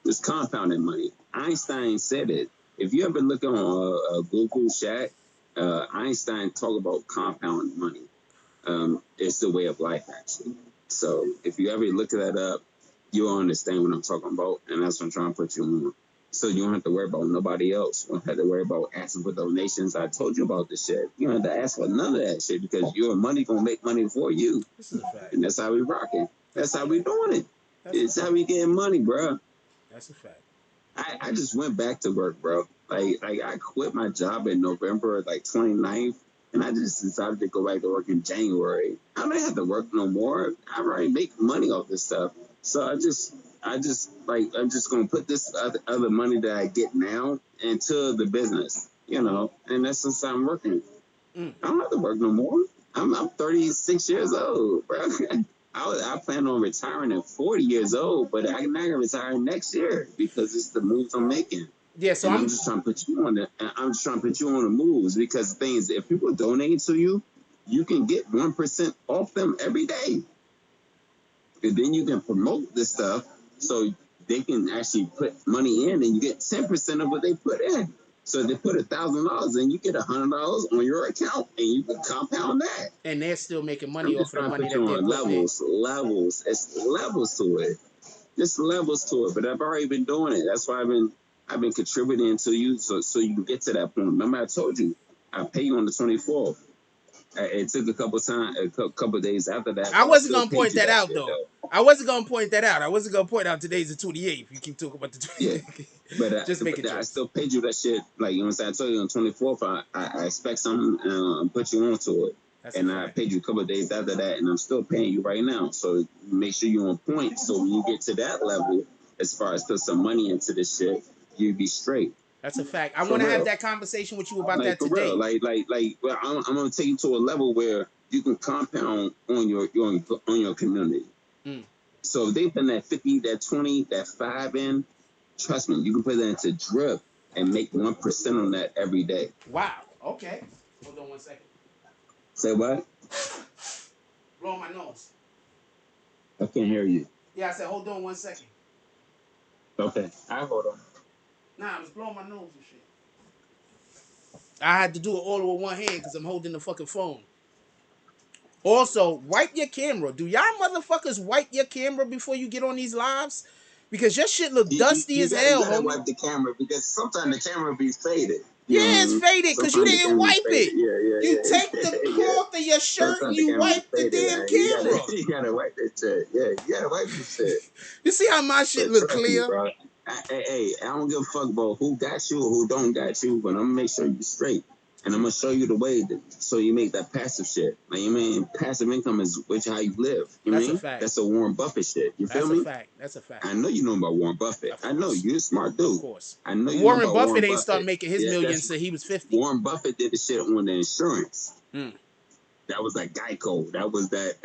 It's compounding money. Einstein said it. If you ever look on Google Chat, Einstein talk about compounding money. It's the way of life, actually. So if you ever look that up, you'll understand what I'm talking about, and that's what I'm trying to put you on. So you don't have to worry about nobody else. You don't have to worry about asking for donations. I told you about this shit. You don't have to ask for none of that shit because your money gonna make money for you. This is a fact. And that's how we rocking. That's how we doing it. It's That's how we getting money, bro. That's a fact. I just went back to work, bro. Like I quit my job in November, 29th, and I just decided to go back to work in January. I don't have to work no more. I already make money off this stuff. So I'm just gonna put this other money that I get now into the business, you know, and that's just how I'm working. I don't have to work no more. I'm 36 years old, bro. I plan on retiring at 40 years old, but I'm not gonna retire next year because it's the moves I'm making. Yeah, so and I'm just trying to put you on the moves because things, if people donate to you, you can get 1% off them every day. And then you can promote this stuff so they can actually put money in and you get 10% of what they put in. So if they put $1,000 in, you get $100 on your account and you can compound that. And they're still making money I'm off just of the trying to money put that you they're on putting in. levels. It's levels to it. Just levels to it. But I've already been doing it. That's why I've been contributing to you so you can get to that point. Remember I told you I pay you on the 24th. It took a couple days after that. I wasn't gonna paid point you that out shit, though. I wasn't gonna point that out. I wasn't gonna point out today's the 28th. You keep talking about the 28th. Yeah. But Just making I jokes. still paid you that shit. Like, you know what I'm saying? I told you on 24th, I expect something and put you onto it. That's and a I fact. paid you a couple of days after that, and I'm still paying you right now. So make sure you're on point. So when you get to that level, as far as put some money into this shit, you be straight. That's a fact. I For want to have real. that conversation with you about Like, that for today. real. Well, I'm gonna take you to a level where you can compound on your community. So if they put that 50, that 20, that 5 in, trust me, you can put that into drip and make 1% on that every day. Wow. Okay. Hold on 1 second. Say what? Blowing my nose. I can't hear you. Yeah, I said hold on 1 second. Okay, I hold on. Nah, I was blowing my nose and shit. I had to do it all with one hand because I'm holding the fucking phone. Also, wipe your camera. Do y'all motherfuckers wipe your camera before you get on these lives? Because your shit look dusty as hell, You gotta homie. wipe the camera because sometimes the camera be faded. Yeah, it's faded because you didn't wipe it. You take the cloth of your shirt and you wipe the damn camera. You gotta wipe that shit. Yeah, you gotta wipe this shit. You see how my shit But look trust me, clear? bro. Hey, I don't give a fuck about who got you or who don't got you, but I'm gonna make sure you're straight. And I'm gonna show you the way so you make that passive shit. Like, you mean, passive income is how you live. You That's mean? a fact. That's a Warren Buffett shit. You feel That's me? a fact. That's a fact. I know you know about Warren Buffett. Of I know course. you're a smart dude. Of course. I know you know Warren about Buffett Warren ain't Buffett. start making his millions till he was 50. Warren Buffett did the shit on the insurance. Mm. That was that Geico. That was that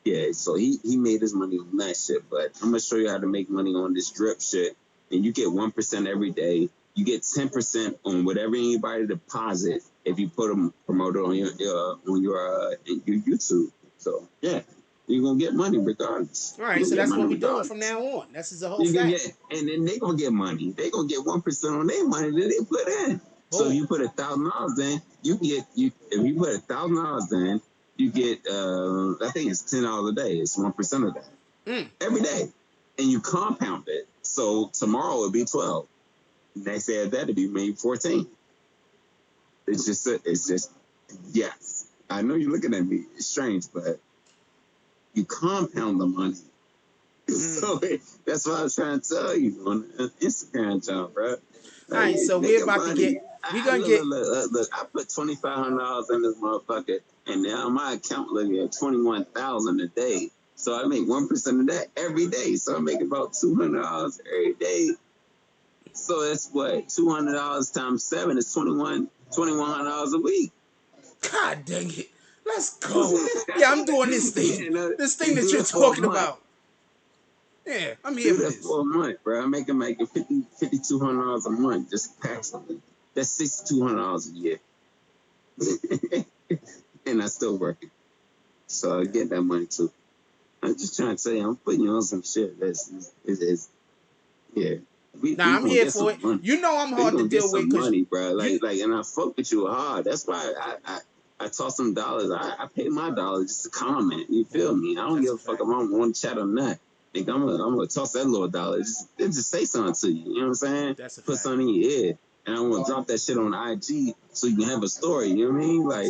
Yeah, so he made his money on that shit. But I'm gonna show you how to make money on this drip shit. And you get 1% every day. You get 10% on whatever anybody deposit if you put them promoted on your YouTube. So yeah, you're gonna get money regardless. All right, so that's what we're doing from now on. That's the whole fact. And then they gonna get money. They gonna get 1% on their money that they put in. So if you put $1,000 in, if you put $1,000 in, you get I think it's $10 a day. It's 1% of that every day, and you compound it. So tomorrow it'll be 12. Next day of that it'll be maybe 14. It's just yes. I know you're looking at me. It's strange, but you compound the money. So that's what I was trying to tell you on Instagram, John, bro. Like, all right, so we're about to get. We're gonna get. Look, I put $2,500 in this motherfucker, and now my account looking at $21,000 a day. So I make 1% of that every day. So I make about $200 every day. So that's what $200 times 7 is $2,100 a week. God dang it! Let's go. Yeah, I'm doing this thing. This thing that you're talking about. Yeah, I'm here for this. For a month, bro. I'm making $5,200 a month just passively. That's $6,200 a year. And I still working. So I get that money too. I'm just trying to tell you, I'm putting you on some shit. Yeah. I'm here for it. Money. You know I'm hard to deal with. Money, bro. And I fuck with you hard. That's why I toss some dollars. I pay my dollars just to comment. You feel me? I don't give a fuck if I don't want to chat or not. I'm gonna toss that little dollar. Just say something to you. You know what I'm saying? Put something in your ear. And I'm gonna drop that shit on IG so you can have a story. You know what I mean? Like,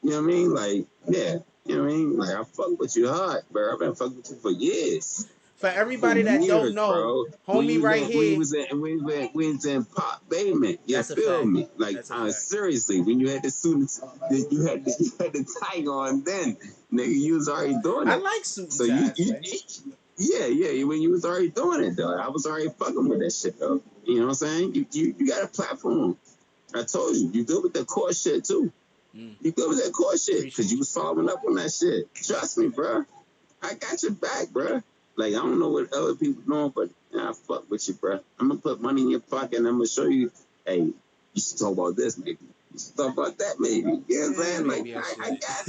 you know what I mean? Like, yeah. You know what I mean? Like, I fuck with you hard, bro. I've been fucking with you for years. For everybody that don't know, bro, homie right here. We was in Pop Bayment. You feel me? Like, seriously, when you had the suits, you had the tie on then, nigga, you was already doing it. I like suit and ties, Yeah. When you was already doing it, though, I was already fucking with that shit, though. You know what I'm saying? You got a platform. I told you, you good with that core shit too. You good with that core shit because you was following up on that shit. Trust me, bro. I got your back, bro. Like, I don't know what other people doing, but I fuck with you, bro. I'm gonna put money in your pocket and I'm gonna show you. Hey, you should talk about this, maybe. You should talk about that, maybe. You know what I'm saying? Like, I got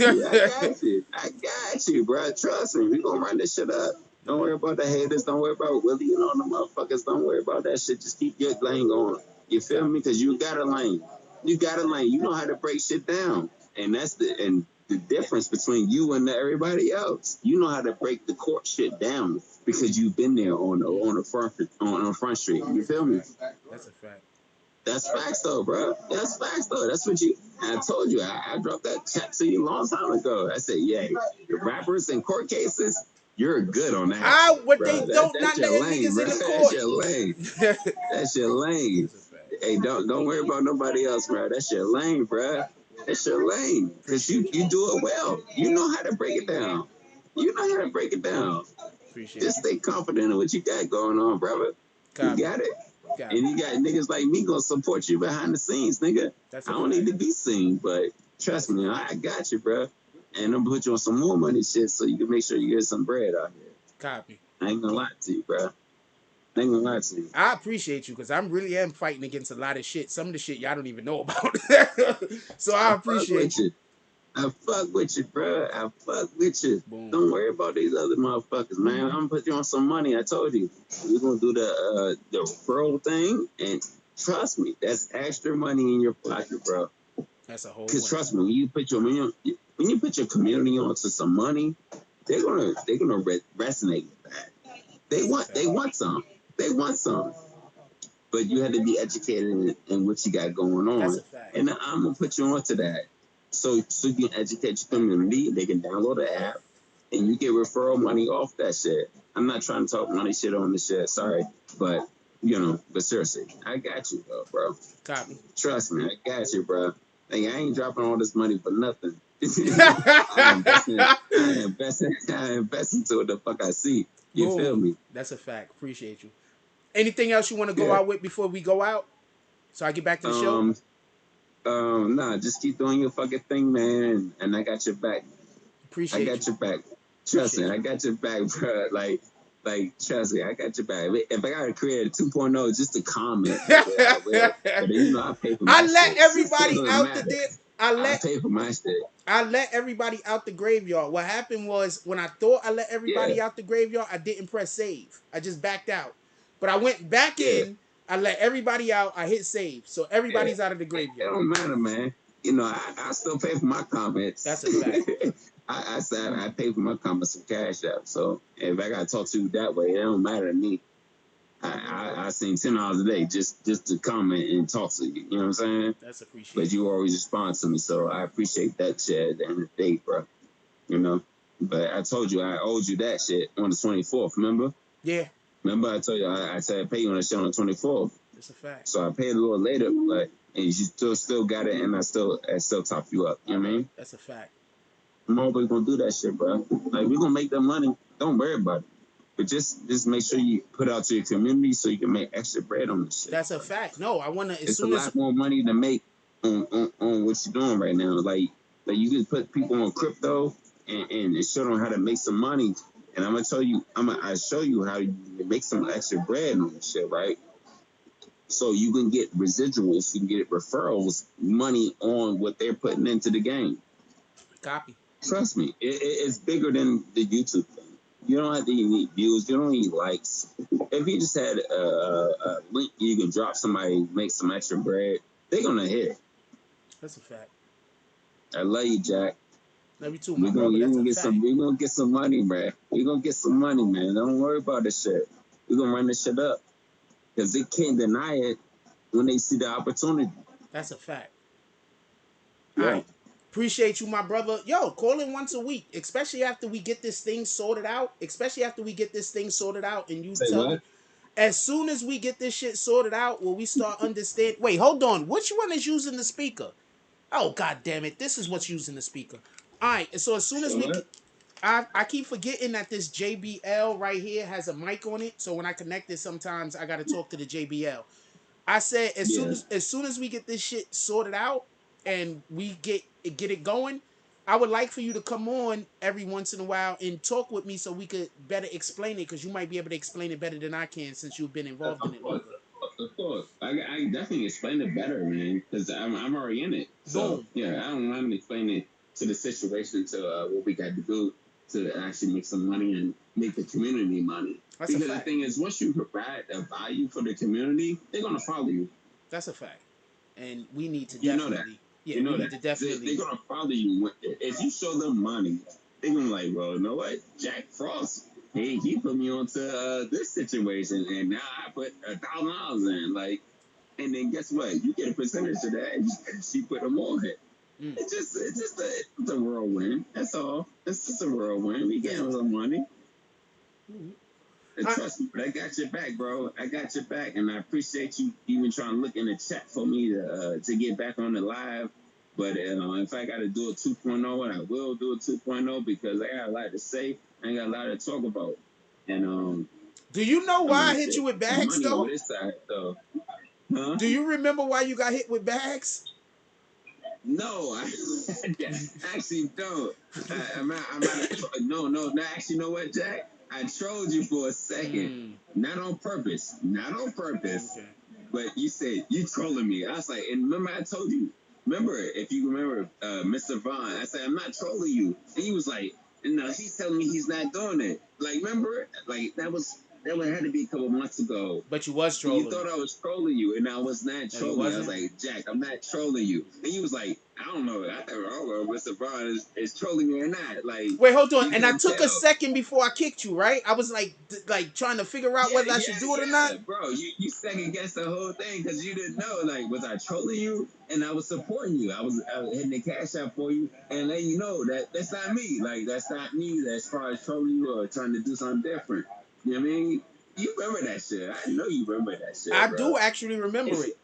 you. I got you, bro. Trust me. We gonna run this shit up. Don't worry about the haters. Don't worry about Willie. You know the motherfuckers. Don't worry about that shit. Just keep your lane going. You feel me? Because you got a lane. You got a lane. You know how to break shit down. And that's the difference between you and everybody else. You know how to break the court shit down because you've been there on the front street. You feel me? That's a fact. That's facts though, bro. That's facts though. That's what you. I told you. I dropped that chat to you a long time ago. I said, yeah, the rappers in court cases. You're good on that. What they don't not letting niggas in the court. That's your lane. That's your lane. Hey, don't worry about nobody else, bro. That's your lane, bro. That's your lane. Because you do it well. You know how to break it down. Just stay confident in what you got going on, brother. You got it. And you got niggas like me gonna support you behind the scenes, nigga. I don't need to be seen, but trust me, I got you, bro. And I'm gonna put you on some more money shit so you can make sure you get some bread out here. Copy. I ain't gonna lie to you, bro. I appreciate you because I really am fighting against a lot of shit. Some of the shit y'all don't even know about. So I appreciate you. I fuck with you, bro. I fuck with you. Boom. Don't worry about these other motherfuckers, man. I'm gonna put you on some money. I told you. We're gonna do the referral thing, and trust me, that's extra money in your pocket, bro. That's a whole. Because trust me, when you put your community onto some money, they're gonna resonate with that. They want some. But you have to be educated in what you got going on. That's a fact. And I'm gonna put you onto that. So you can educate your community. They can download the app. and you get referral money off that shit. I'm not trying to talk money shit on the shit, sorry, but but seriously, I got you, bro. Copy. Trust me, I got you, bro. Like, I ain't dropping all this money for nothing. I invest into what the fuck I see. You Boom. feel me? That's a fact. Appreciate you. Anything else you want to go out with before we go out? So I get back to the show? Nah, just keep doing your fucking thing, man, and I got your back. Appreciate you. I got your back. Trust me, I got your back, bro. Like, trust me, I got your back. If I gotta create a 2.0, just a comment. But I pay for my I let shit. everybody So out the I pay for my shit. I let everybody out the graveyard. What happened was when I thought I let everybody out the graveyard, I didn't press save. I just backed out. But I went back in. I let everybody out. I hit save. So everybody's out of the It graveyard. don't matter, man. I still pay for my comments. That's a fact. I said I pay for my comments from Cash App. So if I gotta talk to you that way, it don't matter to me. I sing $10 a day just to comment and talk to you. You know what I'm saying? That's appreciated. But you always respond to me, so I appreciate that shit at the end of the day, bro. But I told you I owed you that shit on the 24th. Remember? Yeah. Remember I told you I said I pay you on the shit on the 24th. That's a fact. So I paid a little later, but you still got it, and I still top you up. You know what I mean? That's a fact. I'm always gonna do that shit, bro. Like, we're gonna make that money. Don't worry about it. But just make sure you put out to your community so you can make extra bread on this shit. That's a fact. No, I wanna It's a lot more money to make on what you're doing right now. Like you can put people on crypto and show them how to make some money. And I'm gonna tell you, I show you how you make some extra bread on this shit, right? So you can get residuals, you can get referrals, money on what they're putting into the game. Copy. Trust me, it's bigger than the YouTube thing. You don't have to need views. You don't need likes. If you just had a link you can drop somebody, make some extra bread, they're going to hit. That's a fact. I love you, Jack. Love you too, my brother. We're going to get some money, man. We're going to get some money, man. Don't worry about this shit. We're going to run this shit up. Because they can't deny it when they see the opportunity. That's a fact. Yeah. All right. Appreciate you, my brother. Yo, call in once a week, especially after we get this thing sorted out. And you Say tell what? me, as soon as we get this shit sorted out, will we start understand? Wait, hold on. Which one is using the speaker? Oh, god damn it! This is what's using the speaker. All right. So as soon as I keep forgetting that this JBL right here has a mic on it. So when I connect it, sometimes I gotta talk to the JBL. I said as soon as we get this shit sorted out and we get it going, I would like for you to come on every once in a while and talk with me so we could better explain it, because you might be able to explain it better than I can since you've been involved in it longer. Of course. I definitely explain it better, man, because I'm already in it. So, Boom. yeah, I don't mind explaining to the situation, to what we got to do to actually make some money and make the community money. That's because a fact. the thing is, once you provide a value for the community, they're going to follow you. That's a fact. And we need to You definitely... know that. Yeah, you know we that. need to definitely... They're going to follow you. If you show them money, they're going to like, well, you know what? Jack Frost, he put me onto this situation, and now I put $1,000 in. Like, and then guess what? You get a percentage of that, and she put them on it. It's just a whirlwind. That's all. It's just a whirlwind. We getting a little money. And trust me, but I got your back, bro. I got your back, and I appreciate you even trying to look in the chat for me to get back on the live. But if I got to do a 2.0, I will do a 2.0 because I got a lot to say. I got a lot to talk about. And do you know why I hit you with bags, money though? on this side, though. Huh? Do you remember why you got hit with bags? No, I actually don't. No. Actually, you know what, Jack? I trolled you for a second. Not on purpose. Okay. But you said, you trolling me. I was like, and remember I told you, if you remember Mr. Vaughn, I said, I'm not trolling you. And he was like, no, he's telling me he's not doing it. Like, remember? Like, that was That one had to be a couple months ago. But you was And you trolling. thought I was trolling you, and I was not No, you trolling. I was wasn't? like, Jack, I'm not trolling you. And you was like, I don't know. I don't know if Mr. Brown is trolling me or not. Like, Wait, hold on. you And I couldn't took a tell. second before I kicked you, right? I was like trying to figure out whether I should do it or not. Bro, you second guessed the whole thing because you didn't know. Like, was I trolling you? And I was supporting you. I was hitting the cash out for you and letting you know that that's not me. Like, that's not me. As far as trolling you or trying to do something different. You know what I mean? You remember that shit. I know you remember that shit. I bro. do actually remember it.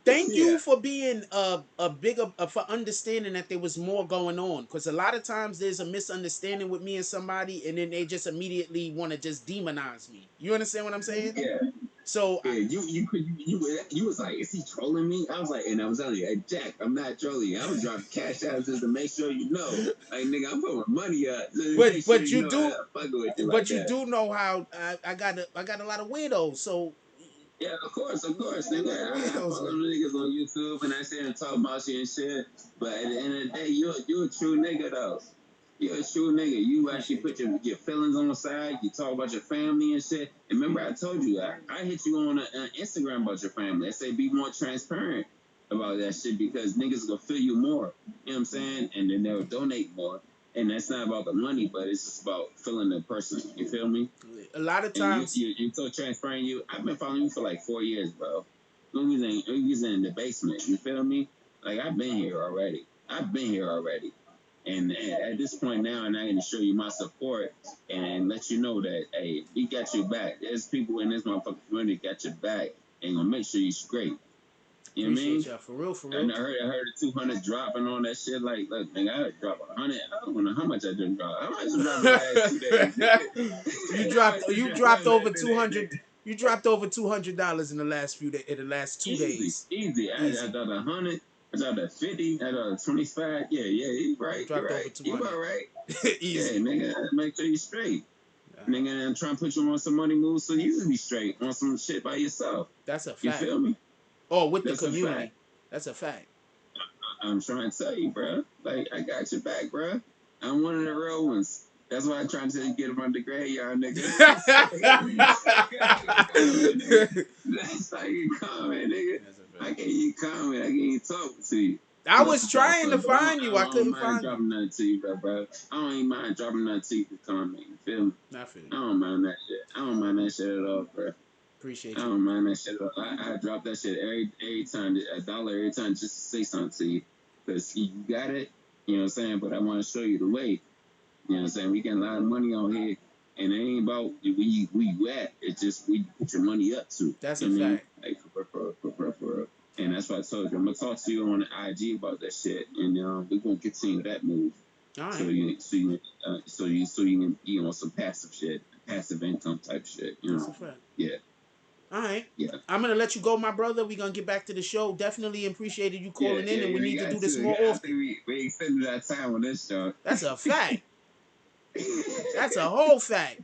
Thank you for being a bigger for understanding that there was more going on, because a lot of times there's a misunderstanding with me and somebody, and then they just immediately want to just demonize me. You understand what I'm saying? Yeah. So Yeah, you was like, is he trolling me? I was like, and I was telling you, hey, Jack, I'm not trolling you. I was dropping cash out just to make sure you know. Like, nigga, I'm putting money up. but you do, but you do know how I got a lot of weirdos. So yeah, of course, nigga. I follow them niggas on YouTube and I sit and talk about shit and shit. But at the end of the day, you a true nigga though. You're a true nigga. You actually put your feelings on the side. You talk about your family and shit. And remember, I told you, I hit you on Instagram about your family. I say be more transparent about that shit because niggas will feel you more. You know what I'm saying? And then they'll donate more. And that's not about the money, but it's just about feeling the person. You feel me? a lot of times, and you're so transparent. I've been following you for like 4 years, bro. We was in the basement. You feel me? Like I've been here already. And at this point now, and I'm going to show you my support and let you know that, hey, we got your back. There's people in this motherfucking community got your back and going to make sure you're straight. You know what I mean? y'all, for real. And I heard the 200 dropping on that shit. Like, look, nigga, I dropped 100. I don't know how much I didn't drop. How much I dropped the last 2 days? you dropped over 200. You dropped over $200 in the last few days. In the last 2 days. Easy. I dropped 100. I dropped at 50. I dropped 25. Yeah, you right. Dropped You're over right. 200. You all right. Easy. Yeah, nigga, make sure you straight. Nigga, I'm trying to put you on some money moves so you can be straight on some shit by yourself. That's a fact. You feel me? Oh, with That's the community. That's a fact. I'm trying to tell you, bro. Like, I got your back, bro. I'm one of the real ones. That's why I'm trying to tell you, get him on the graveyard, nigga. That's how you comment, nigga. I can't even comment. I can't even talk to you. I was trying to find you. I couldn't find you. I don't mind dropping nothing to you, bro. I don't even mind dropping nothing to you to comment. You feel me? I feel you. I don't mind that shit. I don't mind that shit at all, bro. Appreciate I you. don't mind that shit at all. I drop that shit every time, $1 every time, just to say something to you. Because you got it, you know what I'm saying? But I want to show you the way. You know what I'm saying? We get a lot of money on here, and it ain't about we at. It's just we put your money up to. That's a fact. Like, for real. And that's why I told you, I'm going to talk to you on the IG about that shit, and we're going to continue that move. All right. So you can be on some passive shit, passive income type shit, you know? That's a fact. Yeah. All right. Yeah. I'm going to let you go, my brother. We're going to get back to the show. Definitely appreciated you calling in, and we need to do this more often. I think we extended our time on this show. That's a fact. That's a whole fact.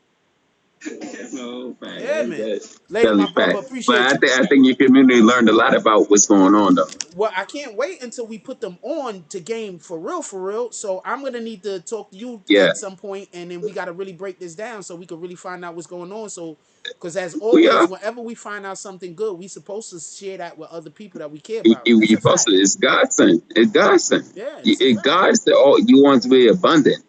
That's a whole fact. Yeah, man. Later, my brother. Appreciate you. But I think your community learned a lot about what's going on, though. Well, I can't wait until we put them on to game for real. So I'm going to need to talk to you at some point, and then we got to really break this down so we can really find out what's going on. So, because as always, whenever we find out something good, we supposed to share that with other people that we care about. You supposed to. It's godsend. It's godsend. Yeah. It's godsend. You want to be abundant.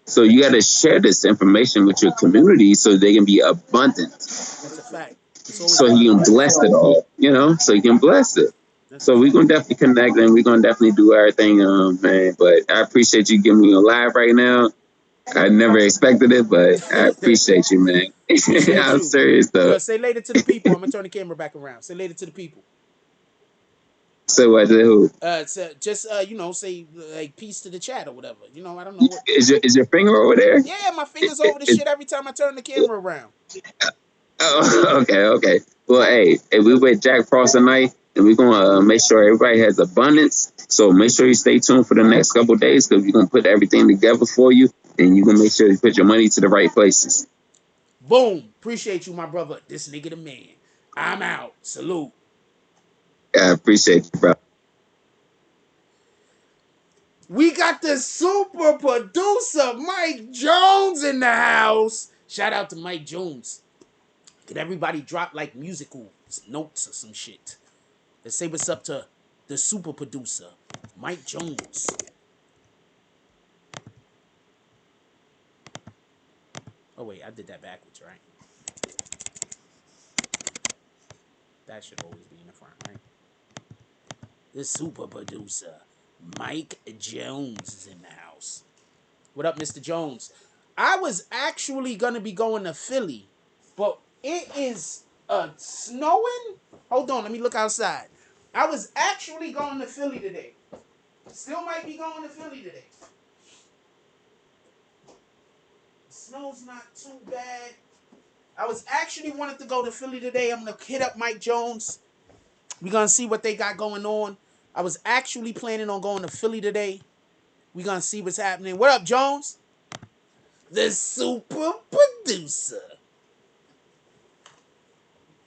So you got to share this information with your community so they can be abundant. That's a fact. So you can bless it all, so you can bless it. So we're going to definitely connect and we're going to definitely do everything, man. But I appreciate you giving me a live right now. I never expected it, but I appreciate you, man. I'm serious, though. Yo, say later to the people. I'm going to turn the camera back around. Say later to the people. So what to who? Just say like peace to the chat or whatever. I don't know. Is your finger over there? Yeah, my finger's over the shit every time I turn the camera around. Oh, okay. Well, hey, we with Jack Frost tonight, and we're gonna make sure everybody has abundance. So make sure you stay tuned for the next couple of days because we're gonna put everything together for you, and you're gonna make sure you put your money to the right places. Boom. Appreciate you, my brother. This nigga the man. I'm out. Salute. I appreciate you, bro. We got the super producer, Mike Jones, in the house. Shout out to Mike Jones. Can everybody drop like musical notes or some shit? Let's say what's up to the super producer, Mike Jones. Oh wait, I did that backwards, right? That should always be in the front, right? The super producer, Mike Jones, is in the house. What up, Mr. Jones? I was actually gonna be going to Philly, but it is snowing. Hold on, let me look outside. I was actually going to Philly today. Still might be going to Philly today. The snow's not too bad. I was actually wanted to go to Philly today. I'm gonna hit up Mike Jones. We're gonna see what they got going on. I was actually planning on going to Philly today. We're gonna see what's happening. What up, Jones? The super producer.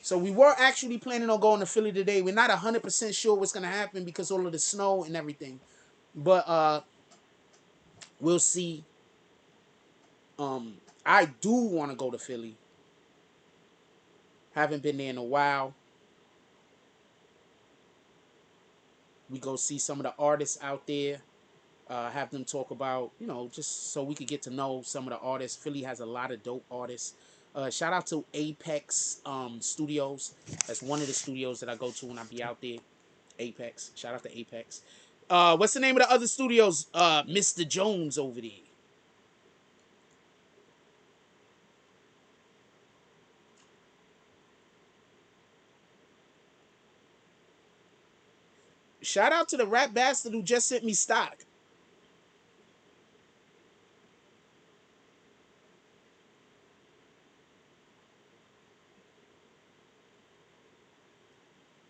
So we were actually planning on going to Philly today. We're not 100% sure what's gonna happen because all of the snow and everything. But we'll see. I do want to go to Philly. Haven't been there in a while. We go see some of the artists out there. Have them talk about, just so we could get to know some of the artists. Philly has a lot of dope artists. Shout out to Apex Studios. That's one of the studios that I go to when I be out there. Apex. Shout out to Apex. What's the name of the other studios? Mr. Jones over there. Shout out to the rap bastard who just sent me stock.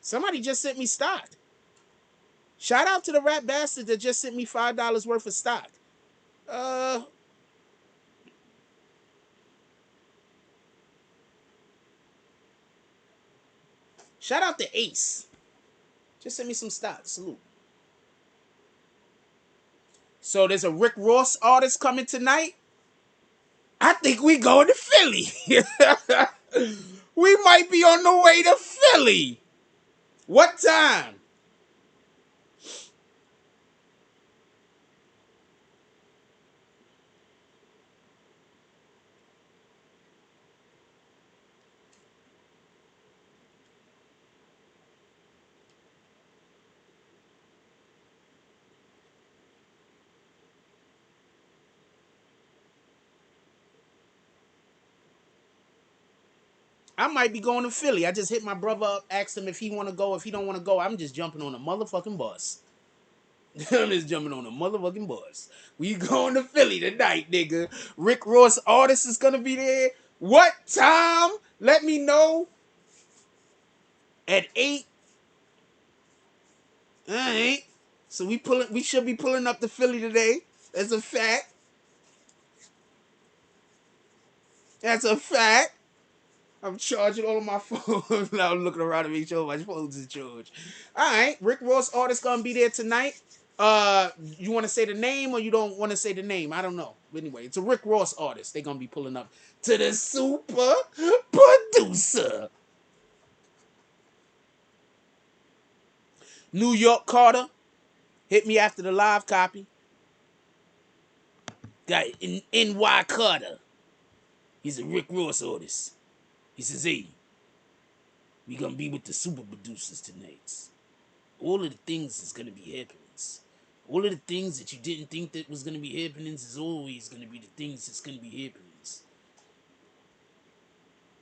Somebody just sent me stock. Shout out to the rap bastard that just sent me $5 worth of stock. Shout out to Ace. Just sent me some stock. Salute. So there's a Rick Ross artist coming tonight. I think we going to Philly. We might be on the way to Philly. What time? I might be going to Philly. I just hit my brother up, asked him if he want to go. If he don't want to go, I'm just jumping on a motherfucking bus. I'm just jumping on a motherfucking bus. We going to Philly tonight, nigga. Rick Ross artist is gonna be there. What time? Let me know. At 8. Alright. So we should be pulling up to Philly today. That's a fact. That's a fact. I'm charging all of my phones. Now I'm looking around to make sure my phone's in charge. Alright, Rick Ross artist gonna be there tonight. You want to say the name or you don't want to say the name? I don't know. But anyway, it's a Rick Ross artist. They're gonna be pulling up to the super producer. New York Carter, hit me after the live copy. Got NY Carter. He's a Rick Ross artist. He says, hey, we gonna be with the super producers tonight. All of the things is gonna be happenings. All of the things that you didn't think that was gonna be happenings is always gonna be the things that's gonna be happenings.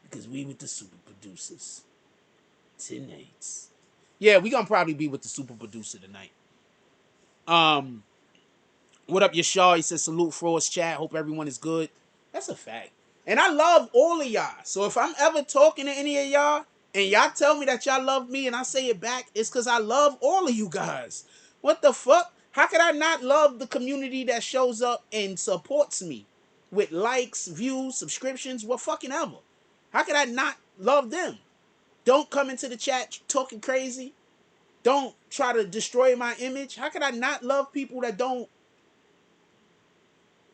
Because we with the super producers tonight. Yeah, we gonna probably be with the super producer tonight. What up, Yashar? He says, salute Frost chat. Hope everyone is good. That's a fact. And I love all of y'all. So if I'm ever talking to any of y'all and y'all tell me that y'all love me and I say it back, it's because I love all of you guys. What the fuck? How could I not love the community that shows up and supports me with likes, views, subscriptions, what fucking ever? How could I not love them? Don't come into the chat talking crazy. Don't try to destroy my image. How could I not love people that don't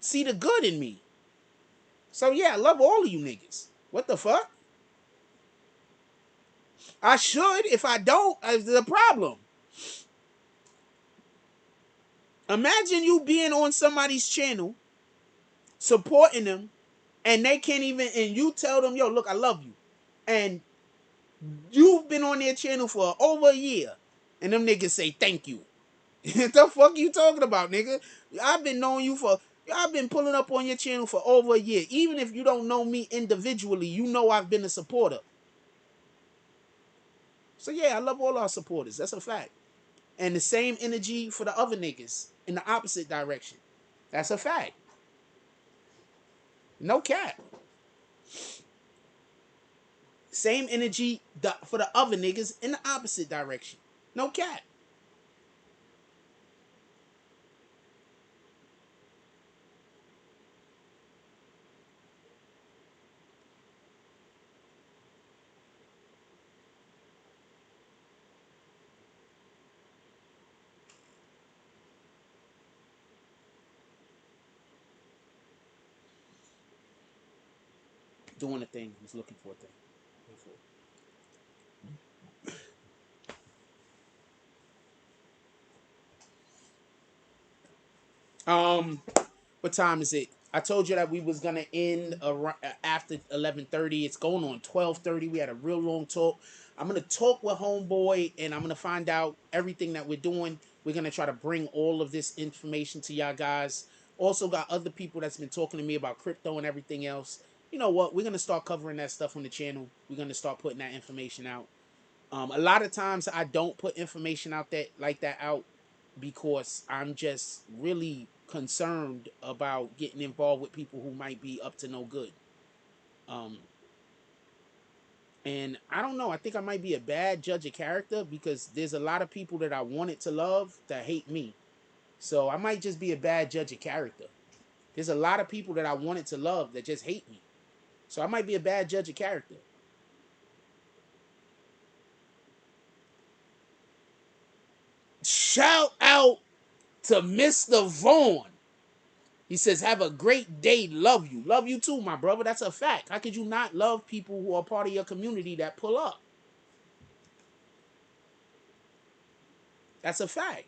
see the good in me? So yeah, I love all of you niggas. What the fuck? I should. If I don't, it's the problem. Imagine you being on somebody's channel, supporting them, and they can't even, and you tell them, yo, look, I love you. And you've been on their channel for over a year, and them niggas say thank you. What the fuck you talking about, nigga? I've been knowing you for, I've been pulling up on your channel for over a year. Even if you don't know me individually, you know I've been a supporter. So yeah, I love all our supporters. That's a fact. And the same energy for the other niggas in the opposite direction. That's a fact. No cap. Same energy for the other niggas in the opposite direction. No cap. Doing a thing. I was looking for a thing. What time is it? I told you that we was gonna end after 11:30. It's going on 12:30. We had a real long talk. I'm gonna talk with homeboy, and I'm gonna find out everything that we're doing. We're gonna try to bring all of this information to y'all guys. Also got other people that's been talking to me about crypto and everything else. You know what? We're gonna start covering that stuff on the channel. We're gonna start putting that information out. A lot of times I don't put information out that like that out because I'm just really concerned about getting involved with people who might be up to no good. And I don't know, I think I might be a bad judge of character because there's a lot of people that I wanted to love that hate me. So I might just be a bad judge of character. There's a lot of people that I wanted to love that just hate me. So I might be a bad judge of character. Shout out to Mr. Vaughn. He says, have a great day. Love you. Love you too, my brother. That's a fact. How could you not love people who are part of your community that pull up? That's a fact.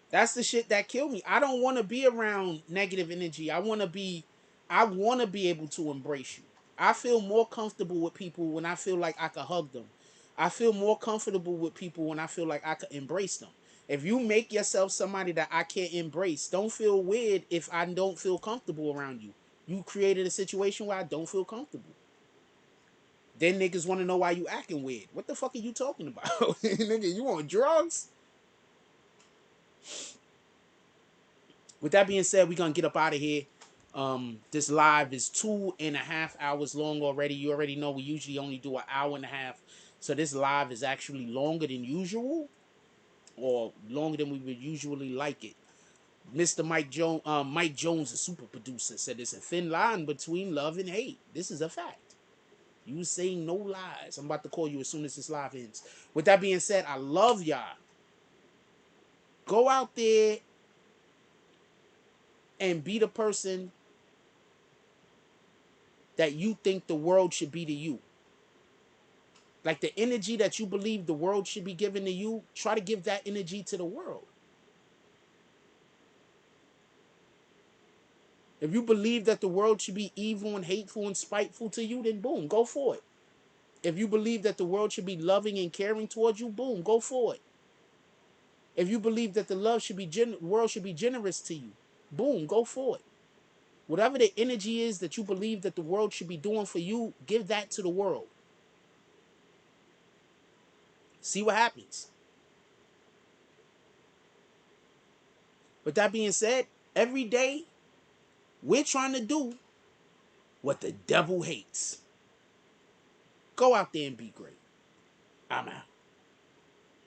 That's the shit that killed me. I don't want to be around negative energy. I want to be able to embrace you. I feel more comfortable with people when I feel like I could hug them. I feel more comfortable with people when I feel like I could embrace them. If you make yourself somebody that I can't embrace, don't feel weird if I don't feel comfortable around you. You created a situation where I don't feel comfortable. Then niggas want to know why you acting weird. What the fuck are you talking about? Nigga, you on drugs? With that being said, we're going to get up out of here. This live is 2.5 hours long already. You already know we usually only do an hour and a half. So this live is actually longer than usual. Or longer than we would usually like it. Mr. Mike Jones, the super producer, said there's a thin line between love and hate. This is a fact. You saying no lies. I'm about to call you as soon as this live ends. With that being said, I love y'all. Go out there and be the person that you think the world should be to you. Like the energy that you believe the world should be giving to you, try to give that energy to the world. If you believe that the world should be evil and hateful and spiteful to you, then boom, go for it. If you believe that the world should be loving and caring towards you, boom, go for it. If you believe that the world should be generous to you, boom, go for it. Whatever the energy is that you believe that the world should be doing for you, give that to the world. See what happens. With that being said, every day we're trying to do what the devil hates. Go out there and be great. I'm out.